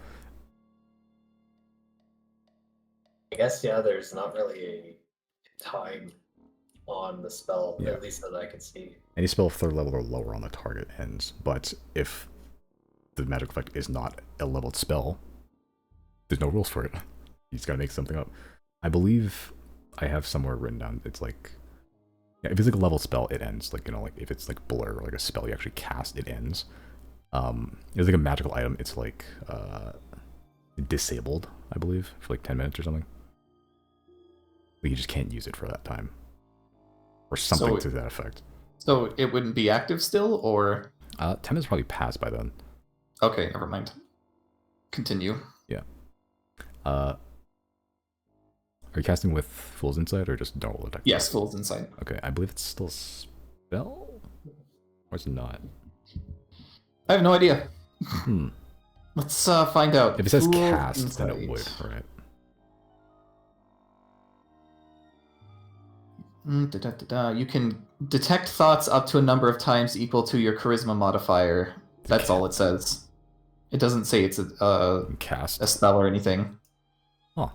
I guess, yeah, there's not really a time on the spell, Yeah. at least that I can see. Any spell of 3rd level or lower on the target ends, but if the magic effect is not a leveled spell, there's no rules for it. You just gotta make something up. I believe I have somewhere written down, it's like, yeah, if it's like a level spell, it ends. Like, you know, like if it's like blur, like a spell you actually cast, it ends. If it's like a magical item, it's like disabled, I believe, for like 10 minutes or something. Like you just can't use it for that time. Or something to that effect. So it wouldn't be active still, or? 10 minutes probably passed by then. Okay, never mind. Continue. Yeah. Are you casting with Fool's Insight or just normal attack? Yes, Fool's Insight. Okay, I believe it's still a spell? Or it's not? I have no idea. Hmm. Let's find out. If it says Fool's cast, then it Insight. would, right? You can detect thoughts up to a number of times equal to your charisma modifier. That's all it says. It doesn't say it's a Cast. spell or anything. Huh.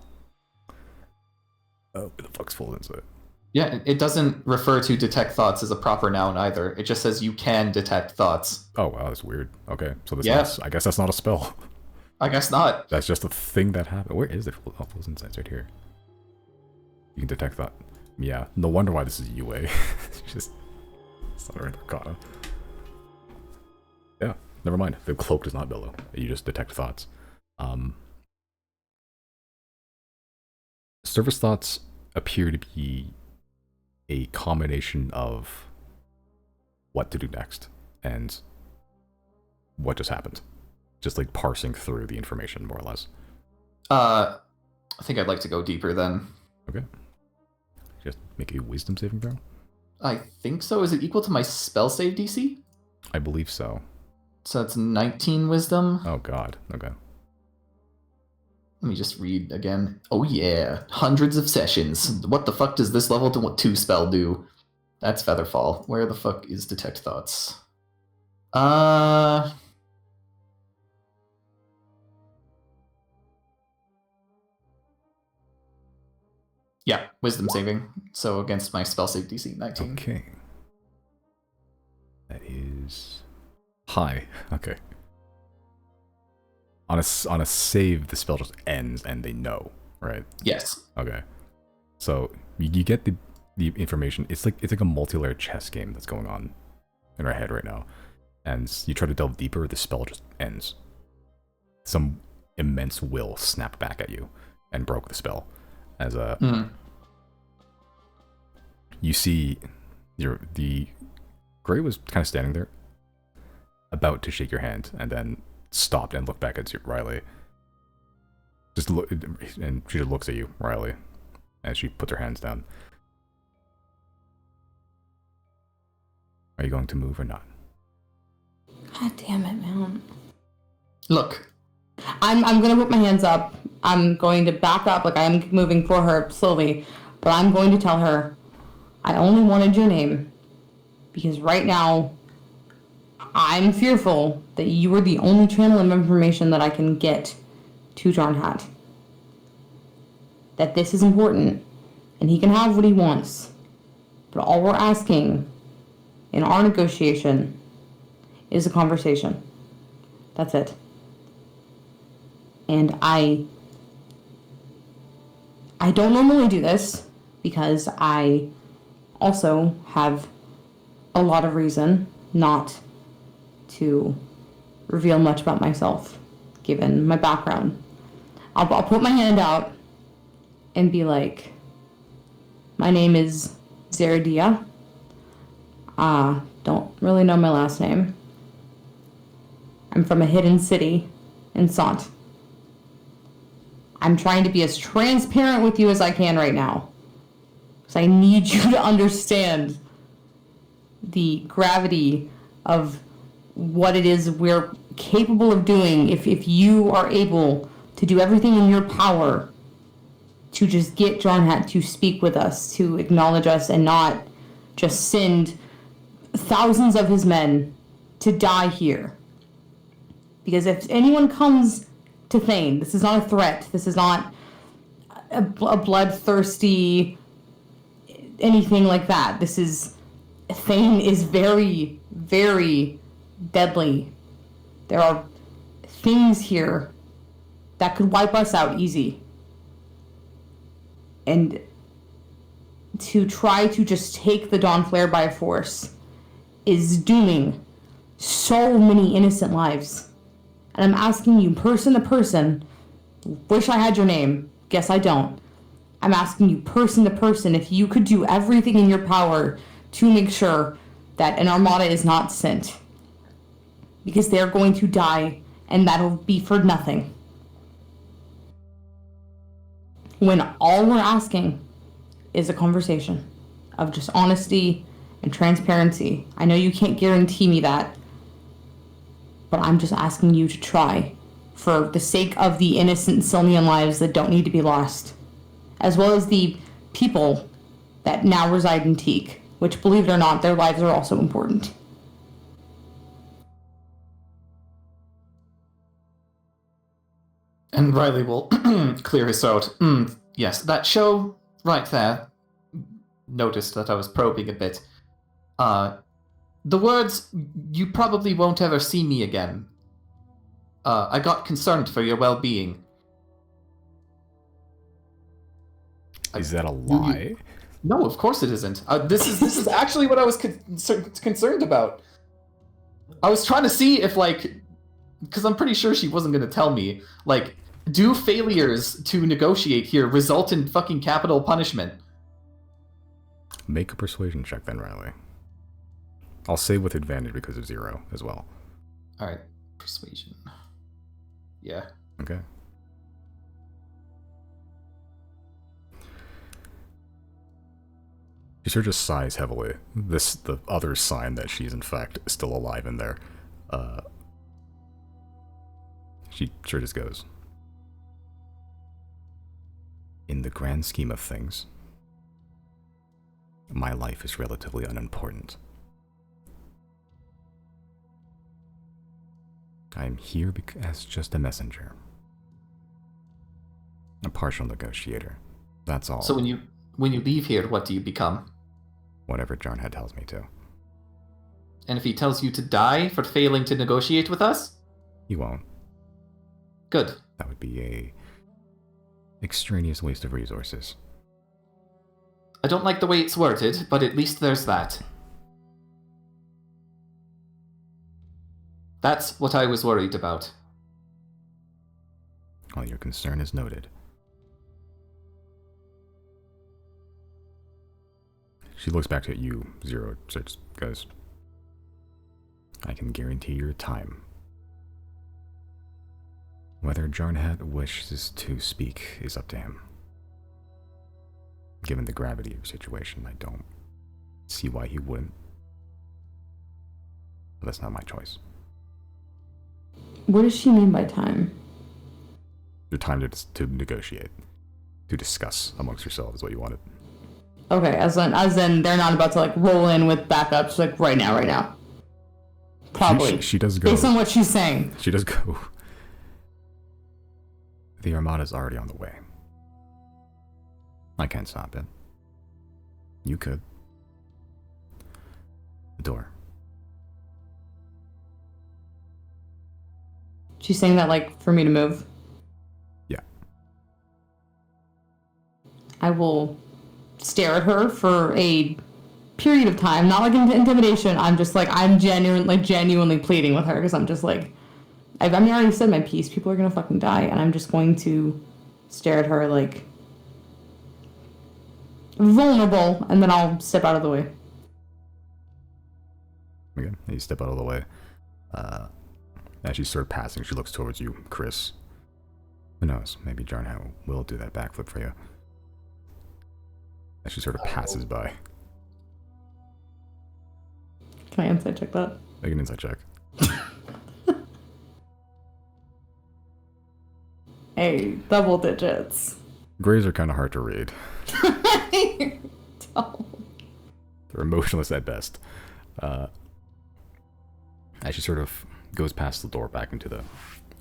Oh, where the fuck's Fool's Insight? Yeah, it doesn't refer to detect thoughts as a proper noun either. It just says you can detect thoughts. Oh, wow, that's weird. Okay, so this Yeah. I guess that's not a spell. I guess not. That's just a thing that happened. Where is the Fool's Insight? It's right here. You can detect that. Yeah, no wonder why this is UA. It's just, it's not an arcana. Yeah, never mind. The cloak does not billow. You just detect thoughts. Surface thoughts appear to be a combination of what to do next and what just happened. Just like parsing through the information, more or less. I think I'd like to go deeper then. Okay. Just make a wisdom saving throw? I think so. Is it equal to my spell save DC? I believe so. So that's 19 wisdom. Oh god, okay. Let me just read again. Oh yeah, hundreds of sessions. What the fuck does this level 2 spell do? That's Featherfall. Where the fuck is Detect Thoughts? Yeah, wisdom saving. So against my spell save DC, 19. Okay. That is high. Okay. On a save, the spell just ends and they know, right? Yes. Okay. So you get the information. It's like a multi-layered chess game that's going on in our head right now. And you try to delve deeper, the spell just ends. Some immense will snapped back at you and broke the spell. As you see the Gray was kind of standing there, about to shake your hand, and then stopped and looked back at you, Riley. Just look, and she just looks at you, Riley, as she puts her hands down. Are you going to move or not? God damn it, man. Look. I'm gonna put my hands up. I'm going to back up, like I am moving for her slowly, but I'm going to tell her, I only wanted your name because right now I'm fearful that you are the only channel of information that I can get to John Hat. That this is important, and he can have what he wants. But all we're asking in our negotiation is a conversation. That's it. And I don't normally do this because I also have a lot of reason not to reveal much about myself, given my background. I'll put my hand out and be like, my name is Zeradia. Don't really know my last name. I'm from a hidden city in Sant. I'm trying to be as transparent with you as I can right now. So I need you to understand the gravity of what it is we're capable of doing if you are able to do everything in your power to just get Jarnhat to speak with us, to acknowledge us, and not just send thousands of his men to die here. Because if anyone comes to Thane, this is not a threat, this is not a bloodthirsty anything like that. This is... Thane is very, very deadly. There are things here that could wipe us out easy. And to try to just take the Dawnflare by force is dooming so many innocent lives. And I'm asking you, person to person, wish I had your name, guess I don't. I'm asking you, person to person, if you could do everything in your power to make sure that an armada is not sent. Because they're going to die, and that'll be for nothing. When all we're asking is a conversation of just honesty and transparency. I know you can't guarantee me that, but I'm just asking you to try for the sake of the innocent Sylnian lives that don't need to be lost, as well as the people that now reside in Teak, which, believe it or not, their lives are also important. And Riley will clear his throat. Yes, that show right there. Noticed that I was probing a bit. The words, "You probably won't ever see me again." I got concerned for your well-being. Is that a lie? No, of course it isn't. This is actually what I was concerned about. I was trying to see if, like, because I'm pretty sure she wasn't going to tell me, like, do failures to negotiate here result in fucking capital punishment? Make a persuasion check then, Riley. I'll say with advantage because of 0 as well. Alright, persuasion. Yeah. Okay. She sort of just sighs heavily. The other sign that she's in fact still alive in there. She sure just goes, "In the grand scheme of things, my life is relatively unimportant. I am here as just a messenger. A partial negotiator. That's all. So when you leave here, what do you become? Whatever Jarnhead tells me to. And if he tells you to die for failing to negotiate with us? He won't. Good. That would be a extraneous waste of resources. I don't like the way it's worded, but at least there's that. That's what I was worried about. Well, your concern is noted. She looks back at you, Zero, goes, "I can guarantee your time. Whether Jarnhat wishes to speak is up to him. Given the gravity of your situation, I don't see why he wouldn't. But that's not my choice." What does she mean by time? Your time to negotiate, to discuss amongst yourselves is what you wanted. Okay, as in they're not about to, like, roll in with backups, like, right now. Probably. She does go. Based on what she's saying. She does go. The Armada's already on the way. I can't stop it. You could. The door. She's saying that, like, for me to move. Yeah. I will stare at her for a period of time, not like intimidation. I'm just like, I'm genuinely pleading with her, because I'm just like, I already said my piece. People are gonna fucking die, and I'm just going to stare at her like vulnerable, and then I'll step out of the way. Okay, you step out of the way. As you start passing, she looks towards you, Chris. Who knows? Maybe Jarnhat will do that backflip for you. as she sort of passes by. Can I insight check that? Make an insight check. Hey, double digits. Grays are kind of hard to read. Double. They're emotionless at best. As she sort of goes past the door back into the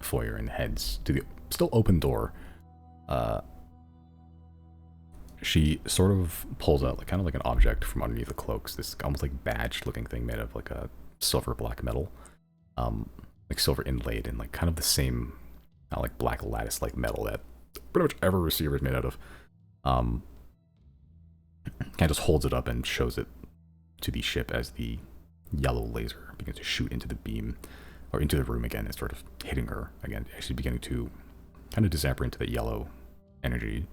foyer and heads to the still open door, she sort of pulls out kind of like an object from underneath the cloaks, this almost like badge looking thing made of like a silver black metal, like silver inlaid and like kind of the same like black lattice like metal that pretty much every receiver is made out of. Kind of just holds it up and shows it to the ship as the yellow laser begins to shoot into the beam or into the room again and sort of hitting her again, actually beginning to kind of disappear into the yellow energy.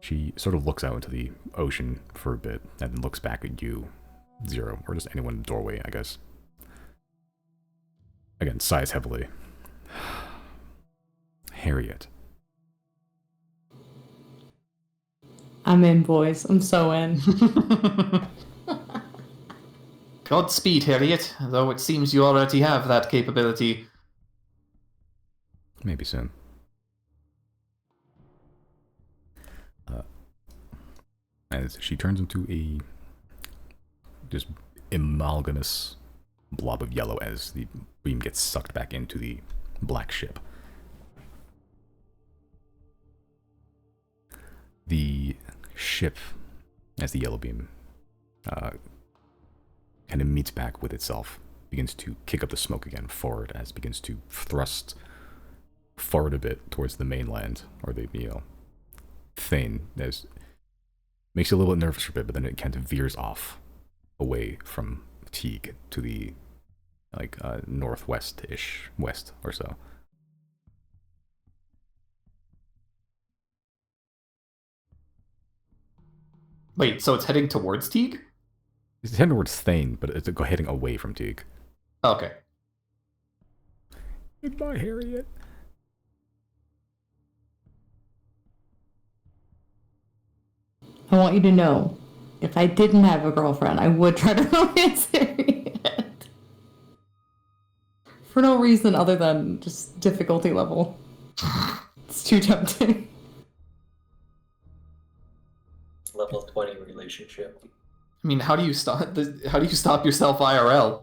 She sort of looks out into the ocean for a bit and then looks back at you, Zero, or just anyone in the doorway, I guess. Again, sighs heavily. Harriet. I'm in, boys. I'm so in. Godspeed, Harriet, though it seems you already have that capability. Maybe soon. As she turns into a just amalgamous blob of yellow as the beam gets sucked back into the black ship. The ship, as the yellow beam kind of meets back with itself, begins to kick up the smoke again forward as it begins to thrust forward a bit towards the mainland, or the, Thane, as makes you a little bit nervous for a bit, but then it kind of veers off away from Teague to the like northwest-ish, west or so. Wait, so it's heading towards Teague? It's heading towards Thane, but it's heading away from Teague. Okay. Goodbye, Harriet. I want you to know, if I didn't have a girlfriend, I would try to romance Harriet. For no reason other than just difficulty level. It's too tempting. Level 20 relationship. I mean, how do you stop yourself IRL?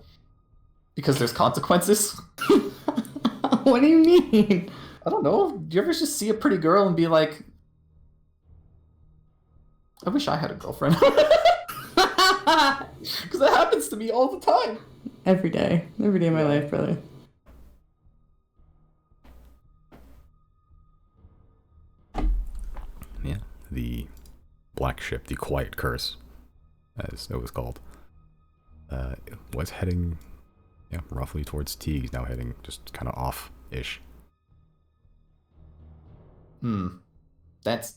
Because there's consequences? What do you mean? I don't know. Do you ever just see a pretty girl and be like, I wish I had a girlfriend? Because that happens to me all the time. Every day of my life, brother. Yeah, the black ship, the Quiet Curse, as it was called, was heading, roughly towards Teague. Now heading just kind of off-ish. That's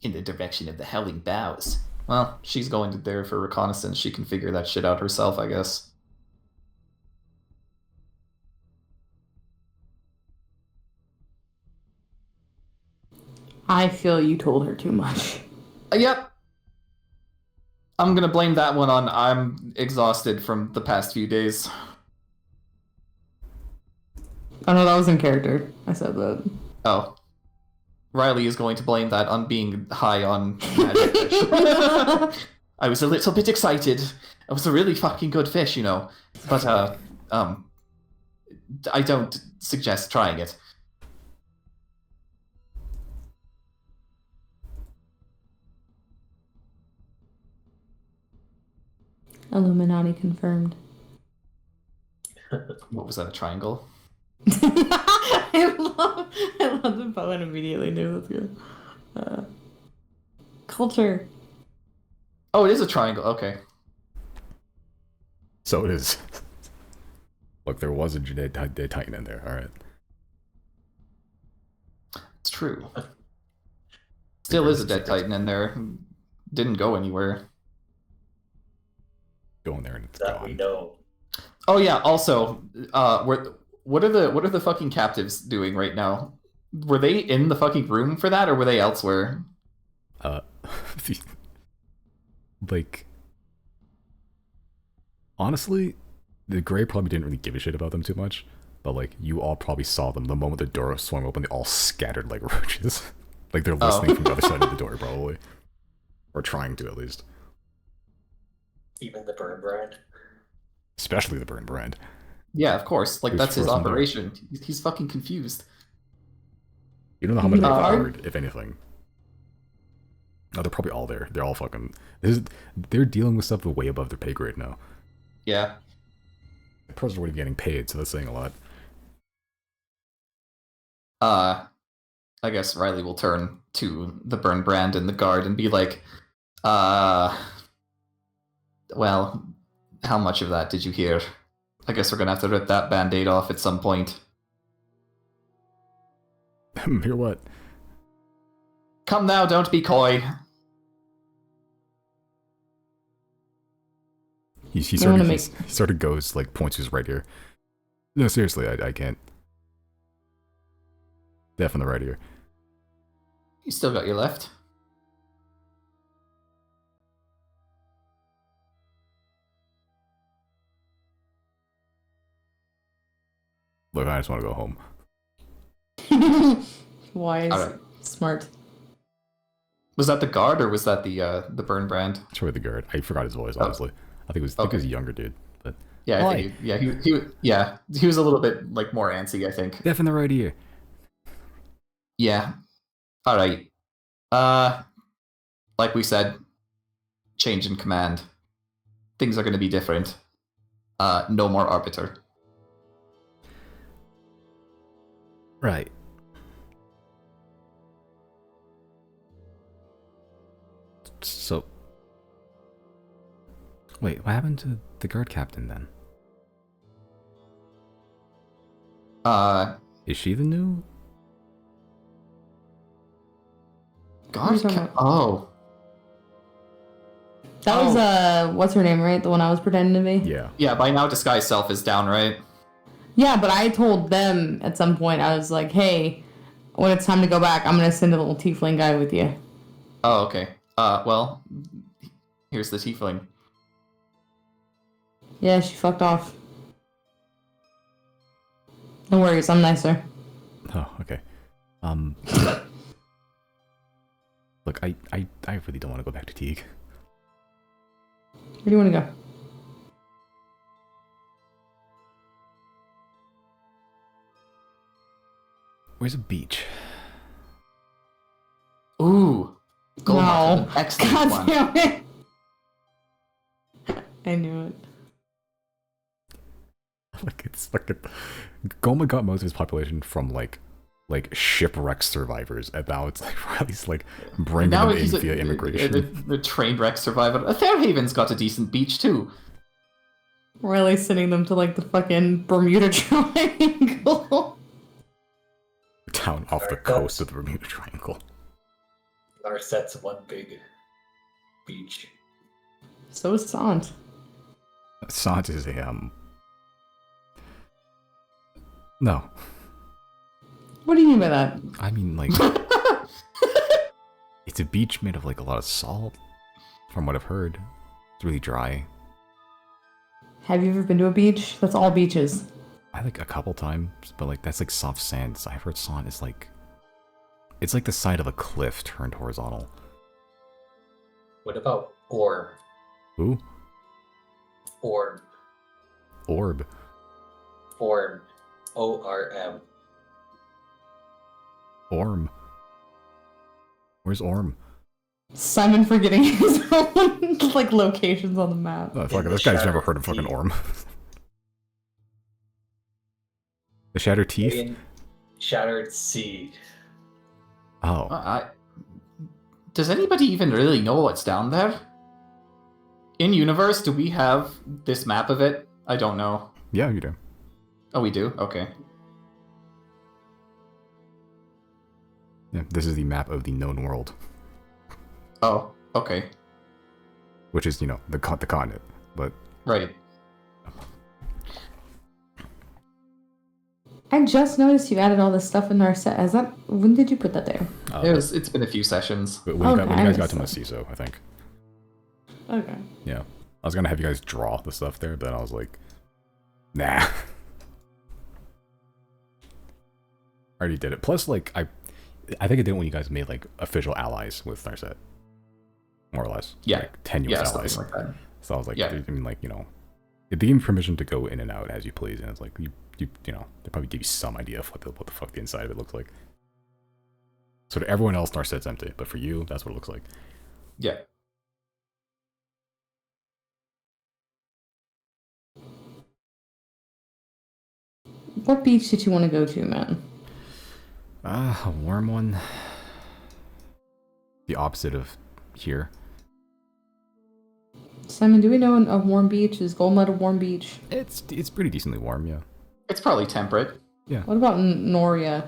in the direction of the Howling Bows. Well, she's going to there for reconnaissance. She can figure that shit out herself, I guess. I feel you told her too much. Yep. I'm gonna blame that one on I'm exhausted from the past few days. Oh no, that was in character. I said that. Oh. Riley is going to blame that on being high on magic fish. I was a little bit excited. It was a really fucking good fish, But, I don't suggest trying it. Illuminati confirmed. What was that, a triangle? I love the Bowen immediately knew. That's good. Culture. Oh, it is a triangle. Okay. So it is. Look, there was a dead Titan in there. All right. It's true. Still is a dead Titan in there. Didn't go anywhere. Go in there and it's That we gone. know. Oh yeah. Also, what are the fucking captives doing right now? Were they in the fucking room for that, or were they elsewhere? Uh, like, honestly, the Grey probably didn't really give a shit about them too much. But like, you all probably saw them the moment the door swung open. They all scattered like roaches. Like they're listening from the other side of the door, probably, or trying to at least. Even the burn brand. Especially the burn brand. Yeah, of course. Like, Who's that's his frozen there? operation. He's fucking confused. You don't know how much they've Guard? heard, if anything. No, they're probably all there. They're all fucking. They're dealing with stuff way above their pay grade now. Yeah. The pros are already getting paid, so that's saying a lot. I guess Riley will turn to the burn brand and the guard and be like, well, how much of that did you hear? I guess we're gonna have to rip that band-aid off at some point. Hear what? Come now, don't be coy. He wanna sort of goes, like, points to his right ear. No, seriously, I can't. Deaf in the right ear. You still got your left. Look, I just want to go home. Wise. Alright. Smart. Was that the guard or was that the burn brand? It's probably the guard. I forgot his voice, Oh. honestly. I think it was he was a younger dude. But Yeah, I Why? think he was a little bit like more antsy, I think. deaf in the right ear. Yeah. All right. Like we said, change in command. Things are going to be different. No more arbiter. Right. So, wait, what happened to the guard captain then? Is she the new? Guard. talking about? Oh, That was what's her name, right? The one I was pretending to be. Yeah. yeah. By now, disguise self is down, right? Yeah, but I told them at some point. I was like, "Hey, when it's time to go back, I'm gonna send a little tiefling guy with you." Oh, okay. Well, here's the tiefling. Yeah, she fucked off. No worries, I'm nicer. Oh, okay. Look, I really don't want to go back to Teague. Where do you want to go? Where's a beach? Ooh, Golmar, No. an excellent God one. damn it! I knew it. Like it's fucking. Goma got most of his population from like shipwreck survivors, and now it's like Riley's like bringing Now them in he's via immigration. the train wreck survivor. Fairhaven's got a decent beach too. Really sending them to like the fucking Bermuda Triangle. Down off the Alright, coast of the Bermuda Triangle. Narset's one big beach. So is Sant. Sant is a No, What do you mean by that? I mean like it's a beach made of like a lot of salt, from what I've heard. It's really dry. Have you ever been to a beach? That's all beaches. I like a couple times, but like that's like soft sands. I've heard Sant is like it's like the side of a cliff turned horizontal. What about Orm? Who? Orm. Orb. Orm. ORM. Orm. Where's Orm? Simon forgetting his own like locations on the map. Oh, fuck, the this guy's never Shattered heard of fucking Teeth. Orm. The Shattered Teeth? In Shattered Sea. Oh. Does anybody even really know what's down there? In universe, do we have this map of it? I don't know. Yeah, you do. Oh, we do? Okay. Yeah, this is the map of the known world, Oh, okay. which is, you know, the continent. But Right. I just noticed you added all this stuff in our set. When did you put that there? It's been a few sessions. When Okay, you I guys got to missed Mestizo, I think. Okay. Yeah. I was gonna have you guys draw the stuff there, but then I was like, nah. I already did it. Plus, like, I think I did it when you guys made, like, official allies with Narset. More or less. Yeah. Like, tenuous allies. Something like that. So I was like, Yeah. I mean, like, you know, they gave me permission to go in and out as you please, and it's like, you know, they probably give you some idea of what the fuck the inside of it looks like. So to everyone else, Narset's empty, but for you, that's what it looks like. Yeah. What beach did you want to go to, man? A warm one. The opposite of here. Simon, do we know a warm beach? Is Golmud a warm beach? It's pretty decently warm, yeah. It's probably temperate. Yeah. What about Noria?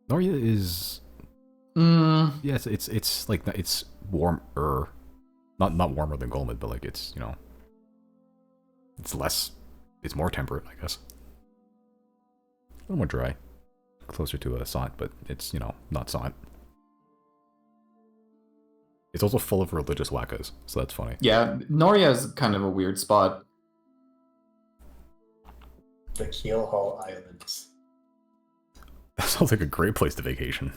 Noria is Mm, yeah, it's like it's warmer. Not warmer than Golmud, but like it's, you know, it's more temperate, I guess. A little more dry. Closer to a Sant, but it's, you know, not Sant. It's also full of religious wackas, so that's funny. yeah, Noria is kind of a weird spot. The Keelhaul Islands. That sounds like a great place to vacation.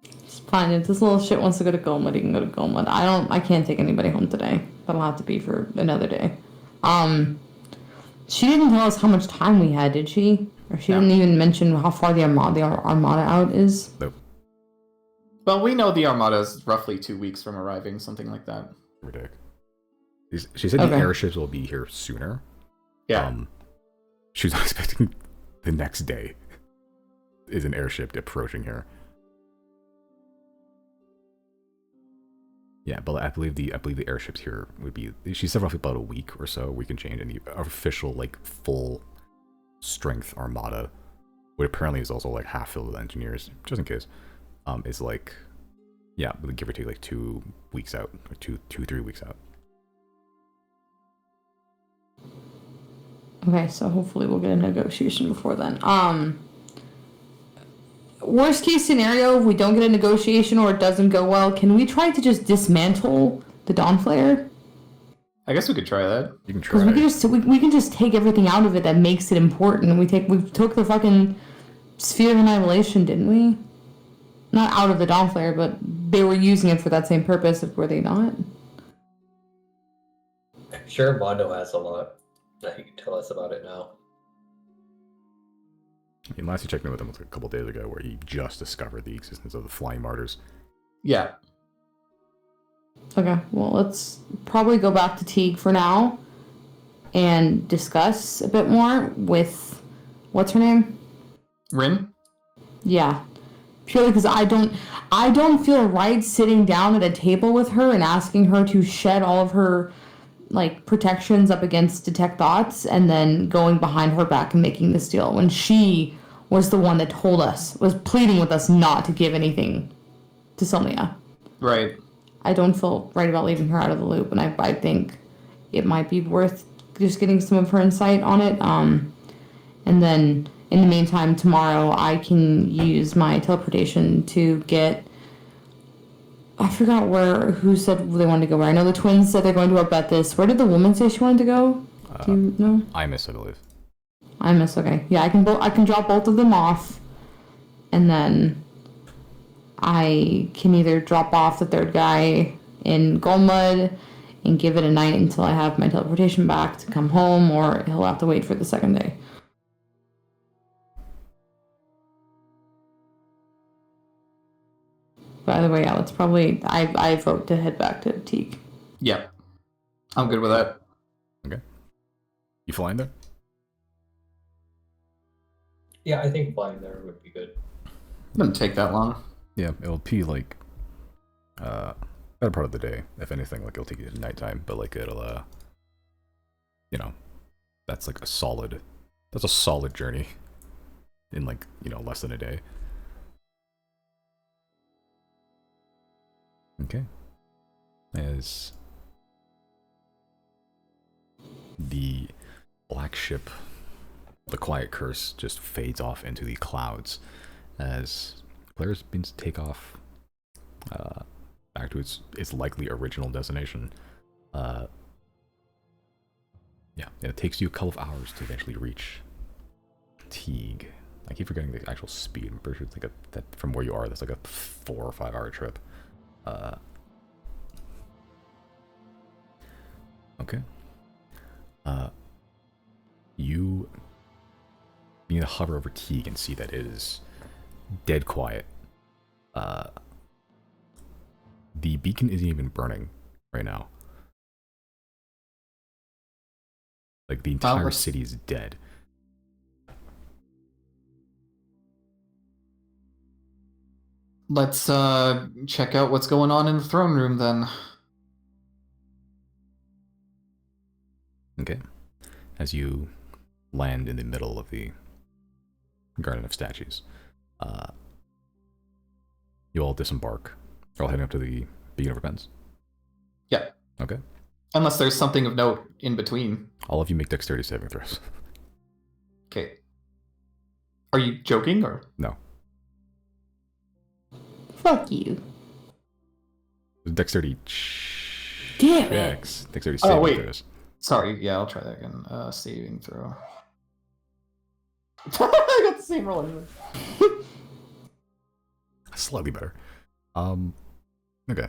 It's fine. If this little shit wants to go to Golmud, he can go to Golmud. I can't take anybody home today. That'll have to be for another day. She didn't tell us how much time we had, did she? Or she didn't even mention how far the Armada out is. Nope. Well, we know the Armada is roughly 2 weeks from arriving, something like that. Ridiculous. She said the airships will be here sooner. Yeah. She was not expecting the next day is an airship approaching here. Yeah, but I believe the airships here would be. She said roughly about a week or so. We can change any official like full strength armada, which apparently is also like half filled with engineers, just in case. Is like, yeah, give or take like 2 weeks out, or 3 weeks out. Okay, so hopefully we'll get a negotiation before then. Worst case scenario, if we don't get a negotiation or it doesn't go well, can we try to just dismantle the Dawnflare? I guess we could try that. You can try. Because we can just take everything out of it that makes it important. We took the fucking Sphere of Annihilation, didn't we? Not out of the Dawnflare, but they were using it for that same purpose, were they not? I'm sure Mondo has a lot that he can tell us about it now. I mean, last you checked in with him was a couple days ago, where he just discovered the existence of the Flying Martyrs. Yeah. Okay, well, let's probably go back to Teague for now and discuss a bit more with, what's her name? Rin? Yeah. Purely because I don't feel right sitting down at a table with her and asking her to shed all of her, like, protections up against Detect Thoughts and then going behind her back and making this deal when she was the one that told us, was pleading with us not to give anything to Sylvia. Right. I don't feel right about leaving her out of the loop, and I think it might be worth just getting some of her insight on it. And then in the meantime, tomorrow I can use my teleportation to get. I forgot who said they wanted to go where. I know the twins said they're going to Abethis. Where did the woman say she wanted to go? Do you know? I believe. Okay. Yeah, I can drop both of them off, and then I can either drop off the third guy in Golmud and give it a night until I have my teleportation back to come home, or he'll have to wait for the second day. By the way, yeah, let's probably... I vote to head back to Teague. Yeah. I'm good with that. Okay. You flying there? Yeah, I think flying there would be good. It doesn't take that long. Yeah, it'll be like better part of the day, if anything. Like it'll take you to nighttime, but like it'll you know, that's a solid journey in like, you know, less than a day. Okay. As the black ship the quiet curse just fades off into the clouds as players begin to take off back to its likely original destination. Yeah, it takes you a couple of hours to eventually reach Teague. I keep forgetting the actual speed. I'm pretty sure it's like that from where you are, that's like a 4 or 5 hour trip. Okay. You need to hover over Teague and see that it is dead quiet. The beacon isn't even burning right now. Like, the entire city is dead. Let's check out what's going on in the throne room then. Okay. As you land in the middle of the Garden of Statues, you all disembark. You're all heading up to the Beacon of Repentance? Yeah. Okay. Unless there's something of note in between. All of you make dexterity saving throws. Okay. Are you joking or? No. Fuck you. Dexterity Damn it. checks. Dexterity saving wait. throws. Sorry, yeah, I'll try that again. Saving throw. I got the same roll anyway. Slightly better. Okay.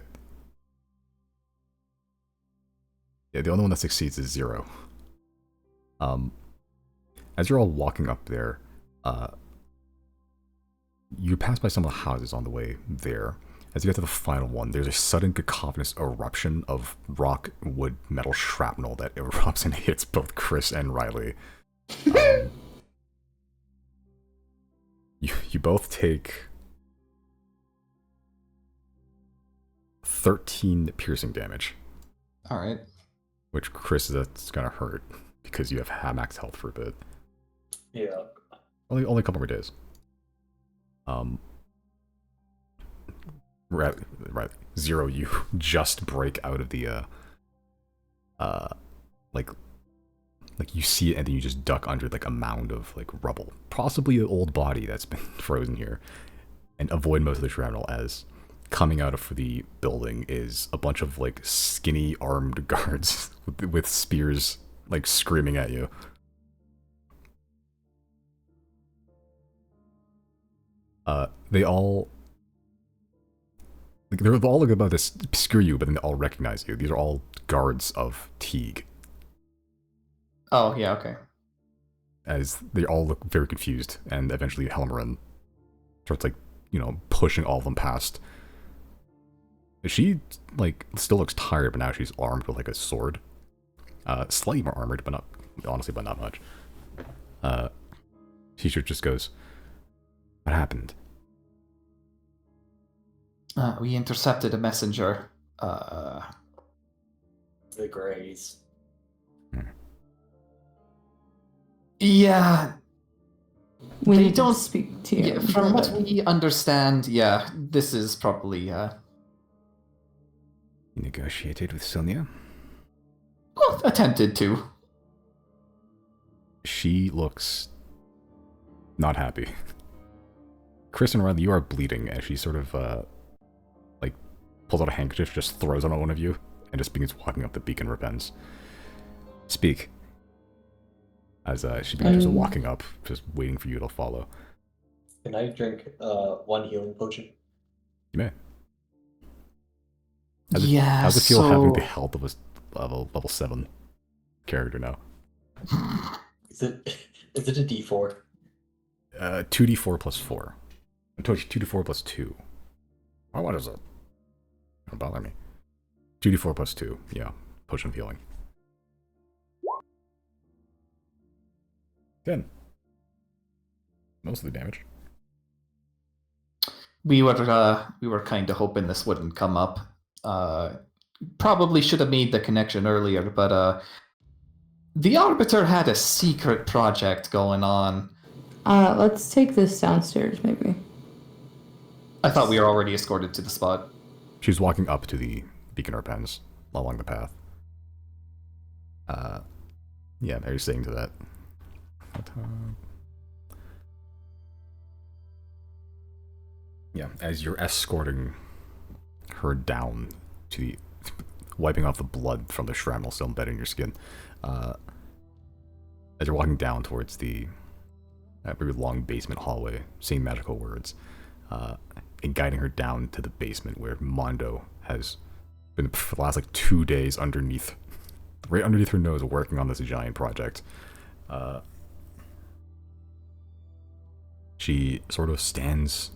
Yeah, the only one that succeeds is 0. As you're all walking up there, you pass by some of the houses on the way there. As you get to the final one, there's a sudden cacophonous eruption of rock, wood, metal shrapnel that erupts and hits both Chris and Riley. You both take 13 piercing damage. Alright. Which, Chris, that's gonna hurt because you have max health for a bit. Yeah. Only a couple more days. Right. 0, you just break out of the like you see it and then you just duck under like a mound of like rubble, possibly an old body that's been frozen here, and avoid most of the shrapnel. As coming out of the building is a bunch of like skinny armed guards with spears like screaming at you. They all like, they're all about to screw you, but then they all recognize you. These are all guards of Teague. Oh, yeah, okay. As they all look very confused, and eventually Helmarin starts like, pushing all of them past. She like still looks tired, but now she's armed with like a sword. Slightly more armored, but not much. She just goes, "What happened?" We intercepted a messenger. The Greys. Yeah. We They need don't to speak to you. Yeah, from what we understand, yeah, this is probably You negotiated with Sonia? well, attempted to. She looks not happy. Chris and Riley, you are bleeding as she sort of like pulls out a handkerchief, just throws it on one of you, and just begins walking up the Beacon Repentance. Speak. As she begins just walking up, just waiting for you to follow. Can I drink 1 healing potion? You may. Yeah, How's it feel having the health of a level 7 character now? Is it a D4? 2d4 plus 4. 2d4 plus 2. Oh, what is it? Don't bother me. 2d4 plus 2. Yeah, potion of healing. 10. Most of the damage. We were kind of hoping this wouldn't come up. Probably should have made the connection earlier, but the Arbiter had a secret project going on. Let's take this downstairs, maybe. I thought we were already escorted to the spot. She's walking up to the Beacon Repentance along the path. Yeah, are you saying to that? Yeah, as you're escorting her down to the, wiping off the blood from the shrapnel still embedded in your skin, as you're walking down towards the very long basement hallway, saying magical words, and guiding her down to the basement where Mondo has been for the last like 2 days right underneath her nose, working on this giant project. She sort of stands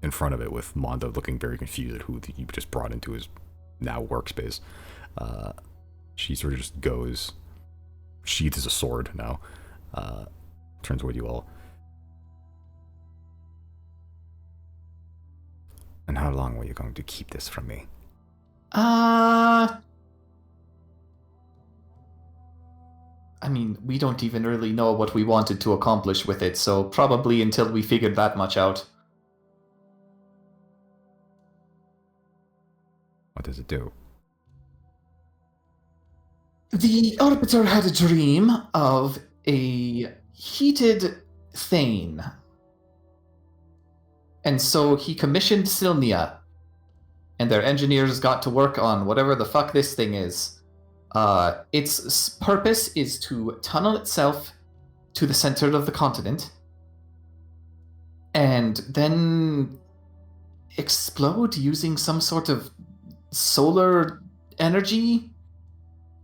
in front of it with Mondo looking very confused at who he just brought into his now workspace. She sort of just goes, sheathes a sword now, turns toward you all. And how long were you going to keep this from me? I mean, we don't even really know what we wanted to accomplish with it, so probably until we figured that much out. What does it do? The Arbiter had a dream of a heated Thane. And so he commissioned Sylnia, and their engineers got to work on whatever the fuck this thing is. Its purpose is to tunnel itself to the center of the continent, and then explode using some sort of solar energy,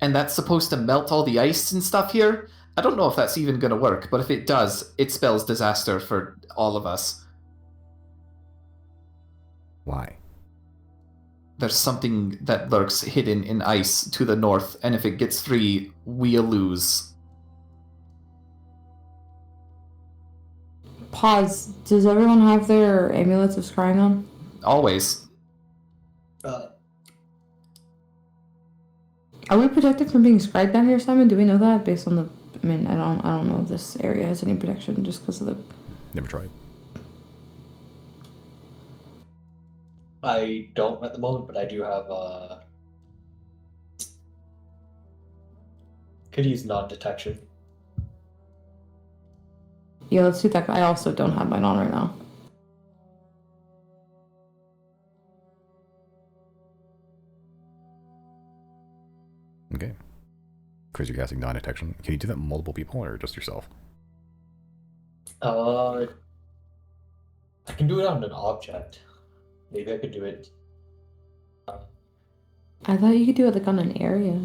and that's supposed to melt all the ice and stuff here. I don't know if that's even going to work, but if it does, it spells disaster for all of us. Why? There's something that lurks hidden in ice to the north, and if it gets free, we'll lose. Pause. Does everyone have their amulets of scrying on? Always. Are we protected from being scried down here, Simon? Do we know that based on the? I mean, I don't know if this area has any protection just because of the. Never tried. I don't at the moment, but I do have could use non-detection. Yeah, let's do that. I also don't have mine on right now. Okay. Because you're casting non-detection. Can you do that with multiple people or just yourself? I can do it on an object. Maybe I could do it. I thought you could do it like on an area.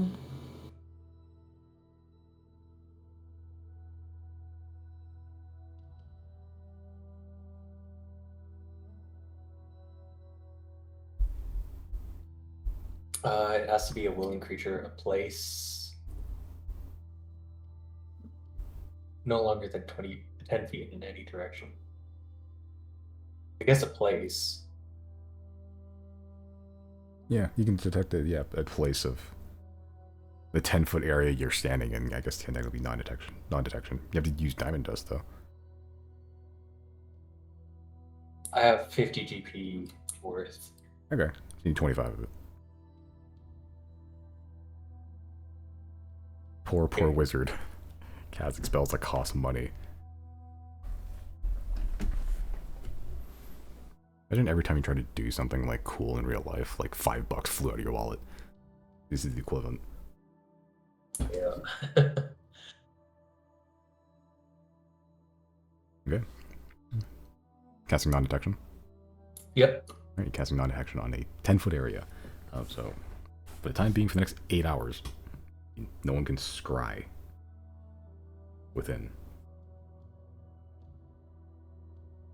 It has to be a willing creature, a place no longer than 10 feet in any direction. I guess a place. Yeah, you can detect it. Yeah, a place of the 10-foot area you're standing in. I guess that would be non-detection. Non-detection. You have to use diamond dust though. I have 50 GP worth. Okay, you need 25 of it. Poor wizard. Casting spells that cost money. Imagine every time you try to do something like cool in real life, like $5 flew out of your wallet. This is the equivalent. Yeah. Okay. Casting non-detection. Yep. Alright, casting non-detection on a 10-foot area. So, for the time being, for the next 8 hours, no one can scry within.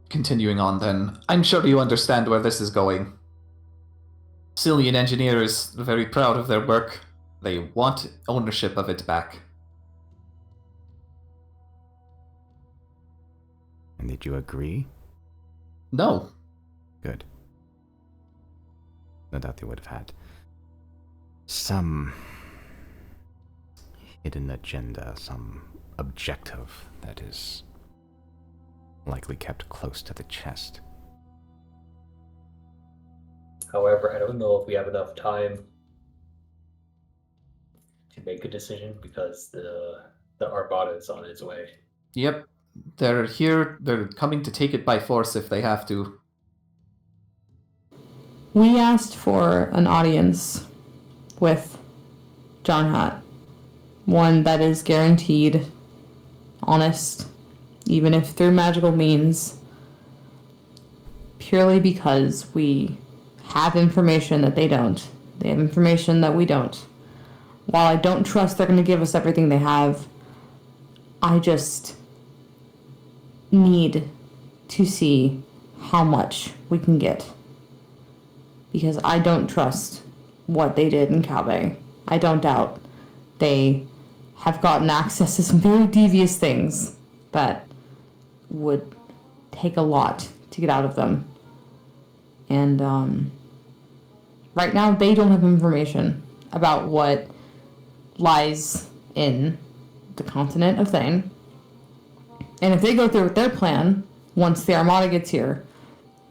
Continuing on then, I'm sure you understand where this is going. Cillian engineers are very proud of their work. They want ownership of it back. And did you agree? No. Good. No doubt they would have had some hidden agenda, some objective that is likely kept close to the chest. However, I don't know if we have enough time to make a decision because the Armada is on its way. Yep. They're here. They're coming to take it by force if they have to. We asked for an audience with John Hutt. One that is guaranteed, honest, even if through magical means, purely because we have information that they don't. They have information that we don't. While I don't trust they're going to give us everything they have, I just need to see how much we can get. Because I don't trust what they did in Calbe. I don't doubt they have gotten access to some very devious things that would take a lot to get out of them. And right now they don't have information about what lies in the continent of Thane. And if they go through with their plan, once the Armada gets here,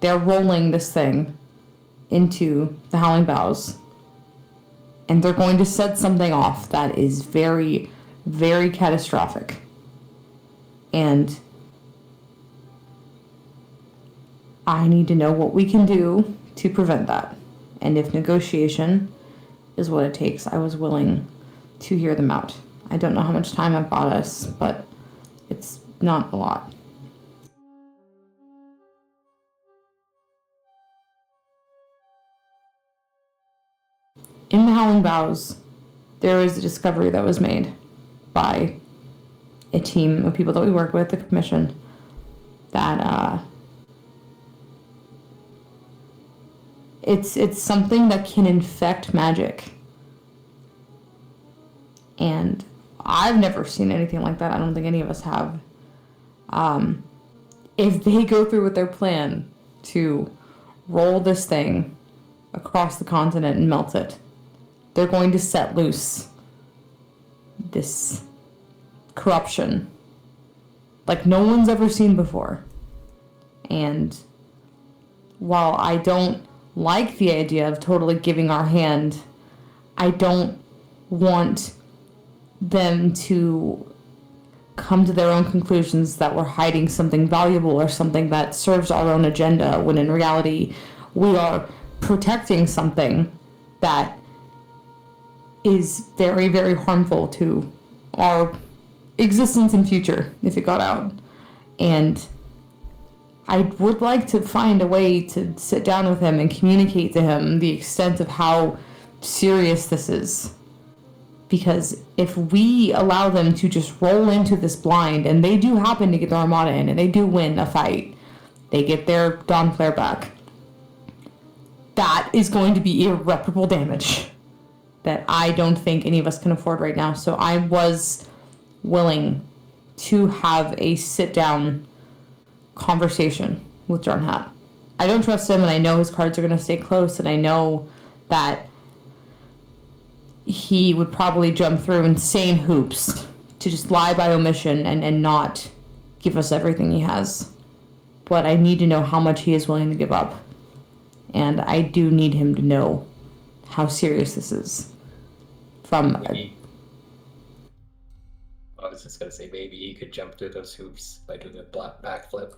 they're rolling this thing into the Howling Boughs. And they're going to set something off that is very, very catastrophic. And I need to know what we can do to prevent that. And if negotiation is what it takes, I was willing to hear them out. I don't know how much time I've bought us, but it's not a lot. In the Howling Boughs, there is a discovery that was made by a team of people that we work with, the commission, that it's something that can infect magic. And I've never seen anything like that. I don't think any of us have. If they go through with their plan to roll this thing across the continent and melt it, they're going to set loose this corruption like no one's ever seen before. And while I don't like the idea of totally giving our hand, I don't want them to come to their own conclusions that we're hiding something valuable or something that serves our own agenda, when in reality we are protecting something that is very, very harmful to our existence and future if it got out. And I would like to find a way to sit down with him and communicate to him the extent of how serious this is. Because if we allow them to just roll into this blind, and they do happen to get their Armada in, and they do win a fight, they get their Dawn Flare back, that is going to be irreparable damage that I don't think any of us can afford right now. So I was willing to have a sit-down conversation with John Hatt. I don't trust him, and I know his cards are going to stay close, and I know that he would probably jump through insane hoops to just lie by omission and not give us everything he has. But I need to know how much he is willing to give up. And I do need him to know how serious this is. Maybe, I was just gonna say, maybe he could jump through those hoops by doing a backflip.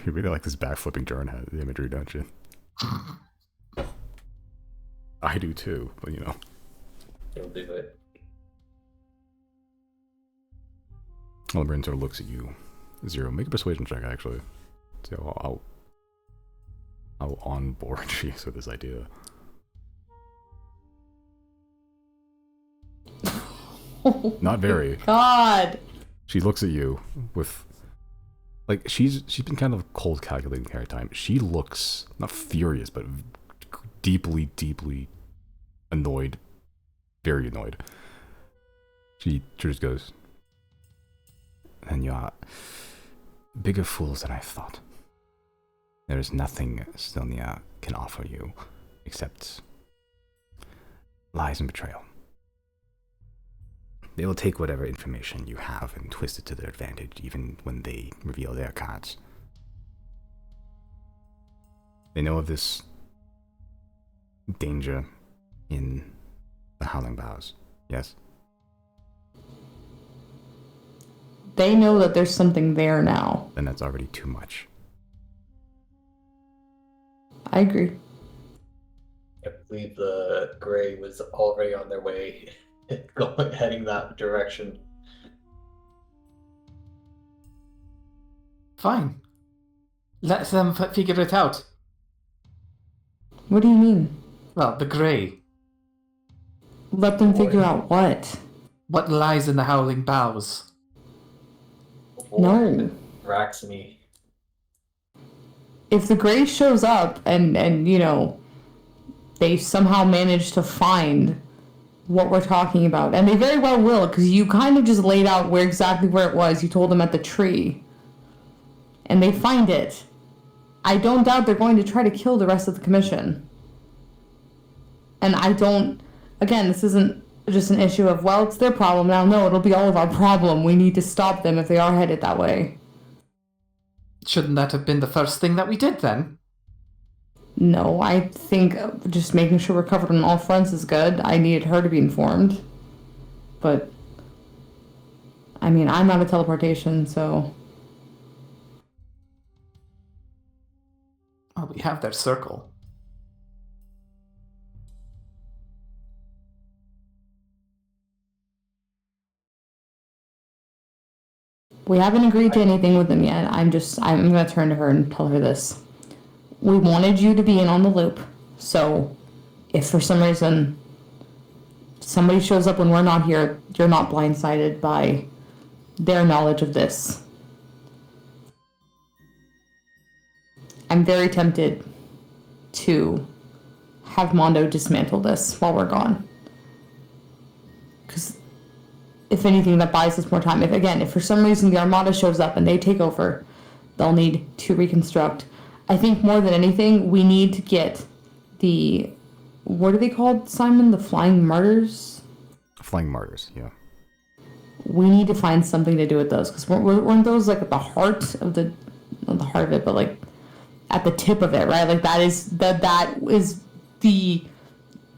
You really like this backflipping Jarn imagery, don't you? I do too, but you know. He'll do it. Elbrin sort of looks at you. Zero, make a persuasion check, actually. So I'll onboard you with this idea. Not very. God. She looks at you with, like, she's been kind of cold calculating the entire time. She looks not furious, but deeply, deeply annoyed, very annoyed. She just goes, "And you are bigger fools than I thought. There is nothing Estonia can offer you except lies and betrayal. They will take whatever information you have and twist it to their advantage, even when they reveal their cards. They know of this danger in the Howling Boughs. Yes? They know that there's something there now. Then that's already too much. I agree. I believe the Gray was already on their way, heading that direction. Fine. Let them figure it out. What do you mean? Well, the Grey. Let them figure out what? What lies in the Howling Boughs? No. Raxony. If the Gray shows up and you know, they somehow manage to find what we're talking about, and they very well will, because you kind of just laid out exactly where it was. You told them at the tree. And they find it. I don't doubt they're going to try to kill the rest of the commission. And I don't... Again, this isn't just an issue of, well, it's their problem now. No, it'll be all of our problem. We need to stop them if they are headed that way. Shouldn't that have been the first thing that we did then? No, I think just making sure we're covered on all fronts is good. I needed her to be informed. But... I mean, I'm out of teleportation, so... Well, we have their circle. We haven't agreed to anything with them yet. I'm gonna turn to her and tell her this. We wanted you to be in on the loop, so if for some reason somebody shows up when we're not here, you're not blindsided by their knowledge of this. I'm very tempted to have Mondo dismantle this while we're gone. Because if anything, that buys us more time. If for some reason the Armada shows up and they take over, they'll need to reconstruct. I think more than anything, we need to get the... What are they called, Simon? The Flying Martyrs? Flying Martyrs, yeah. We need to find something to do with those. Because weren't those like at the heart of the... Not the heart of it, but like at the tip of it, right? Like that is the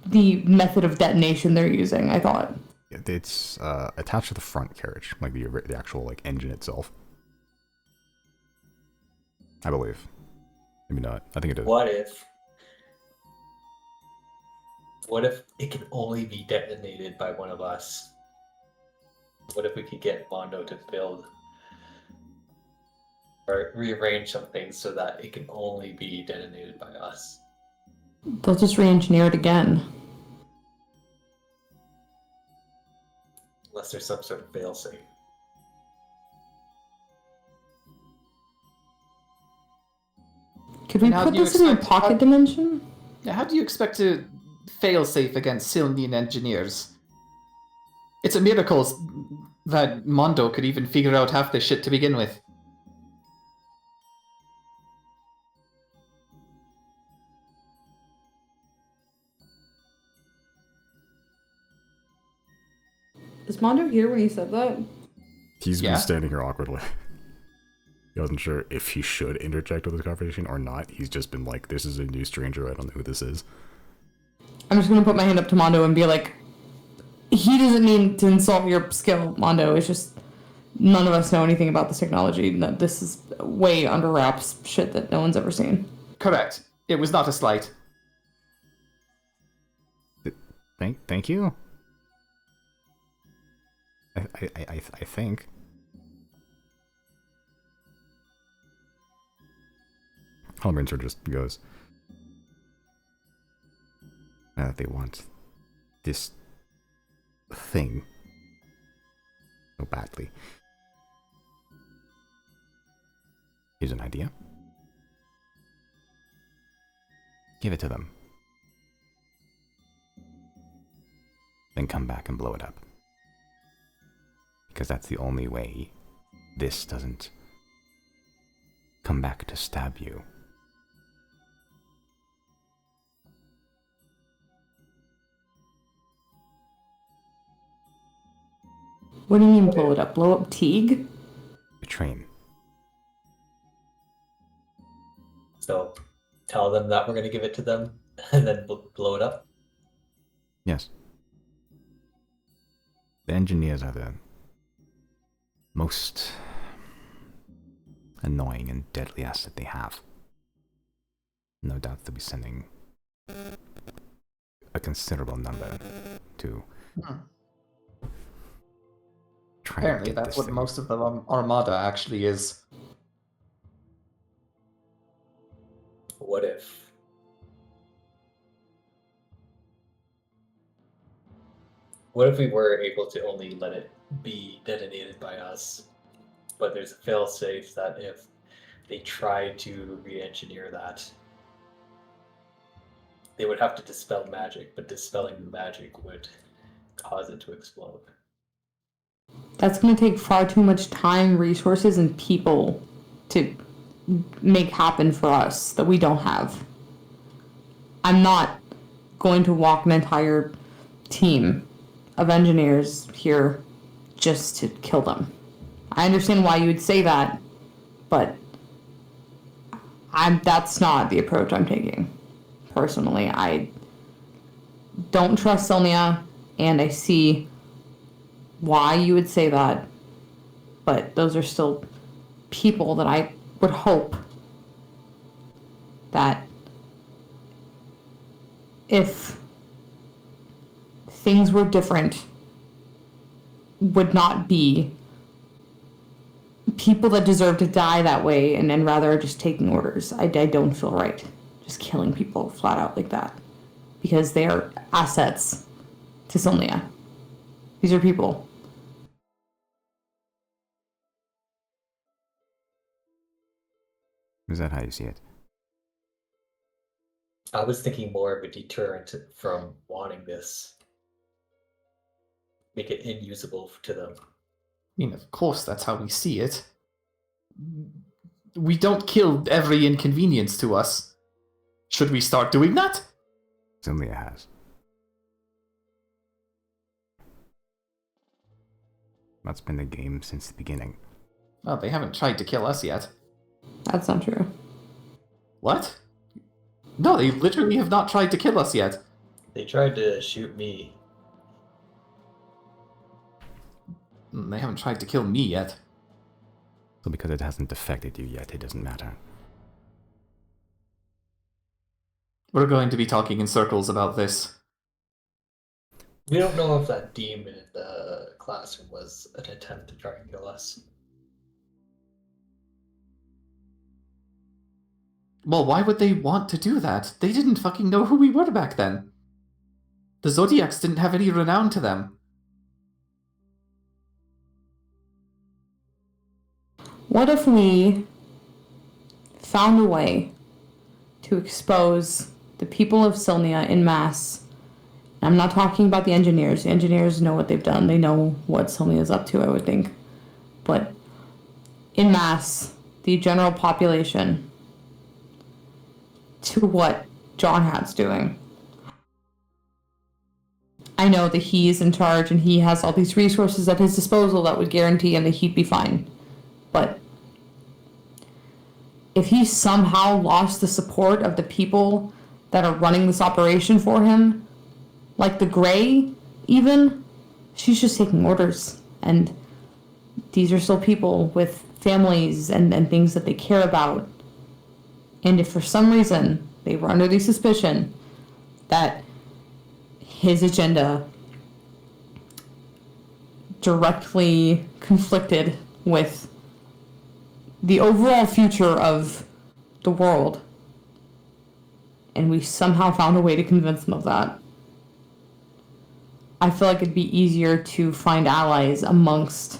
method of detonation they're using, I thought. It's attached to the front carriage, like the actual like engine itself. I believe. Maybe not. I think it is. What if it can only be detonated by one of us? What if we could get Mondo to build or rearrange some things so that it can only be detonated by us? They'll just re-engineer it again. Unless there's some sort of failsafe. Could we And how put do you this in your expect- pocket dimension? Now, how do you expect to fail safe against Silnian engineers? It's a miracle that Mondo could even figure out half this shit to begin with. Is Mondo here when he said that? He's Yeah. been standing here awkwardly. He wasn't sure if he should interject with this conversation or not. He's just been like, this is a new stranger, I don't know who this is. I'm just gonna put my hand up to Mondo and be like, he doesn't mean to insult your skill, Mondo. It's just none of us know anything about this technology. No, this is way under wraps shit that no one's ever seen. Correct. It was not a slight. Thank you. I think. Halbrandsor just goes, now that they want this thing so badly. Here's an idea. Give it to them. Then come back and blow it up. Because that's the only way this doesn't come back to stab you. What do you mean blow it up? Blow up Teague? The train. So tell them that we're going to give it to them. and then blow it up? Yes. The engineers are the most annoying and deadly asset they have. No doubt they'll be sending a considerable number to try to Apparently, get that's this what thing. most of the Armada actually is. What if? What if we were able to only let it be detonated by us, but there's a failsafe that if they try to re-engineer that, they would have to dispel magic, but dispelling the magic would cause it to explode. That's going to take far too much time, resources, and people to make happen for us that we don't have. I'm not going to walk an entire team of engineers here just to kill them. I understand why you would say that, but that's not the approach I'm taking. Personally, I don't trust Sonia, and I see why you would say that, but those are still people that I would hope that if things were different, would not be people that deserve to die that way and rather just taking orders. I don't feel right just killing people flat out like that because they are assets to Sylnia. These are people. Is that how you see it? I was thinking more of a deterrent from wanting this. Make it inusable to them. I mean, of course, that's how we see it. We don't kill every inconvenience to us. Should we start doing that? Zimlia has. That's been the game since the beginning. Oh, they haven't tried to kill us yet. That's not true. What? No, they literally have not tried to kill us yet. They tried to shoot me. They haven't tried to kill me yet. So because it hasn't affected you yet, it doesn't matter. We're going to be talking in circles about this. We don't know if that demon in the classroom was an attempt to try and kill us. Well, why would they want to do that? They didn't fucking know who we were back then. The Xodiacs didn't have any renown to them. What if we found a way to expose the people of Sylnia en masse? I'm not talking about the engineers. The engineers know what they've done. They know what Sylnia is up to, I would think. But en masse, the general population, to what John Hat's doing. I know that he's in charge and he has all these resources at his disposal that would guarantee him that he'd be fine. But if he somehow lost the support of the people that are running this operation for him, like the Grey, even, she's just taking orders. And these are still people with families and things that they care about. And if for some reason they were under the suspicion that his agenda directly conflicted with the overall future of the world, and we somehow found a way to convince them of that, I feel like it'd be easier to find allies amongst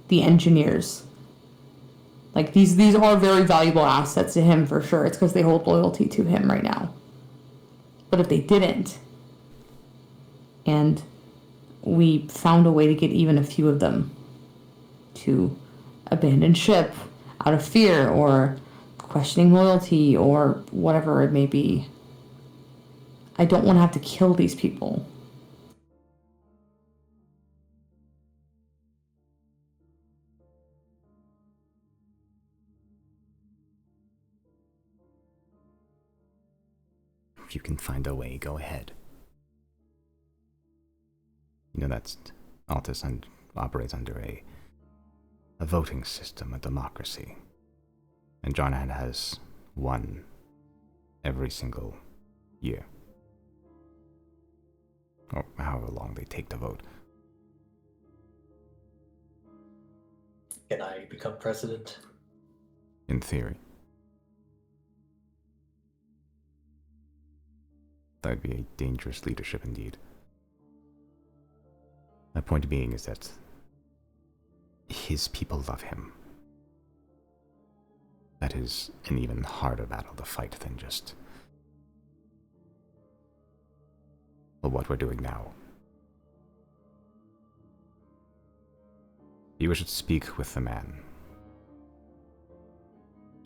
the engineers. Like, these are very valuable assets to him for sure. It's because they hold loyalty to him right now. But if they didn't, and we found a way to get even a few of them to abandon ship out of fear or questioning loyalty or whatever it may be, I don't want to have to kill these people. if you can find a way, go ahead. You know that Altus operates under a voting system, a democracy. And Jonahan has won every single year. Or however long they take to vote. Can I become president? In theory. That would be a dangerous leadership indeed. My point being is that his people love him. That is an even harder battle to fight than just what we're doing now. You should speak with the man.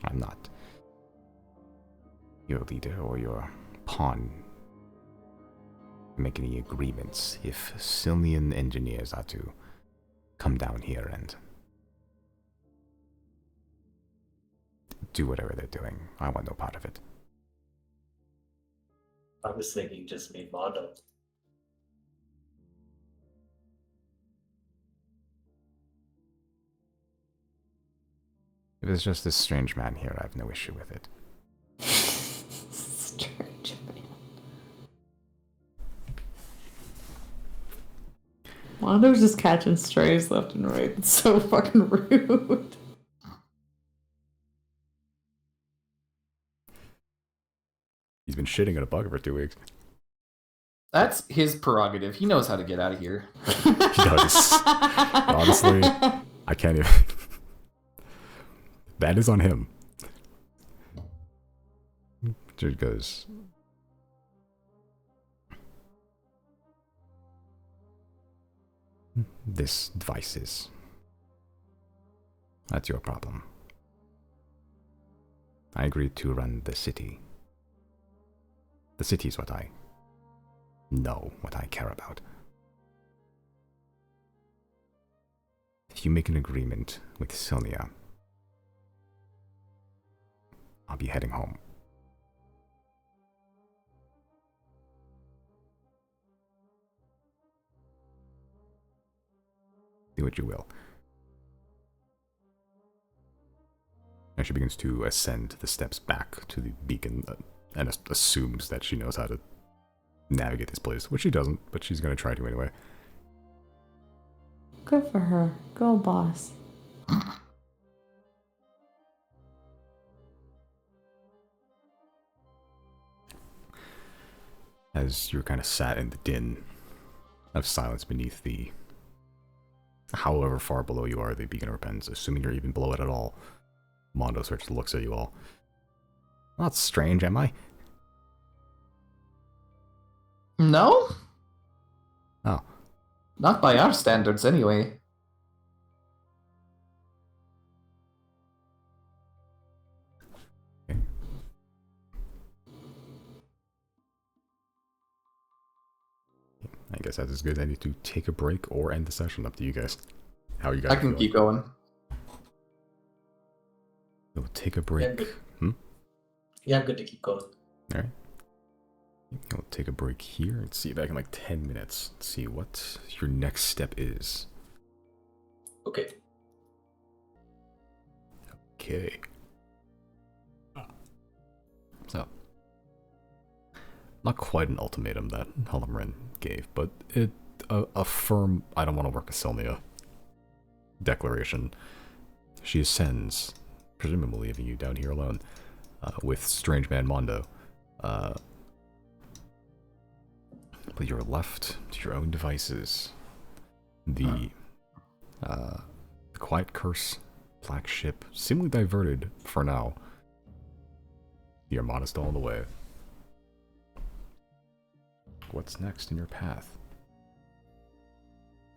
I'm not your leader or your pawn. Make any agreements if Sylnian engineers are to come down here and do whatever they're doing. I want no part of it. I was thinking just me Mondo. If it's just this strange man here, I have no issue with it. Strange man. Mondo's just catching strays left and right. It's so fucking rude. He's been shitting in a bucket for 2 weeks. That's his prerogative. He knows how to get out of here. He does. Honestly, I can't even. That is on him. Jude goes. This device is. That's your problem. I agreed to run the city. The city is what I know, what I care about. If you make an agreement with Sylnia, I'll be heading home. Do what you will. And she begins to ascend the steps back to the beacon and assumes that she knows how to navigate this place, which she doesn't, but she's going to try to anyway. Good for her. Go, boss. As you're kind of sat in the din of silence beneath the, however far below you are, the beacon opens, assuming you're even below it at all, Mondo starts to look at you all. Not strange, am I? No? Oh. Not by our standards, anyway. Okay. I guess that's as good as I need to take a break or end the session. Up to you guys. How are you guys I can feeling? keep going. We'll take a break. Yeah, I'm good to keep going. Alright. We'll take a break here and see you back in like 10 minutes. Let's see what your next step is. Okay. Okay. So, not quite an ultimatum that Helmrin gave, but a firm I don't want to work with Sylnia declaration. She ascends, presumably leaving you down here alone, with Strange Man Mondo. But you're left to your own devices. The Quiet Curse Black Ship, seemingly diverted for now. The Armada still on the way. What's next in your path?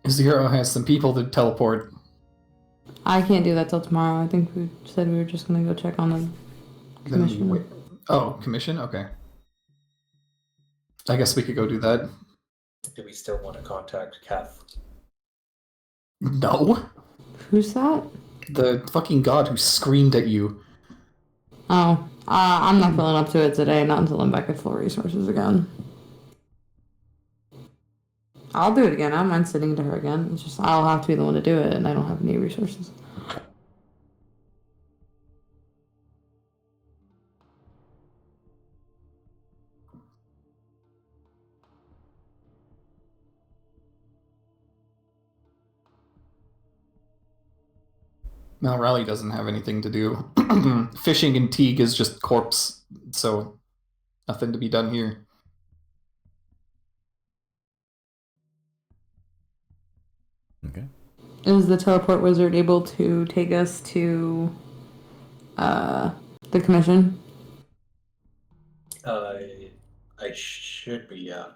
Zero has some people to teleport. I can't do that till tomorrow. I think we said we were just gonna go check on the commission. Oh, commission? Okay. I guess we could go do that. Do we still want to contact Kath? No. Who's that? The fucking god who screamed at you. Oh, I'm not feeling up to it today. Not until I'm back at full resources again. I'll do it again. I don't mind sitting to her again. It's just I'll have to be the one to do it, and I don't have any resources. No, Raleigh doesn't have anything to do. Fishing in Teague is just corpse, so nothing to be done here. Okay. Is the teleport wizard able to take us to the commission? I should be, yeah.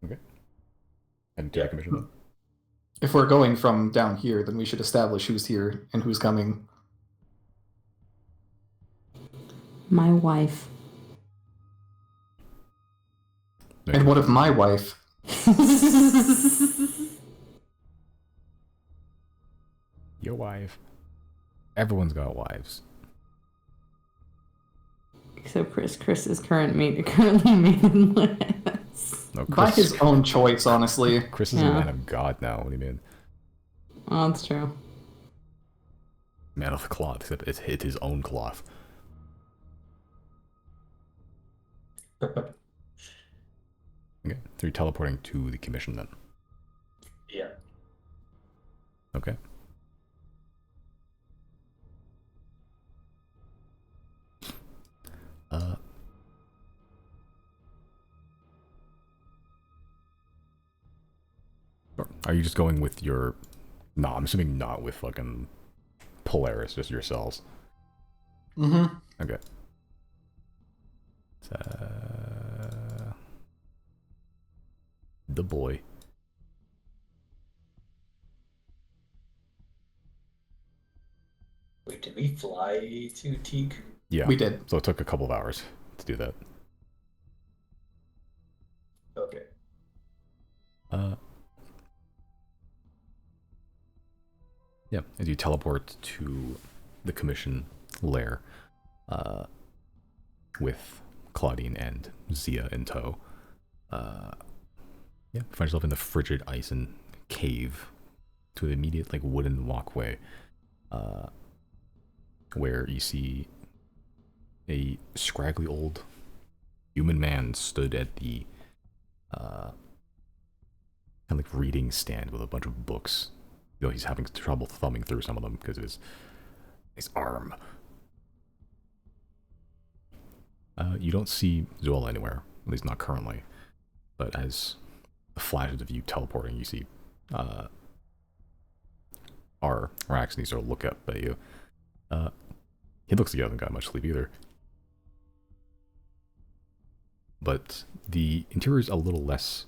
Okay. And to the commission then? If we're going from down here, then we should establish who's here and who's coming. My wife. And what of my wife? Your wife. Everyone's got wives. Except Chris. Chris is currently maidless. No, By his own choice, honestly. Chris is a man of God now. What do you mean? Oh, that's true. Man of the cloth, except it's his own cloth. Okay, so you're teleporting to the commission then? Yeah. Okay. Are you just going with your... No, I'm assuming not with fucking Polaris, just yourselves. Mm-hmm. Okay. The boy. Wait, did we fly to Teague? Yeah. We did. So it took a couple of hours to do that. Okay. Yeah, as you teleport to the commission lair, with Claudine and Zia in tow. Yeah, find yourself in the frigid ice and cave to an immediate like wooden walkway, where you see a scraggly old human man stood at the kind of like reading stand with a bunch of books. You know, he's having trouble thumbing through some of them because of his arm. You don't see Zola anywhere, at least not currently. But as the flashes of you teleporting, you see Rax, and he sort of look up at you. He looks like he hasn't got much sleep either. But the interior is a little less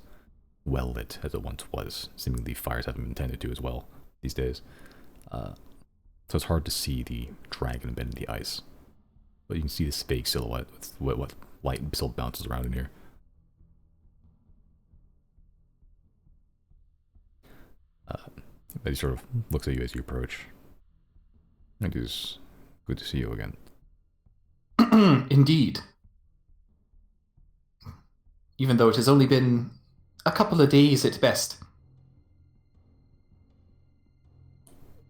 well lit as it once was. Seemingly fires haven't been tended to as well these days. So it's hard to see the dragon embedded in the ice. But you can see this fake silhouette with what light still bounces around in here. He sort of looks at you as you approach. It is good to see you again. Indeed. Even though it has only been a couple of days at best.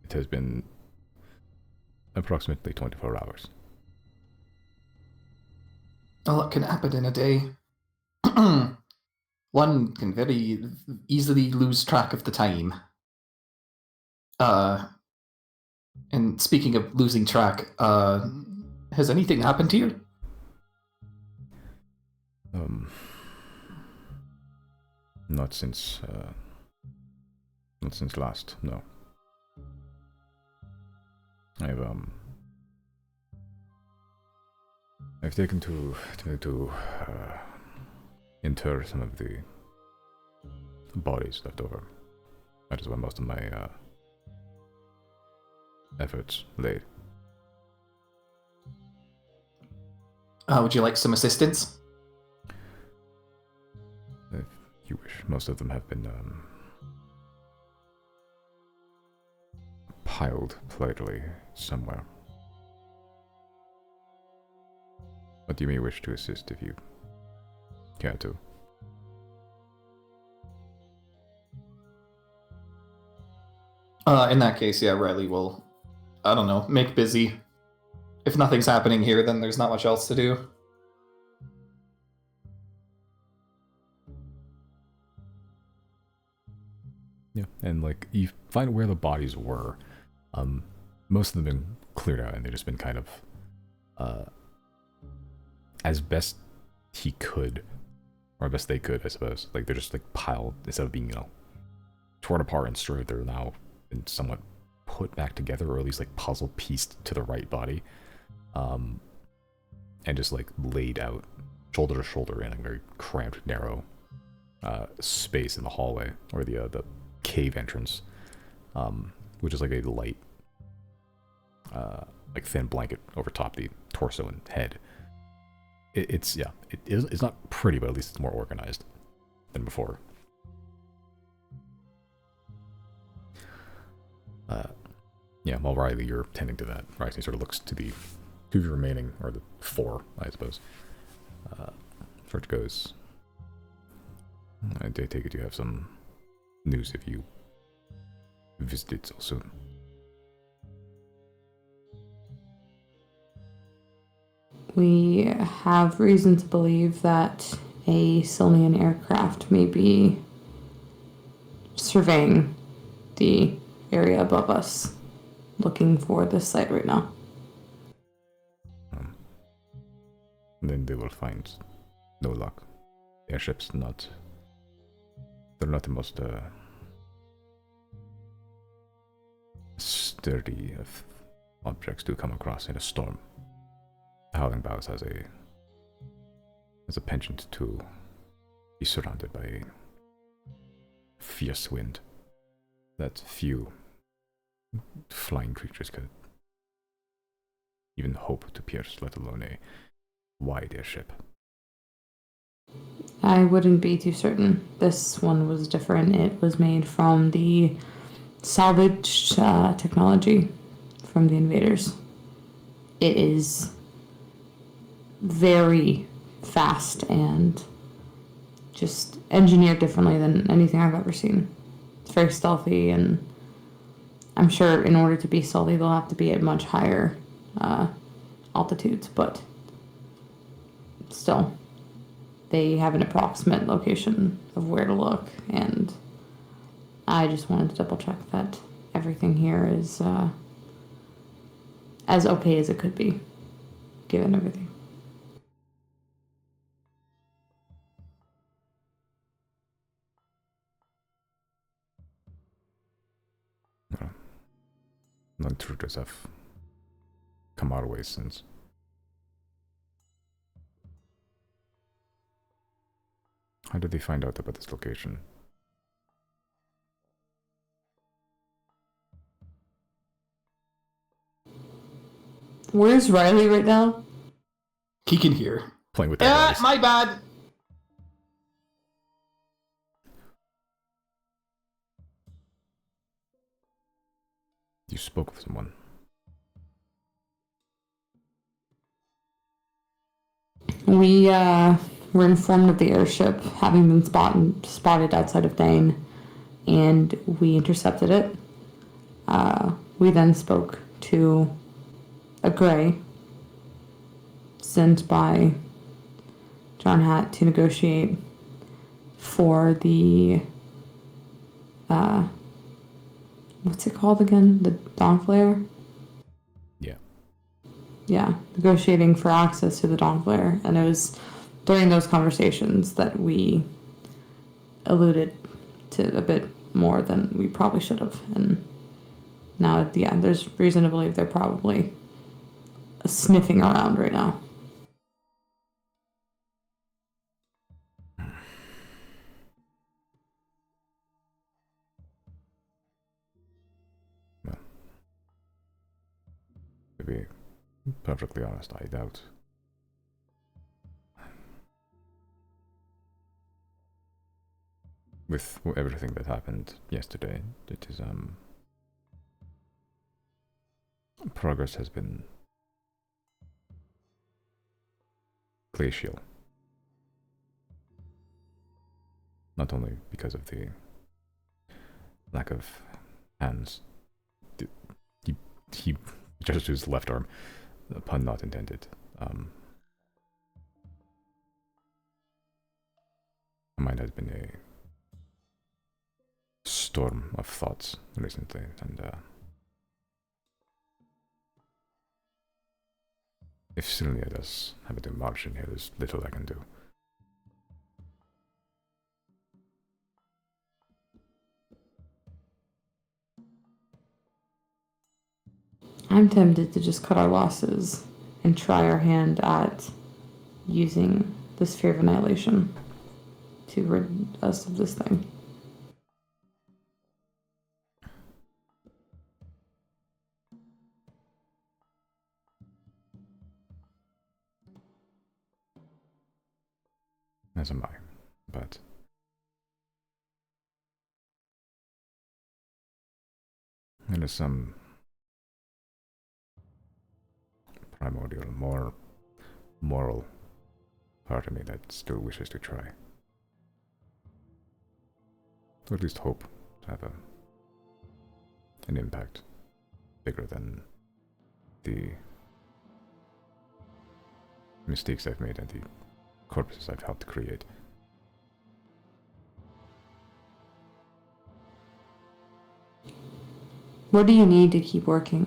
It has been approximately 24 hours. A lot can happen in a day. One can very easily lose track of the time. And speaking of losing track, has anything happened to you? Not since last, no. I've taken to inter some of the bodies left over. That is where most of my efforts laid. Would you like some assistance? If you wish, most of them have been piled politely somewhere. But you may wish to assist if you care to. In that case, yeah, Riley will, I don't know, make busy. If nothing's happening here, then there's not much else to do. Yeah, and like you find where the bodies were. Most of them have been cleared out, and they've just been kind of, as best he could, or best they could, I suppose. Like they're just like piled instead of being, torn apart and destroyed. They're now been somewhat put back together, or at least like puzzle pieced to the right body, and just like laid out shoulder to shoulder in a very cramped, narrow space in the hallway or the cave entrance, which is like a light, like thin blanket over top the torso and head. It's not pretty, but at least it's more organized than before. Yeah, while Riley, you're tending to that. Riley sort of looks to the two remaining, or the four, I suppose. Sort of goes, I take it you have some news if you visited so soon. We have reason to believe that a Sylnian aircraft may be surveying the area above us, looking for this site right now. Then they will find no luck. Airships they're not the most sturdy of objects to come across in a storm. The Howling Boughs has a penchant to be surrounded by a fierce wind that few flying creatures could even hope to pierce, let alone a wide airship. I wouldn't be too certain. This one was different. It was made from the salvaged technology from the invaders. It is very fast and just engineered differently than anything I've ever seen. It's very stealthy, and I'm sure in order to be stealthy, they'll have to be at much higher altitudes, but still, they have an approximate location of where to look, and I just wanted to double check that everything here is as okay as it could be, given everything. Well, no intruders have come our way since. How did they find out about this location? Where's Riley right now? He can hear. Playing with their bodies. My bad. You spoke with someone. We were informed of the airship having been spotted outside of Dane, and we intercepted it. We then spoke to a Grey sent by John Hatt to negotiate for the what's it called again? The Dawn Flare? Yeah. Yeah, negotiating for access to the Dawn Flare. And it was during those conversations that we alluded to a bit more than we probably should have. And now, yeah, there's reason to believe they're probably sniffing around right now. Well, to be perfectly honest, I doubt. With everything that happened yesterday, it is progress has been glacial. Not only because of the lack of hands. He gestures to his left arm, pun not intended. My mind has been a storm of thoughts recently, and if Sylvia does have a demotion here, there's little I can do. I'm tempted to just cut our losses and try our hand at using the Sphere of Annihilation to rid us of this thing. As am I, but there is some primordial, more moral part of me that still wishes to try. To at least hope to have an impact bigger than the mistakes I've made and the corpses I've helped create. What do you need to keep working?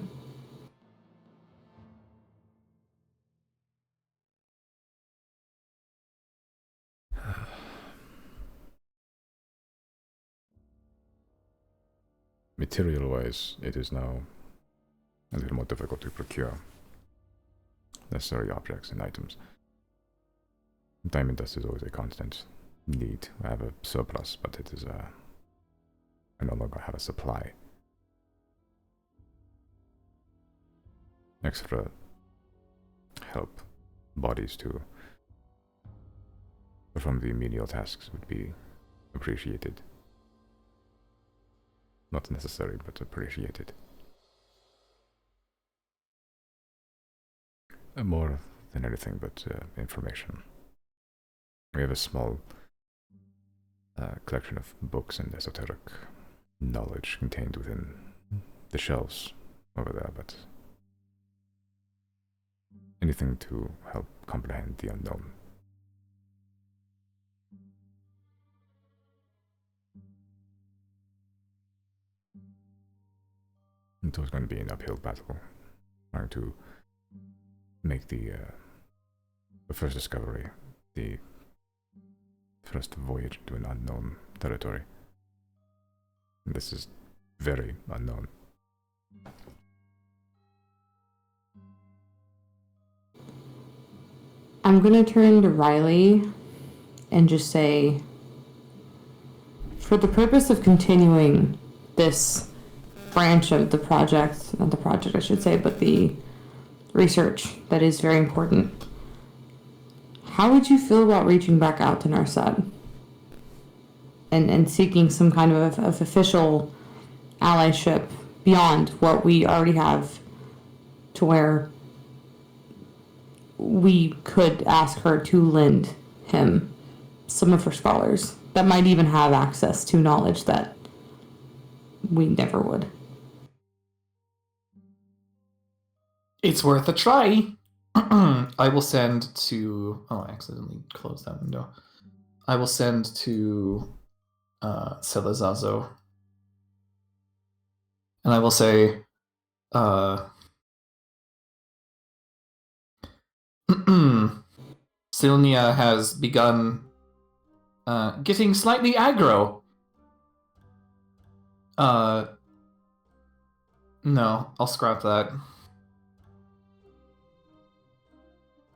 Material-wise, it is now a little more difficult to procure necessary objects and items. Diamond dust is always a constant need. I have a surplus, but it is I no longer have a supply. Extra help bodies to perform the menial tasks would be appreciated. Not necessary, but appreciated. More than anything but information. We have a small collection of books and esoteric knowledge contained within the shelves over there, but anything to help comprehend the unknown. It was going to be an uphill battle, trying to make the first discovery, the first voyage into an unknown territory. And this is very unknown. I'm gonna turn to Riley and just say, for the purpose of continuing this branch of the project, not the project I should say, but the research that is very important, how would you feel about reaching back out to Narsad and seeking some kind of official allyship beyond what we already have, to where we could ask her to lend him some of her scholars that might even have access to knowledge that we never would? It's worth a try. I will send to... Oh, I accidentally closed that window. I will send to Celazazo. And I will say... Silnia has begun getting slightly aggro. No, I'll scrap that.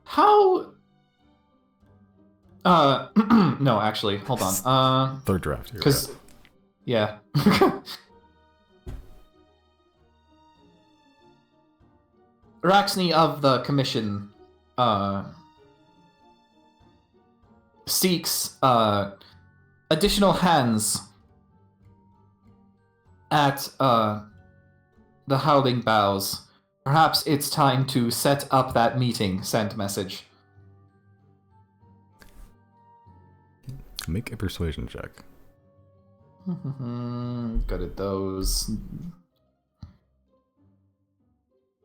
How? No, actually, hold on. Third draft. Because, yeah. Raxney of the Commission seeks additional hands at the Howling Boughs Perhaps it's time to set up that meeting. Send message. Make a persuasion check. Good at those.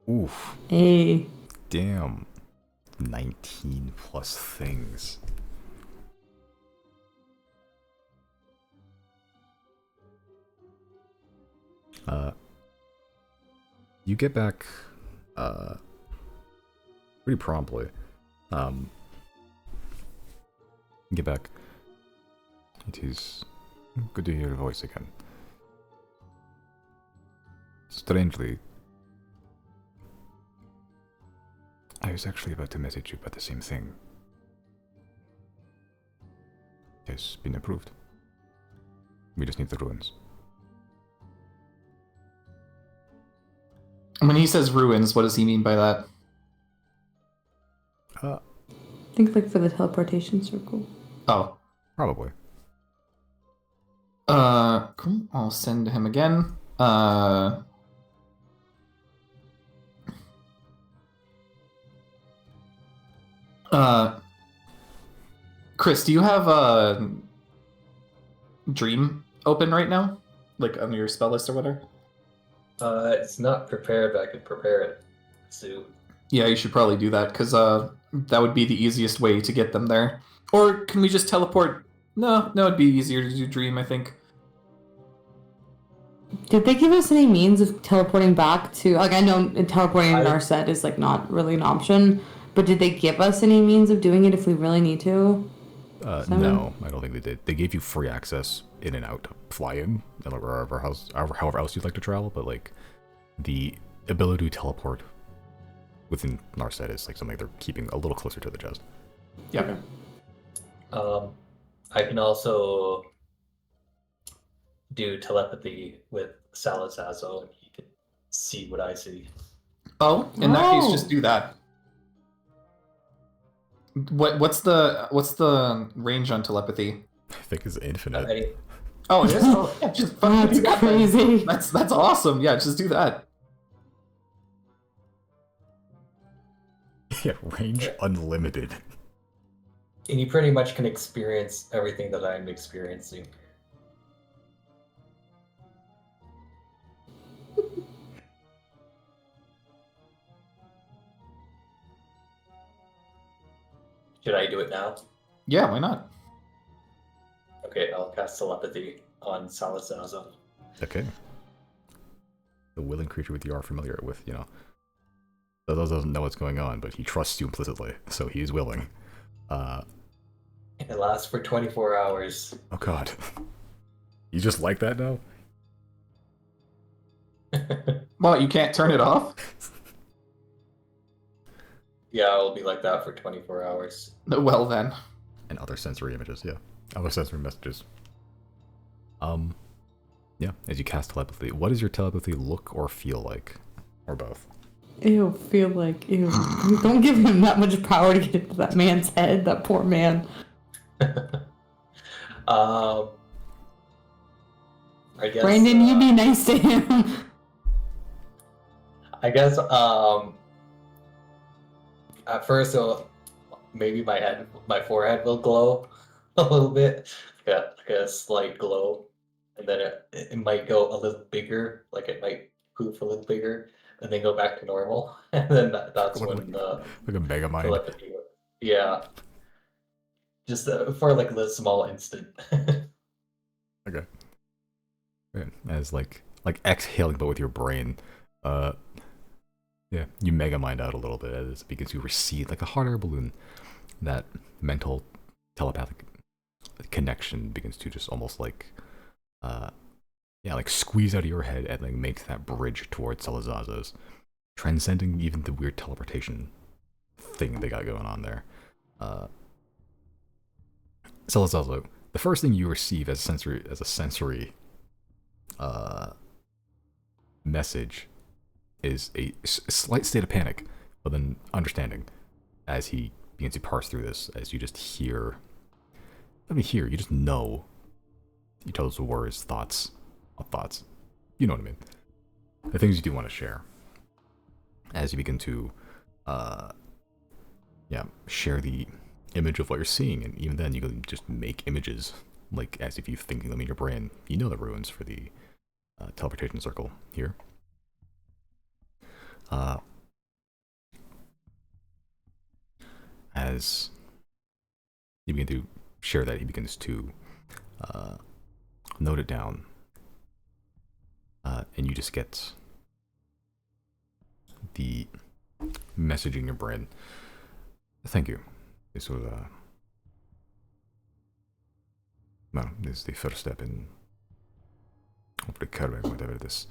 Oof. Hey. Damn. 19 plus things. You get back pretty promptly. Get back. It is good to hear your voice again. Strangely, I was actually about to message you about the same thing. It has been approved. We just need the ruins. When he says ruins, what does he mean by that? I think like for the teleportation circle. Oh. Probably. Cool. I'll send him again. Chris, do you have a dream open right now? Like on your spell list or whatever? It's not prepared, but I could prepare it soon. Yeah, you should probably do that, because that would be the easiest way to get them there. Or can we just teleport? No, it'd be easier to do dream, I think. Did they give us any means of teleporting back to, like, I know teleporting in Narset is like not really an option, but did they give us any means of doing it if we really need to? No, I don't think they did. They gave you free access in and out to fly in, or however else you'd like to travel, but like the ability to teleport within Narset is like something they're keeping a little closer to the chest. Yeah. I can also do telepathy with Salazazo, and he can see what I see. Oh, in that case, just do that. What's the range on telepathy? I think it's infinite. Oh, it is. Oh, yeah, just fucking do that. Crazy. That's awesome. Yeah, just do that. Yeah, range unlimited. And you pretty much can experience everything that I'm experiencing. Should I do it now? Yeah, why not? Okay, I'll cast telepathy on Salazazo. Okay. The willing creature with you are familiar with, doesn't know what's going on, but he trusts you implicitly, so he is willing. It lasts for 24 hours. Oh god. You just like that now? What, you can't turn it off? Yeah, it'll be like that for 24 hours. Well then. And other sensory images, yeah. Other sensory messages. Yeah, as you cast telepathy, what does your telepathy look or feel like? Or both? Ew, feel like, ew. Don't give him that much power to get into that man's head, that poor man. I guess Brandon, you be nice to him. I guess at first maybe my forehead will glow a little bit, like a slight glow, and then it might go a little bigger, like it might poof a little bigger, and then go back to normal, and then that's when like a mega mind. telepathy. Yeah, just for like a small instant. Okay. As like exhaling, but with your brain. Yeah, you mega mind out a little bit as it begins to recede like a hot air balloon. That mental telepathic connection begins to just almost like squeeze out of your head and like make that bridge towards Salazazo's, transcending even the weird teleportation thing they got going on there. Salazazo, the first thing you receive as a sensory message is a slight state of panic, but then understanding as he begins to parse through this, as you just hear, you just know, he tells the words, thoughts, you know what I mean, the things you do want to share. as you begin to, share the image of what you're seeing, and even then you can just make images, like as if you're thinking them in your brain. You know the ruins for the teleportation circle here. As you begin to share that, he begins to note it down, and you just get the message in your brain. Thank you. This was this is the first step in hopefully curbing whatever this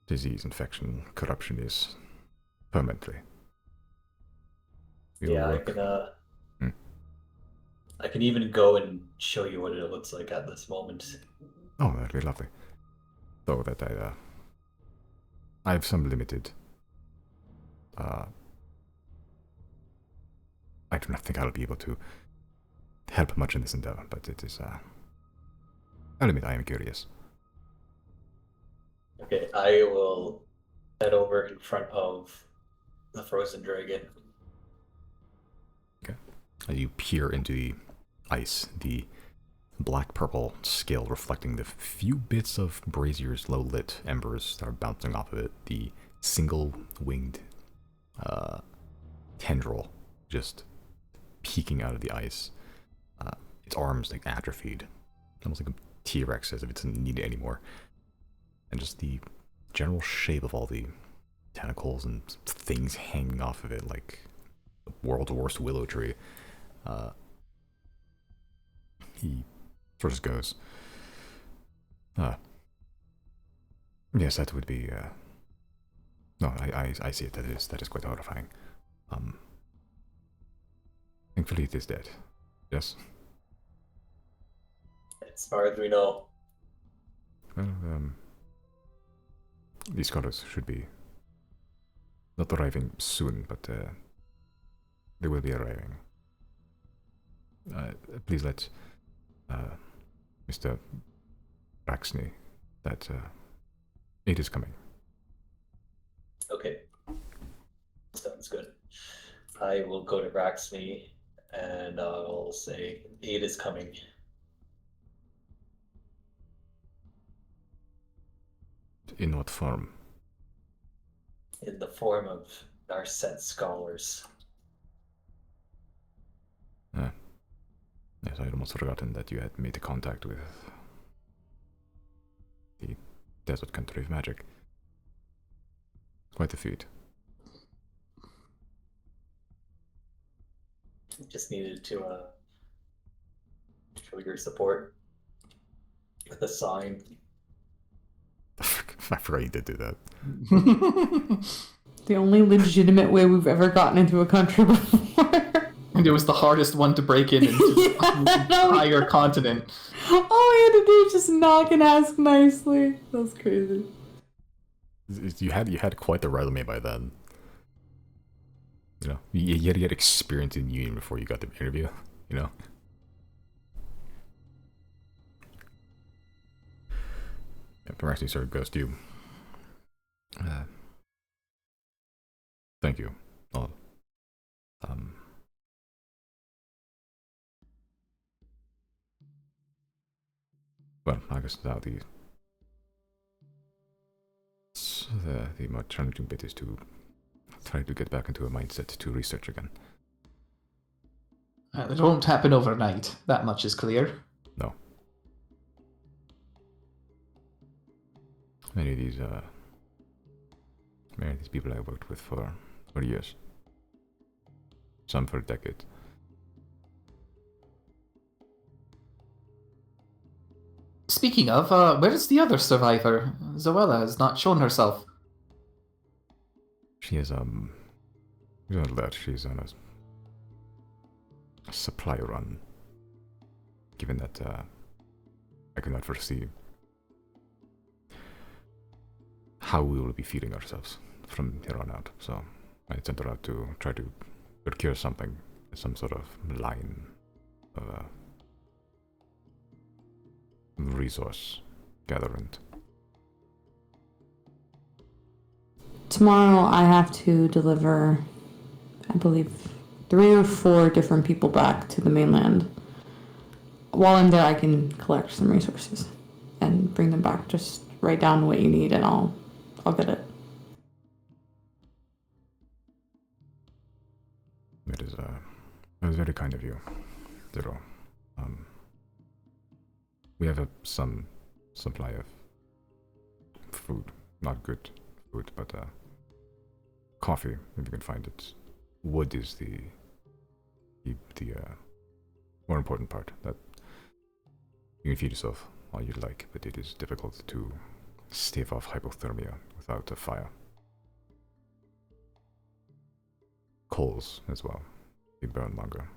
disease, infection, corruption is permanently. Yeah, I can even go and show you what it looks like at this moment. Oh, that'd be lovely. Though that I have some limited. I do not think I'll be able to help much in this endeavor, but it is. I'll admit I am curious. Okay, I will head over in front of the frozen dragon. Okay. As you peer into the ice, the black-purple scale reflecting the few bits of Brazier's low-lit embers that are bouncing off of it, the single-winged tendril just peeking out of the ice. Its arms like atrophied, almost like a T-Rex, as if it doesn't need it anymore. And just the general shape of all the tentacles and things hanging off of it, like the world's worst willow tree. He sort of goes, yes, that would be, no, I see it, that is quite horrifying. Thankfully it is dead. Yes? As far as we know. Well, these scholars should be not arriving soon, but they will be arriving. Please let Mr. Braxney that it is coming. Okay. Sounds good. I will go to Braxney and I'll say aid is coming. In what form? In the form of our set scholars. Yes, I had almost forgotten that you had made contact with the desert country of magic. Quite a feat. Just needed to show your support with a sign. I forgot you did do that. The only legitimate way we've ever gotten into a country before. And it was the hardest one to break into the entire continent. All we had to do was just knock and ask nicely. That's crazy. You had quite the resume by then. You know, you had to get experience in union before you got the interview. You know. Yeah, Paraxy sort of goes to you. Thank you. All. Well, I guess now the more challenging bit is to try to get back into a mindset to research again. It won't happen overnight. That much is clear. No. Many of these people I worked with for years. Some for decades. Speaking of, where is the other survivor? Zoella has not shown herself. She is, she's on alert. She's on a supply run. Given that, I cannot foresee how we will be feeding ourselves from here on out. So, I sent her out to try to procure something, some sort of line of resource gathering. Tomorrow I have to deliver, I believe, 3 or 4 different people back to the mainland. While I'm there, I can collect some resources and bring them back. Just write down what you need, and I'll get it. That is very kind of you, Zero. We have some supply of food, not good food, but coffee if you can find it. Wood is the more important part. That you can feed yourself all you'd like, but it is difficult to stave off hypothermia without a fire. Coals as well. They burn longer.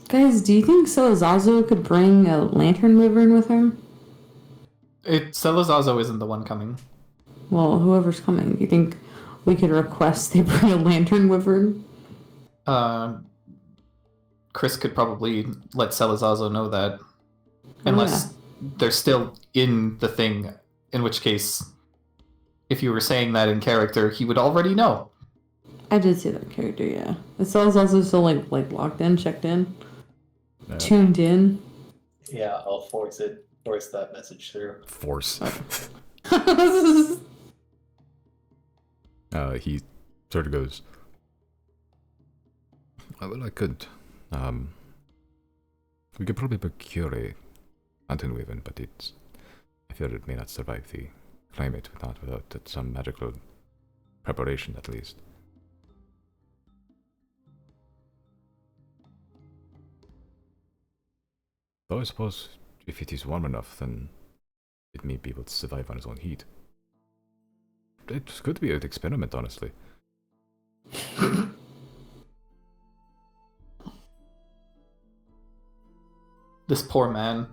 Guys, do you think Selezazo could bring a lantern wyvern with him? Celizazo isn't the one coming. Well, whoever's coming, do you think we could request they bring a lantern wyvern? Chris could probably let Celizazo know that. Unless they're still in the thing, in which case, if you were saying that in character, he would already know. I did say that character, yeah. Is Selezazo still like logged in, checked in, tuned in? Yeah, I'll force that message through. Force. He sort of goes, well, I could, we could probably procure a lantern wyvern, but I fear it may not survive the climate without some magical preparation at least. Though I suppose if it is warm enough, then it may be able to survive on its own heat. It could be an experiment, honestly. This poor man.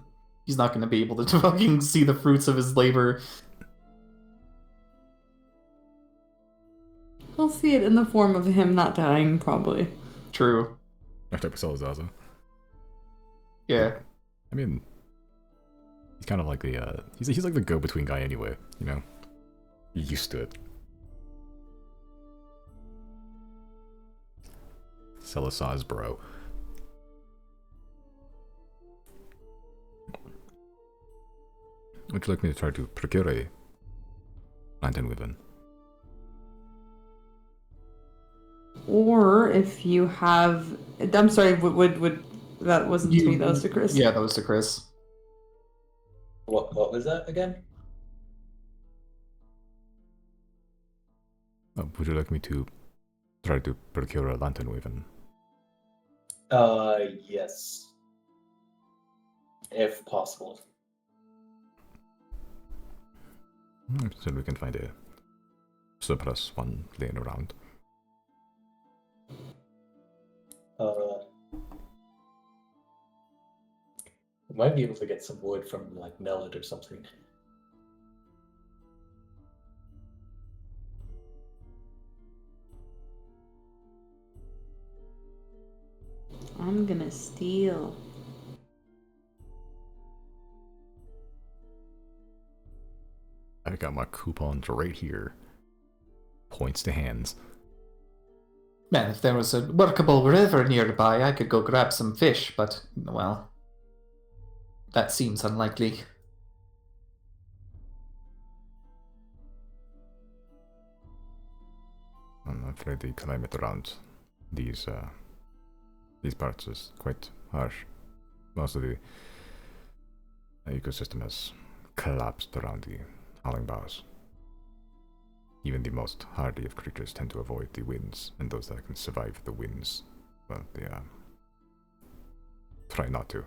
He's not going to be able to fucking see the fruits of his labor. He'll see it in the form of him not dying, probably. True. After Zaza. Yeah. I mean, he's kind of like the, he's like the go-between guy anyway, you know? He's used to it. Celisaw's bro. Would you like me to try to procure a lantern wyvern? Or if you have, I'm sorry, would that wasn't to me, that was to Chris. Yeah, that was to Chris. What was that again? Would you like me to try to procure a lantern wyvern? Yes. If possible. So we can find a surplus one laying around. We might be able to get some wood from like Melod or something. I'm gonna steal. I got my coupons right here. Points to hands. Man, if there was a workable river nearby, I could go grab some fish, but, well, that seems unlikely. I'm afraid the climate around these parts is quite harsh. Most of the ecosystem has collapsed around the howling boughs. Even the most hardy of creatures tend to avoid the winds, and those that can survive the winds, well, they try not to.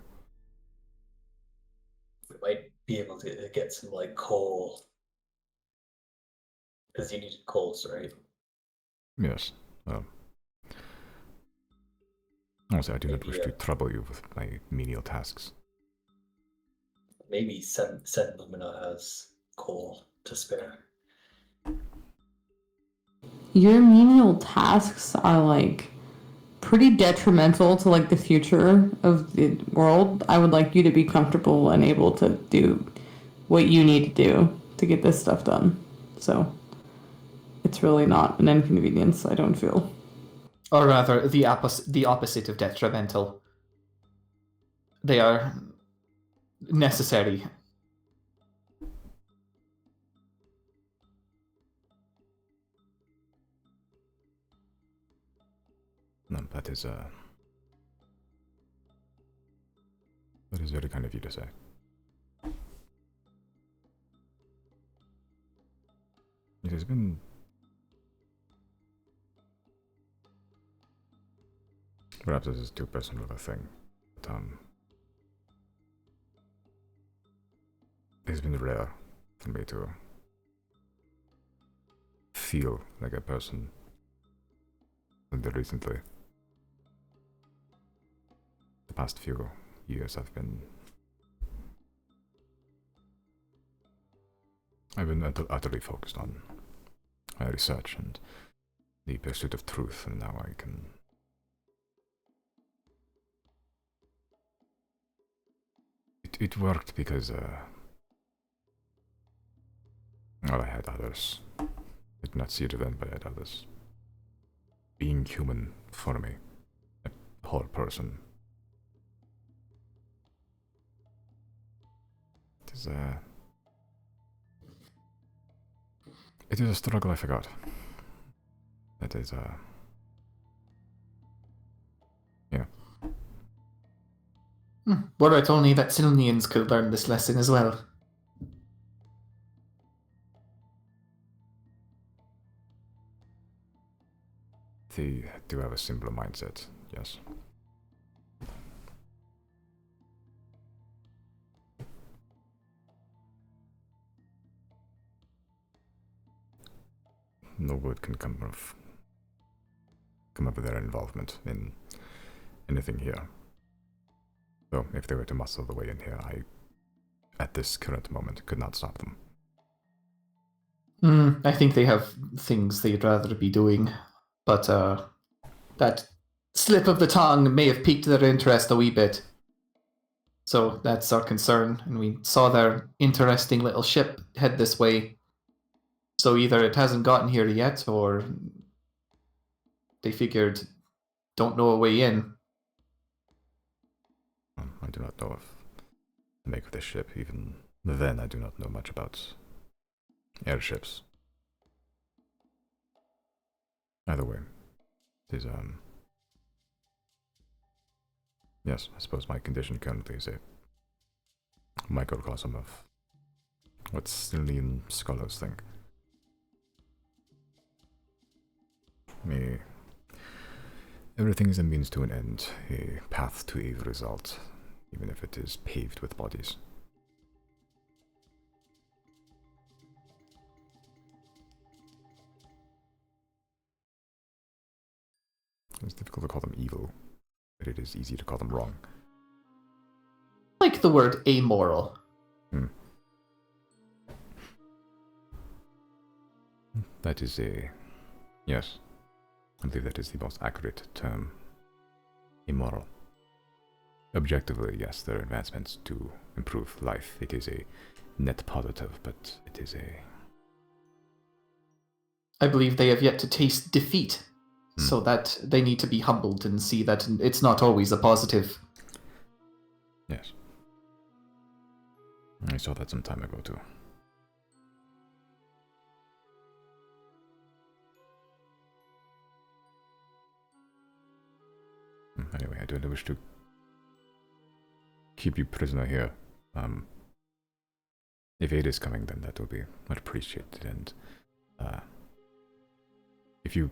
We might be able to get some like coal. Because you needed coals, right? Yes. Also, I do not wish to trouble you with my menial tasks. Maybe Sen Lumina has coal to spare. Your menial tasks are like pretty detrimental to like the future of the world. I would like you to be comfortable and able to do what you need to do to get this stuff done. So it's really not an inconvenience, I don't feel. Or rather, the opposite of detrimental. They are necessary. No, that is very kind of you to say. It has been perhaps this is too personal of a thing, but it's been rare for me to feel like a person until recently. The past few years I've been utterly focused on my research and the pursuit of truth, and now I can it worked because well, I had others. I did not see it then, but I had others being human for me, a whole person. It is a struggle I forgot. It is yeah. Were it only that Silnians could learn this lesson as well. They do have a simpler mindset, yes. No good can come of their involvement in anything here. So if they were to muscle the way in here, I, at this current moment, could not stop them. I think they have things they'd rather be doing, but that slip of the tongue may have piqued their interest a wee bit. So that's our concern, and we saw their interesting little ship head this way. So either it hasn't gotten here yet, or they figured don't know a way in. I do not know if the make of this ship. Even then, I do not know much about airships. Either way, it is, yes, I suppose my condition currently is a microcosm of what Sicilian scholars think. Everything is a means to an end, a path to a result, even if it is paved with bodies. It's difficult to call them evil, but it is easy to call them wrong. I like the word amoral. That is yes. I believe that is the most accurate term. Immoral. Objectively, yes, there are advancements to improve life. It is a net positive, but it is a... I believe they have yet to taste defeat, so that they need to be humbled and see that it's not always a positive. Yes. I saw that some time ago, too. Anyway, I don't wish to keep you prisoner here. If aid is coming, then that will be much appreciated, and if you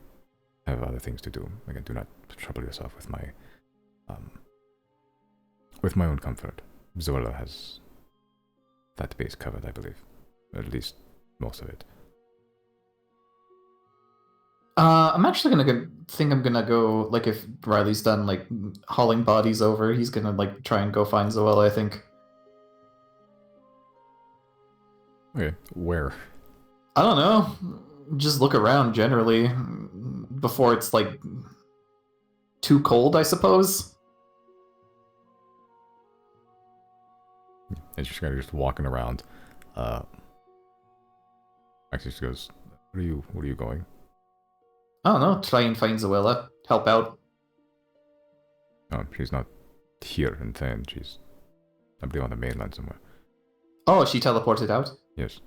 have other things to do, again, do not trouble yourself with my own comfort. Zola has that base covered, I believe. Or at least most of it. I'm actually I'm gonna go, like, if Riley's done, like, hauling bodies over, he's gonna, like, try and go find Zoella, I think. Okay, where? I don't know. Just look around, generally, before it's, like, too cold, I suppose. And she's kind of just walking around. Actually, she goes, where are you going? I don't know, try and find Zoella, help out. Oh, she's not here in Thane. She's, I believe, on the mainland somewhere. Oh, she teleported out? Yes.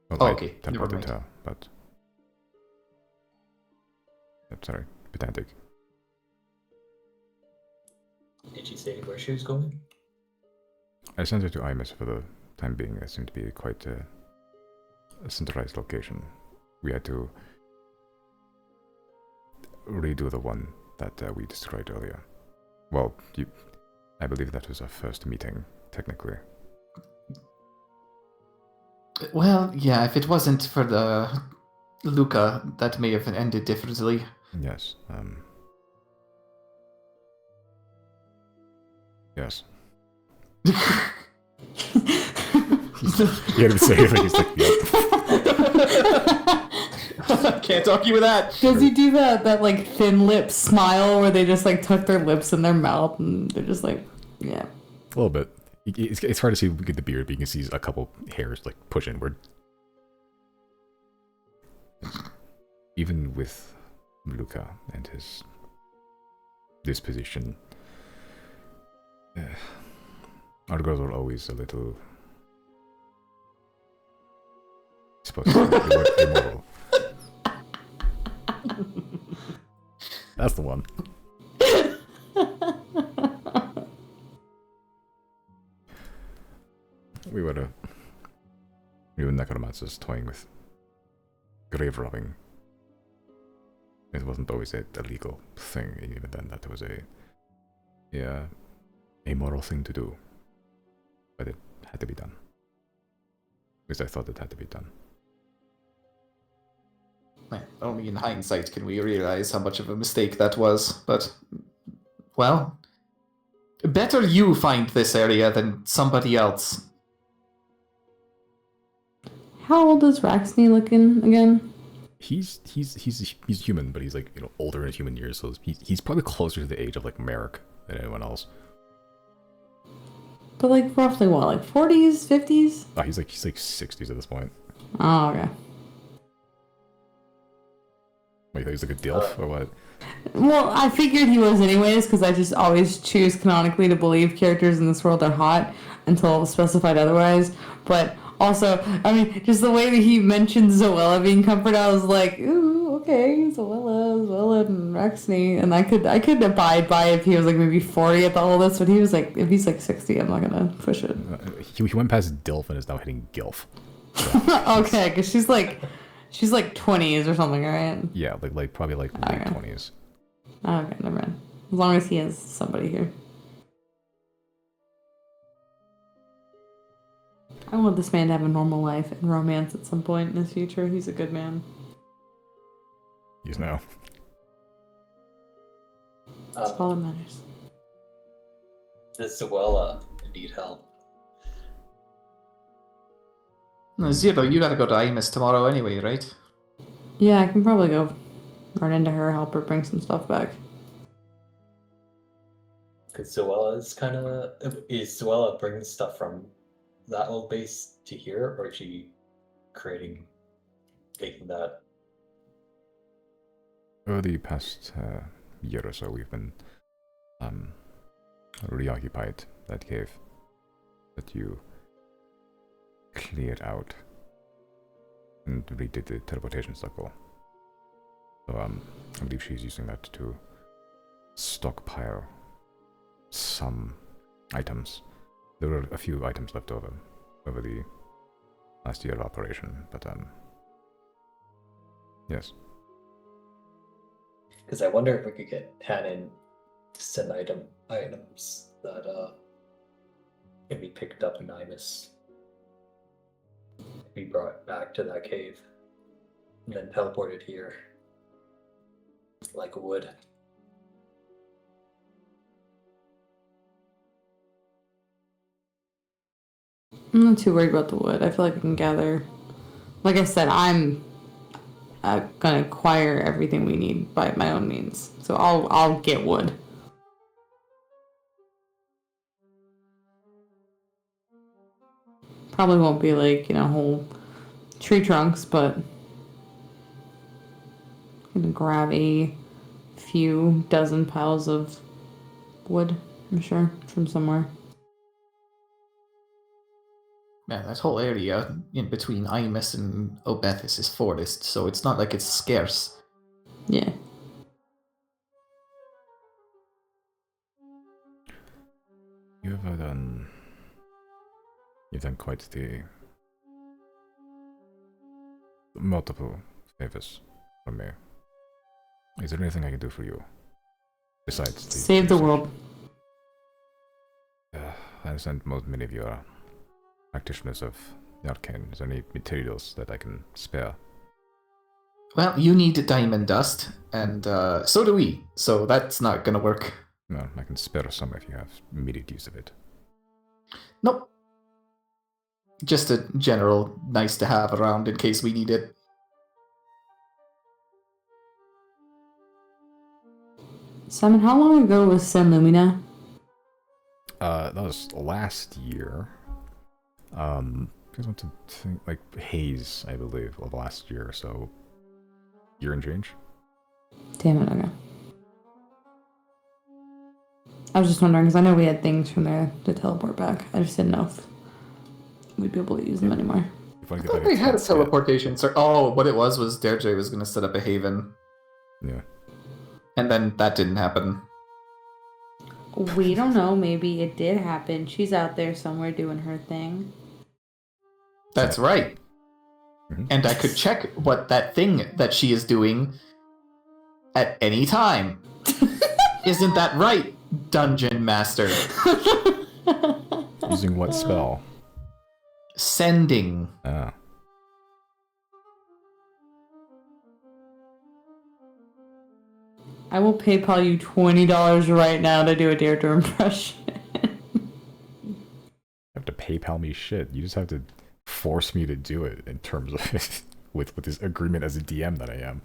Well, Oh, I okay, never teleported mind. her, but... Sorry, pedantic. Did she say where she was going? I sent her to Imus for the time being. It seemed to be quite a centralized location. We had to redo the one that we destroyed earlier. Well, I believe that was our first meeting, technically. Well, yeah, if it wasn't for the Luca, that may have ended differently. Yes. Yes. He had to say it, but he's like, yep. Can't argue with that. Does he do that like thin lip smile where they just like tuck their lips in their mouth and they're just like, yeah. A little bit. It's hard to see with the beard, but you can see a couple hairs like push inward. Even with Luca and his disposition, our girls are always a little, supposed to be immoral. That's the one. We were necromancers toying with grave robbing. It wasn't always a legal thing, and even then that was a moral thing to do. But it had to be done. At least I thought it had to be done. Well, only in hindsight can we realize how much of a mistake that was, but, well, better you find this area than somebody else. How old is Raxney looking again? He's human, but he's like, older in human years, so he's probably closer to the age of like Merrick than anyone else. But like roughly what, like 40s, 50s? Oh, he's like 60s at this point. Oh, okay. Wait, he's like a DILF or what? Well, I figured he was anyways, because I just always choose canonically to believe characters in this world are hot until specified otherwise. But also, I mean, just the way that he mentioned Zoella being comforted, I was like, ooh, okay, Zoella and Rexney. And I could abide by if he was like maybe 40 at the oldest, but he was like, if he's like 60, I'm not gonna push it. He went past DILF and is now hitting GILF. Okay, because she's like 20s or something, right? Yeah, like probably like late 20s. Okay, never mind. As long as he has somebody here. I want this man to have a normal life and romance at some point in his future. He's a good man. He's now. That's all that matters. Does Zoella need help? Zero, you gotta go to Imus tomorrow anyway, right? Yeah, I can probably go run into her, help her bring some stuff back. Because is Zoella bringing stuff from that old base to here, or is she taking that? Over the past year or so, we've been reoccupied that cave that you cleared out and redid the teleportation cycle. So I believe she's using that to stockpile some items. There were a few items left over the last year of operation, but yes. Because I wonder if we could get Hannon to send items that can be picked up in Imus, be brought back to that cave, and then teleported here, like wood. I'm not too worried about the wood. I feel like I can gather. Like I said, I'm gonna acquire everything we need by my own means. So I'll get wood. Probably won't be like, whole tree trunks, but I'm gonna grab a few dozen piles of wood, I'm sure, from somewhere. Yeah, that whole area in between Imus and Obethis is forest, so it's not like it's scarce. Yeah. You've done quite the multiple favors for me. Is there anything I can do for you besides Save the research? world. I understand many of you are practitioners of the arcane. Is there any materials that I can spare? Well, you need diamond dust, and so do we, so that's not gonna work. No, I can spare some if you have immediate use of it. Nope. Just a general nice to have around in case we need it. Simon, how long ago was San Lumina? That was last year. You guys went to like Haze, I believe, of last year, so year and change. Damn it, okay. I was just wondering, because I know we had things from there to teleport back. I just didn't know if we'd be able to use them anymore. If I I get thought like they had a 10 teleportation. Oh, what it was Deirdre was gonna set up a haven, Yeah. and then that didn't happen. We don't know. Maybe it did happen. She's out there somewhere doing her thing. That's right. Mhm. And I could check what that thing that she is doing at any time. Isn't that right, Dungeon Master? Using what spell? Sending. Ah. I will PayPal you $20 right now to do a Deirdre impression. You have to PayPal me shit. You just have to force me to do it in terms of with this agreement as a DM that I am.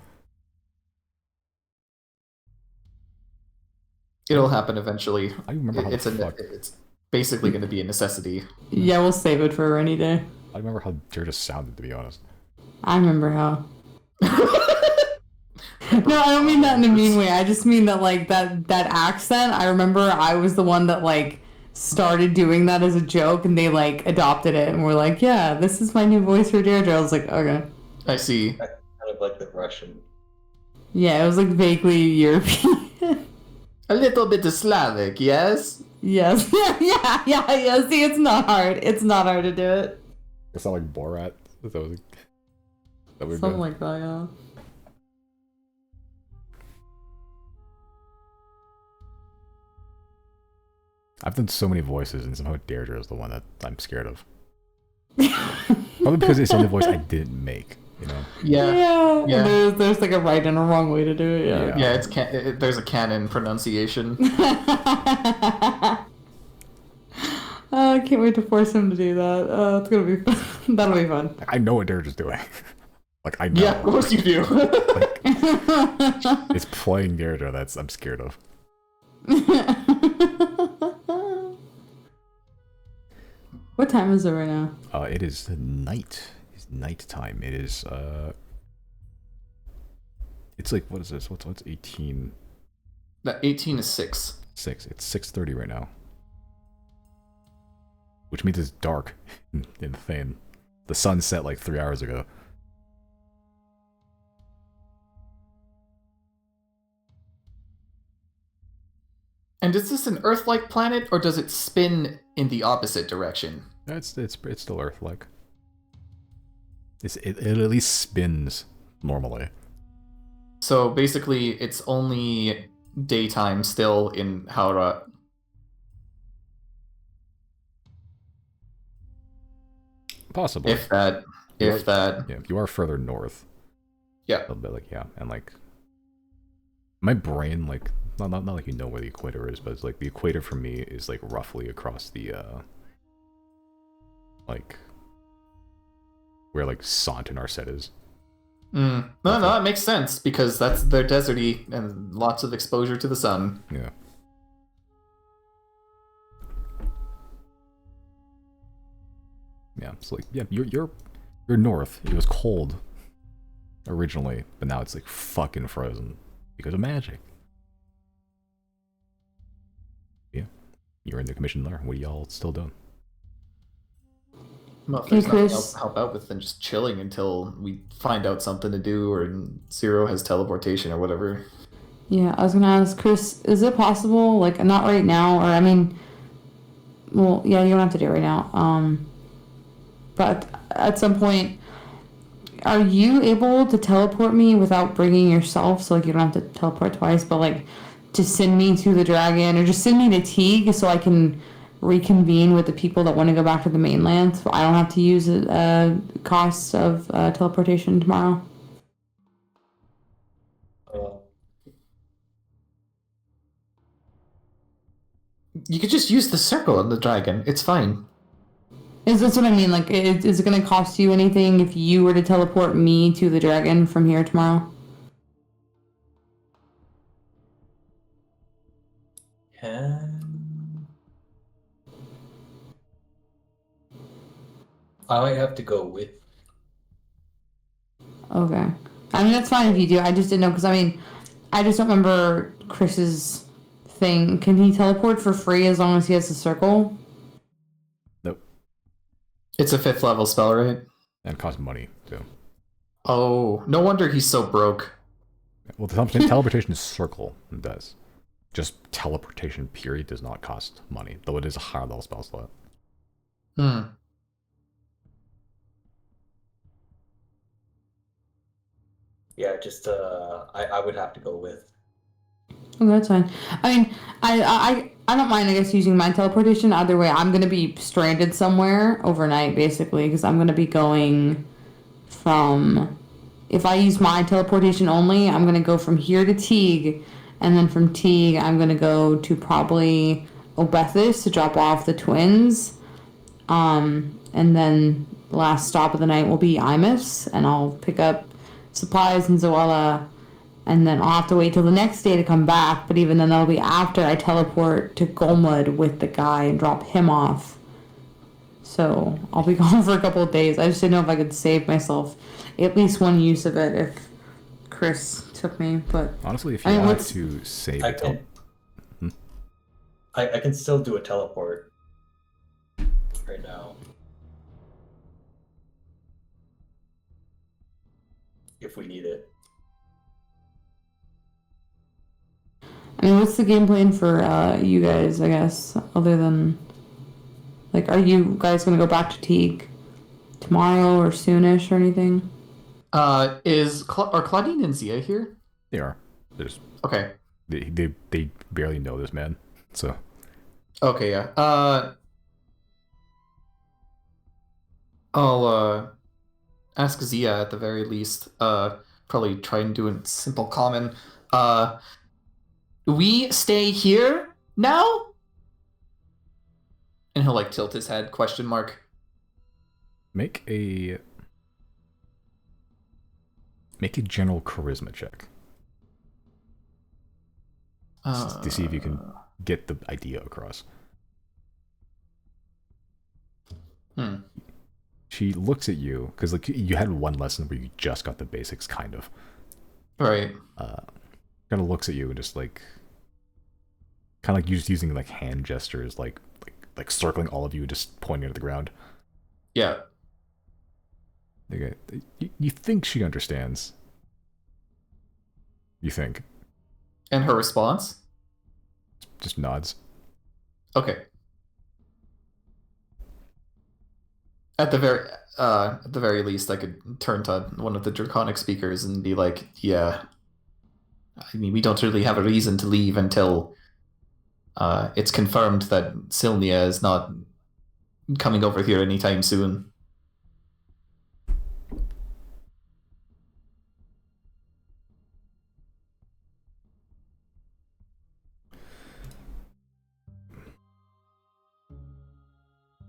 It'll happen eventually. I remember how It's the fuck. it's basically going to be a necessity. Yeah, we'll save it for a rainy day. I remember how Deirdre sounded, to be honest. I remember how. No, I don't mean that in a mean way. I just mean that like that accent. I remember I was the one that like started doing that as a joke, and they like adopted it and were like, "Yeah, this is my new voice for Deirdre." I was like, "Okay." I see. Kind of like the Russian. Yeah, it was like vaguely European. A little bit of Slavic, yes? Yes. Yeah. See, it's not hard. It's not hard to do it. It's not like Borat. That was that weird. Something like that, yeah. I've done so many voices, and somehow Deirdre is the one that I'm scared of. Probably because it's the only voice I didn't make, you know? Yeah. Yeah. There's like a right and a wrong way to do it, yeah. Yeah, there's a canon pronunciation. I can't wait to force him to do that. It's gonna be fun. That'll be fun. I know what Deirdre's doing. Like, I know. Yeah, of course you do. Like, it's playing Deirdre that's I'm scared of. What time is it right now? It is night. It's night time. It is, it's like, what is this? What's 18? That 18 is 6. 6. It's 6:30 right now. Which means it's dark in the thing. The sun set like 3 hours ago. And is this an Earth-like planet, or does it spin in the opposite direction? It's still Earth-like. It at least spins normally. So basically, it's only daytime still in Haura. Possibly. If that. Yeah, you are further north. Yeah. A little bit, like, yeah, and like my brain, like, not like you know where the equator is, but it's like the equator for me is like roughly across the like where like Sant and Arset is. No, it makes sense because they're deserty and lots of exposure to the sun. Yeah. Yeah, it's like, yeah, you're north. It was cold originally, but now it's like fucking frozen because of magic. Yeah, you're in the commission there. What are y'all still doing? Well, if Hey, there's nothing else Chris. to help out with, then just chilling until we find out something to do, or Zero has teleportation or whatever. Yeah, I was gonna ask Chris, is it possible, like not right now, or I mean, well, yeah, you don't have to do it right now. But at some point, are you able to teleport me without bringing yourself? So like you don't have to teleport twice, but like just send me to the dragon or just send me to Teague so I can reconvene with the people that want to go back to the mainland. So I don't have to use costs of teleportation tomorrow. Uh, You could just use the circle on the dragon. It's fine. That's what I mean? Like, is it going to cost you anything if you were to teleport me to the dragon from here tomorrow? can I might have to go with. Okay. I mean, that's fine if you do. I just didn't know because I mean, I just don't remember Chris's thing. Can he teleport for free as long as he has the circle? Nope. It's a 5th level spell, right? And it costs money too. Oh, no wonder he's so broke. Well, the teleportation is circle and does. Just teleportation period does not cost money, though it is a higher level spell slot. Hmm. Yeah, just I would have to go with. Oh, that's fine. I mean, I don't mind. I guess using my teleportation. Either way, I'm gonna be stranded somewhere overnight, basically, because I'm gonna be going from. If I use my teleportation only, I'm gonna go from here to Teague, and then from Teague, I'm gonna go to probably Obethus to drop off the twins. And then the last stop of the night will be Imus, and I'll pick up supplies in Zoella, and then I'll have to wait till the next day to come back. But even then, that'll be after I teleport to Golmud with the guy and drop him off. So I'll be gone for a couple of days. I just didn't know if I could save myself at least one use of it if Chris took me. But Honestly, if you I mean, wanted to save I it, can. I can still do a teleport right now if we need it. I mean, what's the game plan for you guys? I guess other than like, are you guys gonna go back to Teague tomorrow or soonish or anything? Are Claudine and Zia here? they are. There's Okay. they barely know this man, so Okay, yeah. I'll ask Zia at the very least. Probably try and do a simple common. We stay here now? And he'll like tilt his head, question mark. make a general charisma check to see if you can get the idea across. Hmm. She looks at you because like you had one lesson where you just got the basics, kind of. Right. Kind of looks at you and just like, kind of like you just using like hand gestures, like circling all of you, just pointing at the ground. Yeah. Okay, you think she understands? You think? And her response? Just nods. Okay. At the very least, I could turn to one of the draconic speakers and be like, "Yeah, I mean, we don't really have a reason to leave until it's confirmed that Sylnia is not coming over here anytime soon."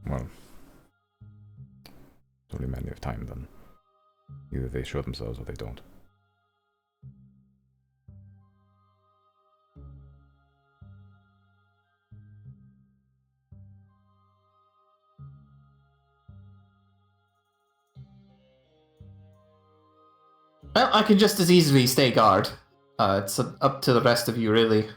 Well, it's only a matter of time then. Either they show themselves or they don't. Well, I can just as easily stay guard. It's up to the rest of you, really.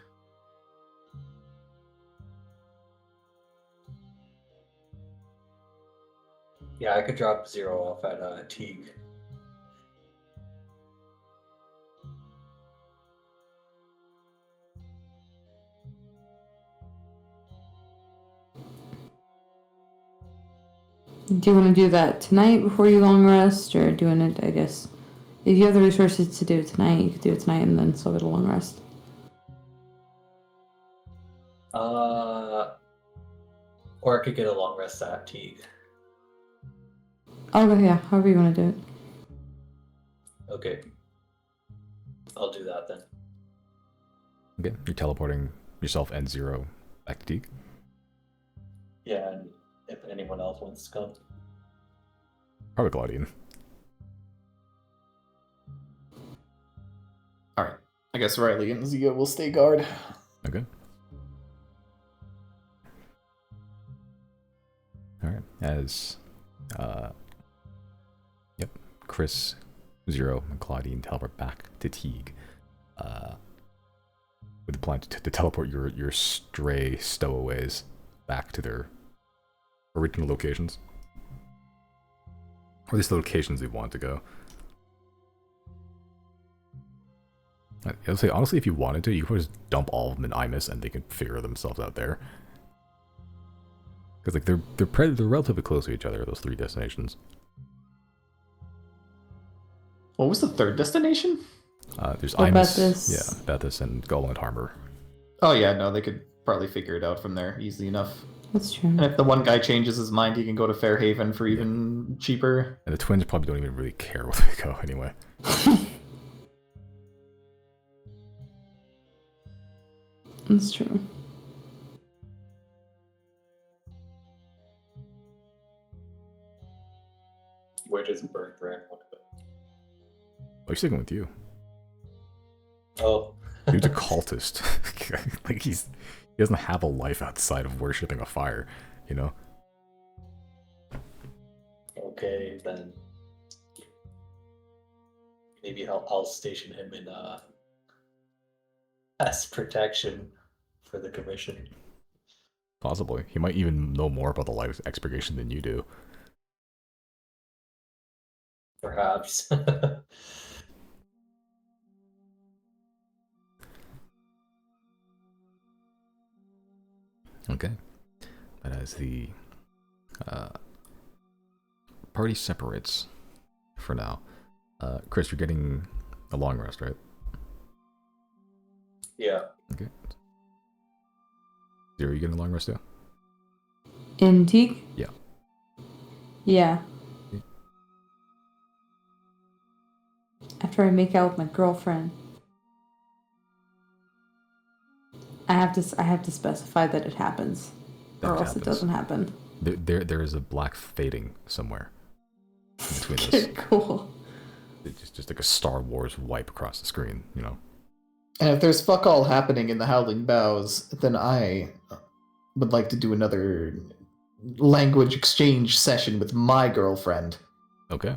Yeah, I could drop 0 off at Teague. Do you want to do that tonight before you long rest, or do you want to, I guess, if you have the resources to do it tonight, you could do it tonight and then still get a long rest. Or I could get a long rest at Teague. Okay, yeah, however you want to do it. Okay. I'll do that then. Okay, you're teleporting yourself and Zero back to Teague. Yeah, and if anyone else wants to come. Probably Claudine. Alright. I guess Riley and Zia will stay guard. Okay. Alright, as yep, Chris, Zero, and Claudine teleport back to Teague. With the plan to teleport your stray stowaways back to their original locations. Or at least the locations they want to go. I'll say, honestly, if you wanted to, you could just dump all of them in Imus and they can figure themselves out there. Because like they're relatively close to each other, those 3 destinations. What was the third destination? There's Oh, Imus, Bethis. yeah, Bethis and Golan Harbor. Oh yeah, no, they could probably figure it out from there easily enough. That's true. And if the one guy changes his mind, he can go to Fairhaven for even cheaper. And the twins probably don't even really care where they go anyway. That's true. Where does Burn Brand want to go? Oh, he's sticking with you. Oh. Dude's a cultist. Like he doesn't have a life outside of worshipping a fire, you know? Okay, then. Maybe I'll station him in as protection for the commission. Possibly. He might even know more about the life expurgation than you do. Perhaps. Okay. But as the party separates for now, Chris, you're getting a long rest, right? Yeah. Okay. Zero, you getting a long rest too? In Teague? Yeah. Yeah. Yeah. After I make out with my girlfriend, I have to specify that it happens, That or else happens. it doesn't happen. There is a black fading somewhere in between this. Cool. It's just like a Star Wars wipe across the screen, you know? And if there's fuck all happening in the Howling Boughs, then I would like to do another language exchange session with my girlfriend. Okay.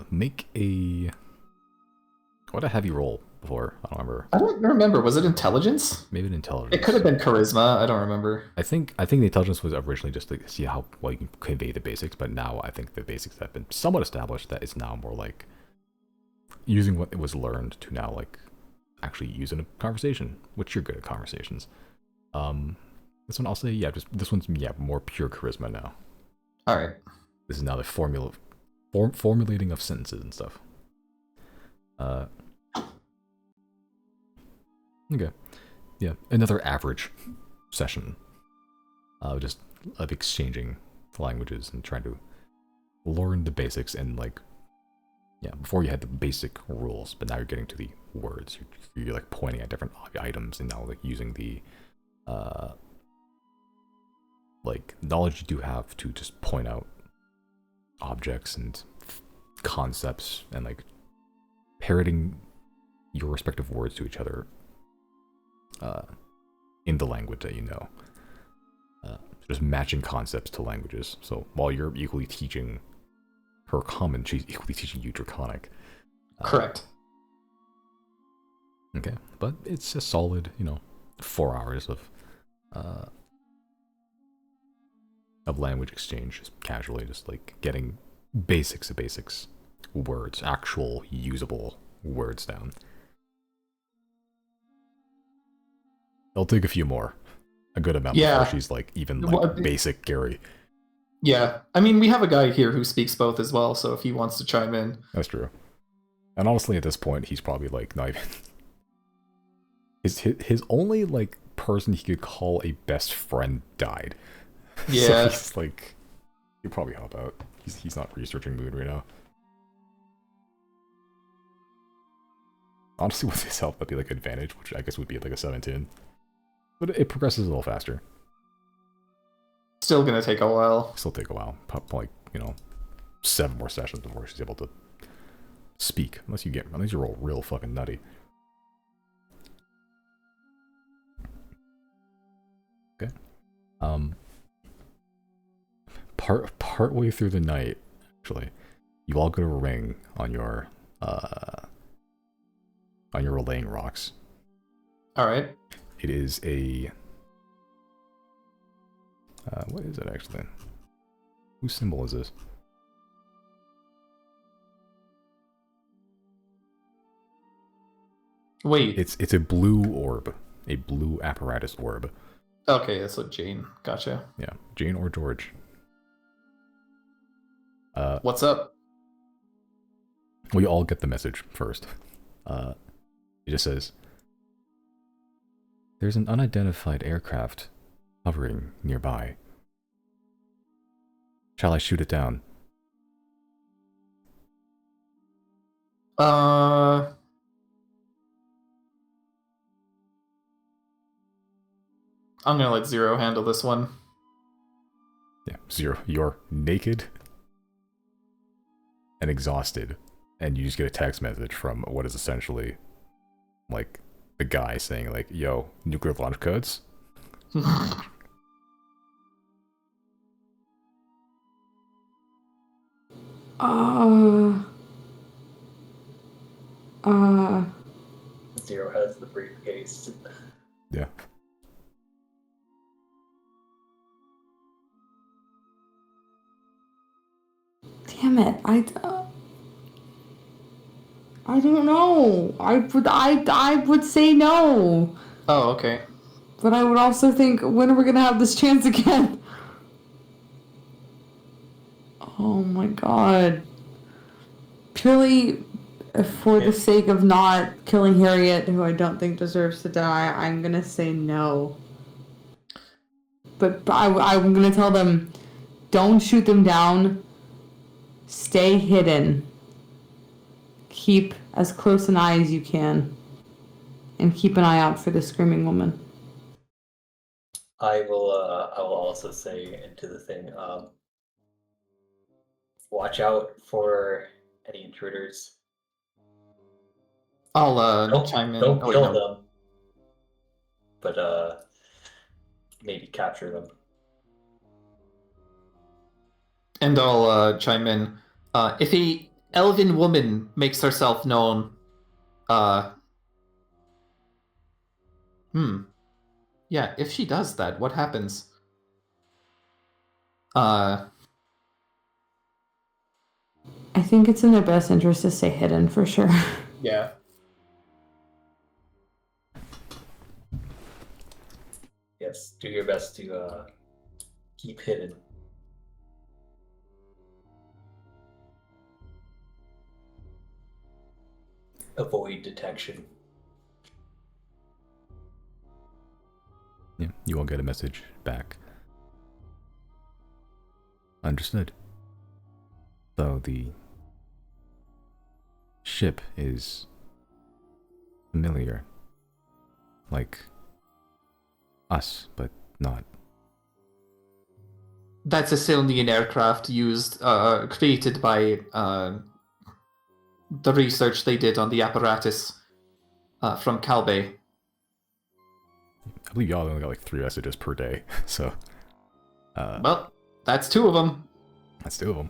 Make a... What did I have you roll before? I don't remember. I don't remember. Was it intelligence? Maybe an intelligence. It could have been charisma. I don't remember. I think the intelligence was originally just to see how well you can convey the basics, but now I think the basics have been somewhat established. That it's now more like using what was learned to now like actually use in a conversation, which you're good at conversations. This one I'll say this one's more pure charisma now. All right. This is now the formulating of sentences and stuff. Okay. Yeah, another average session. Just of exchanging languages and trying to learn the basics and like, before you had the basic rules, but now you're getting to the words. You're like pointing at different items and now like using the like knowledge you do have to just point out objects and concepts and like parroting your respective words to each other in the language that you know. Just matching concepts to languages. So while you're equally teaching her common, she's equally teaching you Draconic. Correct. Okay, but it's a solid, 4 hours of language exchange, just casually, just like getting basics of basics, words, actual usable words down. It'll take a few more, a good amount before she's like even like basic Gary. Yeah, I mean, we have a guy here who speaks both as well, so if he wants to chime in. That's true. And honestly, at this point, he's probably like not even... his only like person he could call a best friend died. Yeah. So he's like, he'll probably help out. He's not researching mood right now. Honestly, with his help, that'd be like advantage, which I guess would be like a 17. But it progresses a little faster. Still gonna take a while. Still take a while. Probably, 7 more sessions before she's able to speak. Unless you roll real fucking nutty. Okay. Partway through the night, actually, you all get a ring on your relaying rocks. All right. It is a what is it actually? Whose symbol is this? Wait. It's a blue orb, a blue apparatus orb. Okay, that's what Jane. Gotcha. Yeah, Jane or George. What's up? We all get the message first. It just says, "There's an unidentified aircraft hovering nearby. Shall I shoot it down?" I'm gonna let Zero handle this one. Yeah, Zero. You're naked and exhausted, and you just get a text message from what is essentially like the guy saying like, "Yo, nuclear launch codes." Zero has the briefcase. Yeah. Damn it! I don't know. I would say no. Oh, okay. But I would also think, when are we gonna have this chance again? Oh my god. Purely for the sake of not killing Harriet, who I don't think deserves to die, I'm gonna say no. But I'm gonna tell them, don't shoot them down. Stay hidden. Keep as close an eye as you can. And keep an eye out for the screaming woman. I will also say into the thing, watch out for any intruders. I'll chime in. Don't kill them, but maybe capture them. And I'll chime in. If a elven woman makes herself known, yeah, if she does that, what happens? I think it's in their best interest to stay hidden, for sure. Yeah. Yes, do your best to keep hidden. Avoid detection. Yeah, you all get a message back. Understood. Though the ship is familiar. Like us, but not. That's a Silnian aircraft created by the research they did on the apparatus from Calbe. I believe y'all only got like 3 messages per day, so... well, that's 2 of them. That's 2 of them.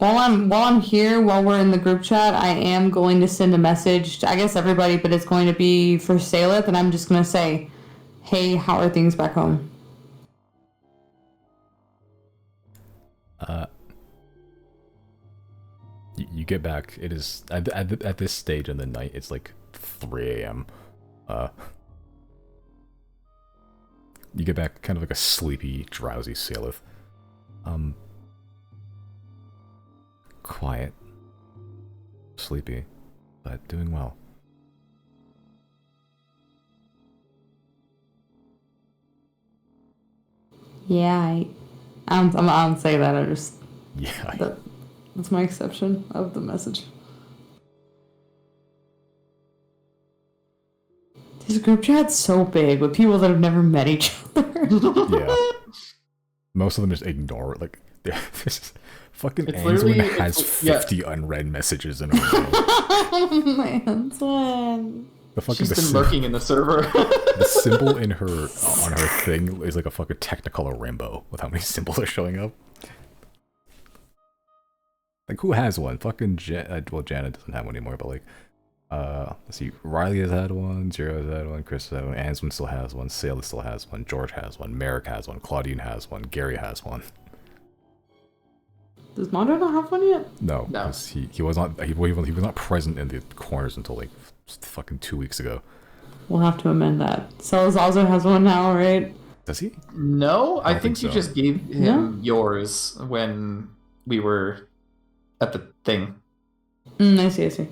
While I'm here, while we're in the group chat, I am going to send a message to, I guess, everybody, but it's going to be for Saleth, and I'm just going to say, hey, how are things back home? You get back. It is at this stage in the night. It's like 3 a.m. You get back kind of like a sleepy, drowsy Saleth. Quiet, sleepy, but doing well. Yeah, I don't say that. I just Yeah. that's my exception of the message. This group chat's so big with people that have never met each other. Yeah. Most of them just ignore it. Like, fucking It's Answin literally- has it's- 50 unread messages in a row. Oh man, son. The fucking She's been lurking in the server. the symbol in her on her thing is like a fucking Technicolor rainbow with how many symbols are showing up. Like, who has one? Fucking well, Janet doesn't have one anymore, but like, let's see, Riley has had one, Zero has had one, Chris has had one, Answin still has one, Saleh still has one, George has one, Merrick has one, Claudine has one, Gary has one. Does Mondo not have one yet? No, No. 'cause he was not present in the corners until like fucking 2 weeks ago. We'll have to amend that. Celis also has one now, right? Does he? No, I don't think think you so. just gave him yours when we were at the thing. I see.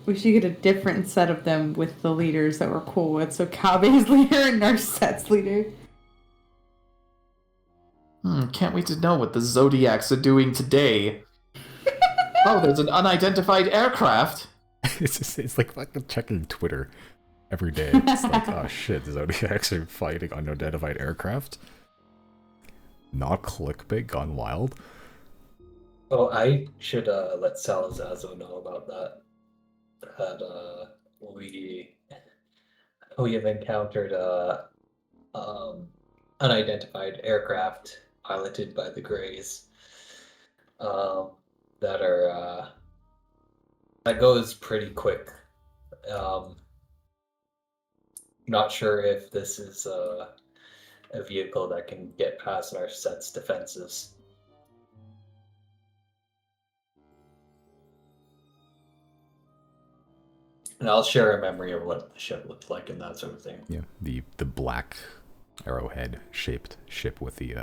We should get a different set of them with the leaders that we're cool with. So Kabe's leader and Narset's leader. Can't wait to know what the Zodiacs are doing today. Oh, there's an unidentified aircraft. It's like fucking checking Twitter every day. It's like, oh shit, the Zodiacs are fighting unidentified aircraft. Not clickbait gone wild. Oh, I should let Salazazo know about that. That we have encountered unidentified aircraft piloted by the Greys that are that goes pretty quick. Not sure if this is a vehicle that can get past our set's defenses. And I'll share a memory of what the ship looked like and that sort of thing. Yeah, the black arrowhead shaped ship with the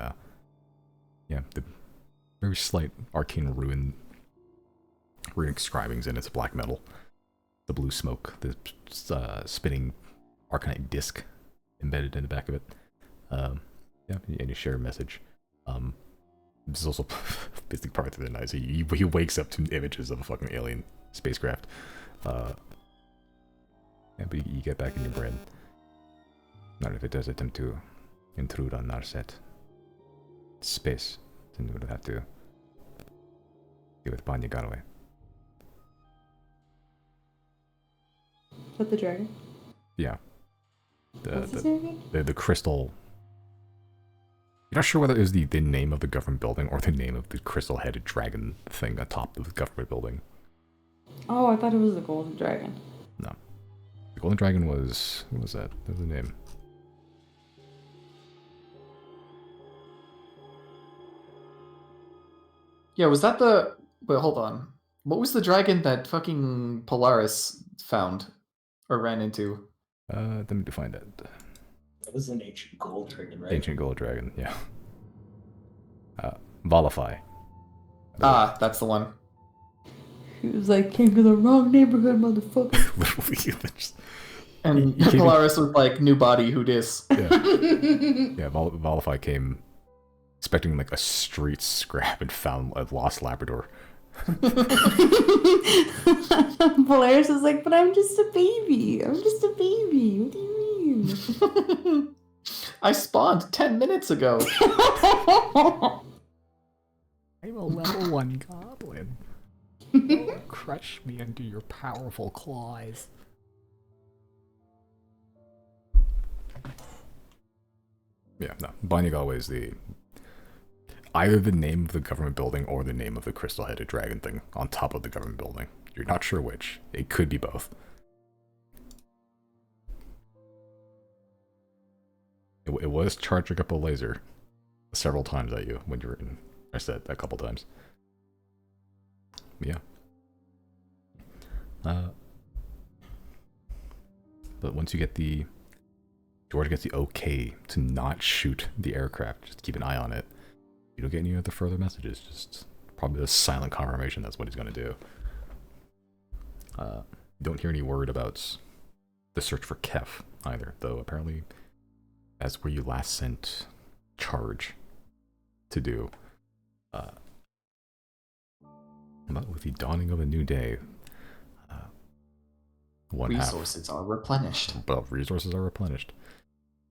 the very slight arcane runic scribings in its black metal, the blue smoke, the spinning arcanite disc embedded in the back of it. Yeah, and you share a message. This is also a big part of the night. So he wakes up to images of a fucking alien spacecraft. Yeah, but you get back in your brain. Not if it does attempt to intrude on Narset. Space. Then you would have to give it Banya got away. Is that the dragon? Yeah. What's his name again? The crystal. You're not sure whether it was the name of the government building or the name of the crystal-headed dragon thing atop of the government building. Oh, I thought it was the golden dragon. No. The golden dragon was... What was that? What was the name? Yeah, was that the... Wait, hold on. What was the dragon that fucking Polaris found? Or ran into? Let me define that. That was an ancient gold dragon, right? Ancient gold dragon, yeah. Volify. Ah, that's the one. He was like, came to the wrong neighborhood, motherfucker. Literally. And You came- Polaris was like, new body, who dis? Yeah. Yeah, Volify came expecting like a street scrap and found a lost Labrador. Polaris is like, but I'm just a baby. I'm just a baby. What do you mean? I spawned 10 minutes ago. I'm a level 1 goblin. Crush me under your powerful claws. Yeah, no. Banya Galway is the either the name of the government building or the name of the crystal-headed dragon thing on top of the government building. You're not sure which. It could be both. It was charging up a laser several times at you when you were in. I said a couple times. Yeah. But once you get George gets the okay to not shoot the aircraft, just keep an eye on it. You don't get any other further messages, just probably a silent confirmation that's what he's going to do. You don't hear any word about the search for Kef either, though apparently that's where you last sent Charge to do. But with the dawning of a new day, resources are replenished. Well, resources are replenished.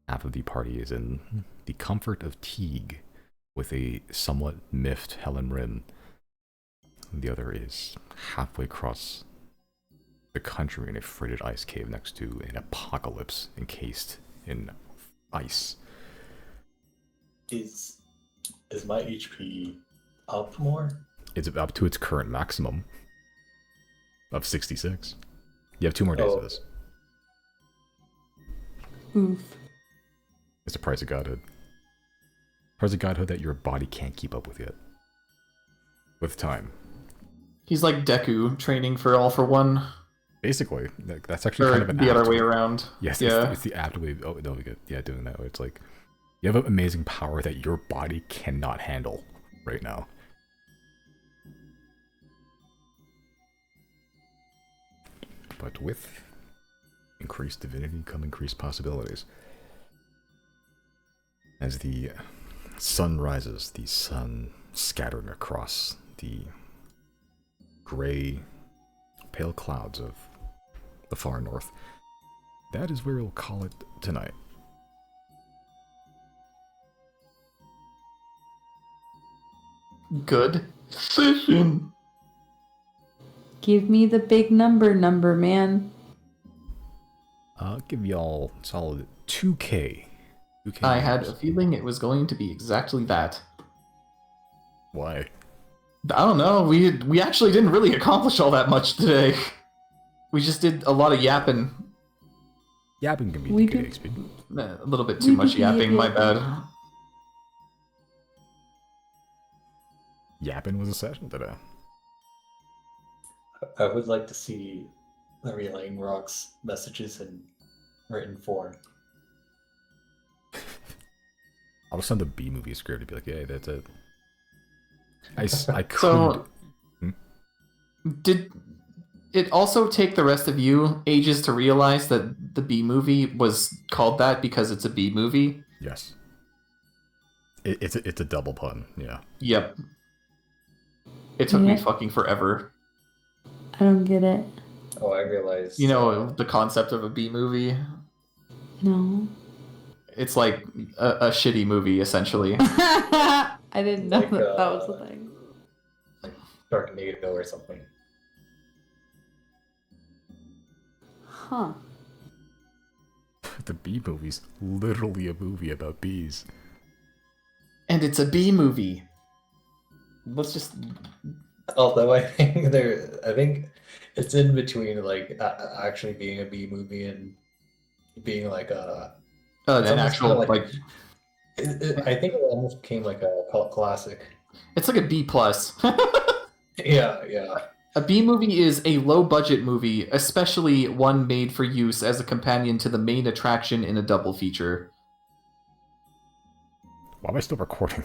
Half of the party is in the comfort of Teague with a somewhat miffed Helen Rin. The other is halfway across the country in a frigid ice cave next to an apocalypse encased in ice. Is my HP up more? It's up to its current maximum of 66. You have 2 more days of this. Oof. It's a price of godhood. Price of godhood that your body can't keep up with yet. With time. He's like Deku training for All for One. Basically, that's actually Or kind of an the apt other way around. Yes, Yeah. it's the apt way. Oh no, yeah, doing that way. It's like you have an amazing power that your body cannot handle right now. But with increased divinity come increased possibilities. As the sun rises, the sun scattering across the gray, pale clouds of the far north. That is where we'll call it tonight. Good fishing. Give me the big number, man. I'll give y'all solid 2K. 2K I had a dollars. feeling it was going to be exactly that. Why? I don't know. We actually didn't really accomplish all that much today. We just did a lot of yapping. Yapping can be We good do- XP. A little bit too much yapping. My bad. Yapping was a session today. I would like to see the Relaying Rocks messages in written form. I'll send the B movie script to be like, yeah, that's it. I could. So, did it also take the rest of you ages to realize that the B movie was called that because it's a B movie? Yes. It's a double pun, yeah. Yep. It took me Yeah. fucking forever. I don't get it. Oh, I realized. You know the concept of a B movie? No. It's like a shitty movie, essentially. I didn't know Like, that was the thing. like Sharknado or something. Huh. The B movie's literally a movie about bees. And it's a B movie. Let's just... Although I think it's in between like actually being a B movie and being like a. an It's almost actual, kinda like... I think it almost became like a cult classic. It's like a B+. Yeah. A B movie is a low-budget movie, especially one made for use as a companion to the main attraction in a double feature. Why am I still recording?